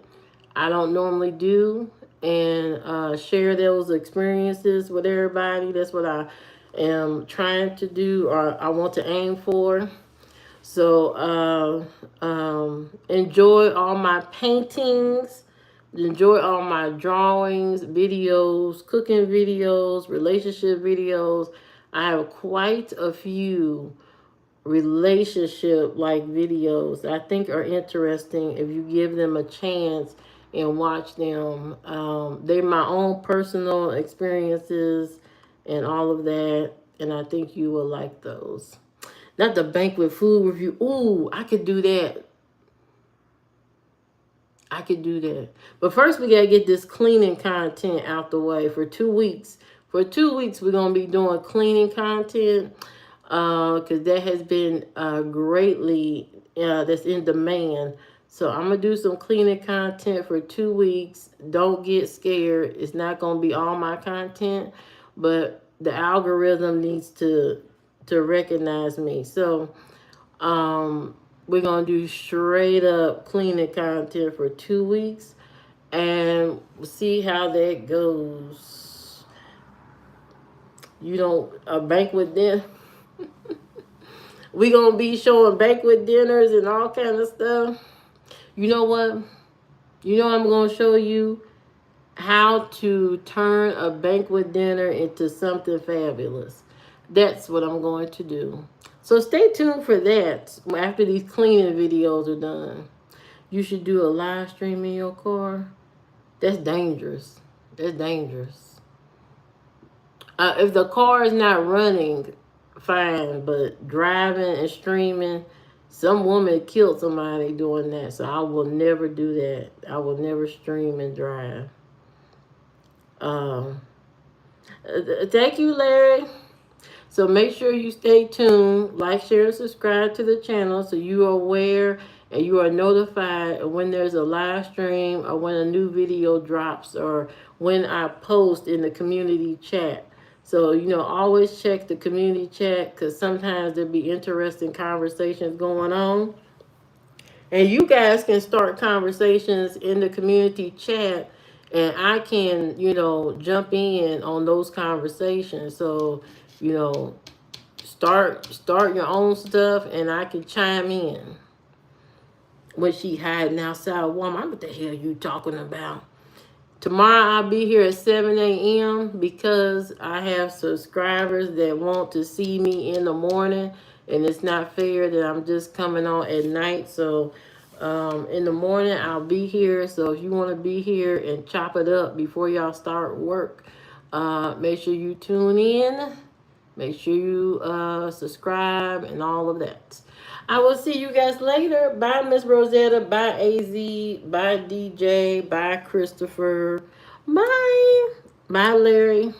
I don't normally do and share those experiences with everybody. That's what I am trying to do, or I want to aim for. So enjoy all my paintings, enjoy all my drawings, videos, cooking videos, relationship videos. I have quite a few relationship like videos I think are interesting if you give them a chance and watch them. They're my own personal experiences and all of that, and I think you will like those. Not the banquet food review. Ooh, I could do that. But first, we got to get this cleaning content out the way for 2 weeks. For 2 weeks, we're going to be doing cleaning content because that has been greatly, that's in demand. So I'm going to do some cleaning content for 2 weeks. Don't get scared. It's not going to be all my content, but the algorithm needs to recognize me. So we're going to do straight up cleaning content for 2 weeks and see how that goes. You know, a banquet dinner. We're going to be showing banquet dinners and all kind of stuff. You know what? You know, I'm going to show you how to turn a banquet dinner into something fabulous. That's what I'm going to do. So stay tuned for that after these cleaning videos are done. You should do a live stream in your car. That's dangerous. That's dangerous. If the car is not running, fine, but driving and streaming, some woman killed somebody doing that. So I will never do that. I will never stream and drive. Um, Thank you, Larry. So make sure you stay tuned, like, share, and subscribe to the channel so you are aware and you are notified when there's a live stream or when a new video drops or when I post in the community chat. So, always check the community chat because sometimes there'll be interesting conversations going on. And you guys can start conversations in the community chat and I can, jump in on those conversations. So, you know, start your own stuff and I can chime in. When she hiding outside Walmart, what the hell you talking about? Tomorrow I'll be here at 7 a.m. because I have subscribers that want to see me in the morning, and it's not fair that I'm just coming on at night. So in the morning I'll be here. So if you want to be here and chop it up before y'all start work, make sure you tune in. Make sure you subscribe and all of that. I will see you guys later. Bye, Miss Rosetta. Bye, AZ. Bye, DJ. Bye, Christopher. Bye. Bye, Larry.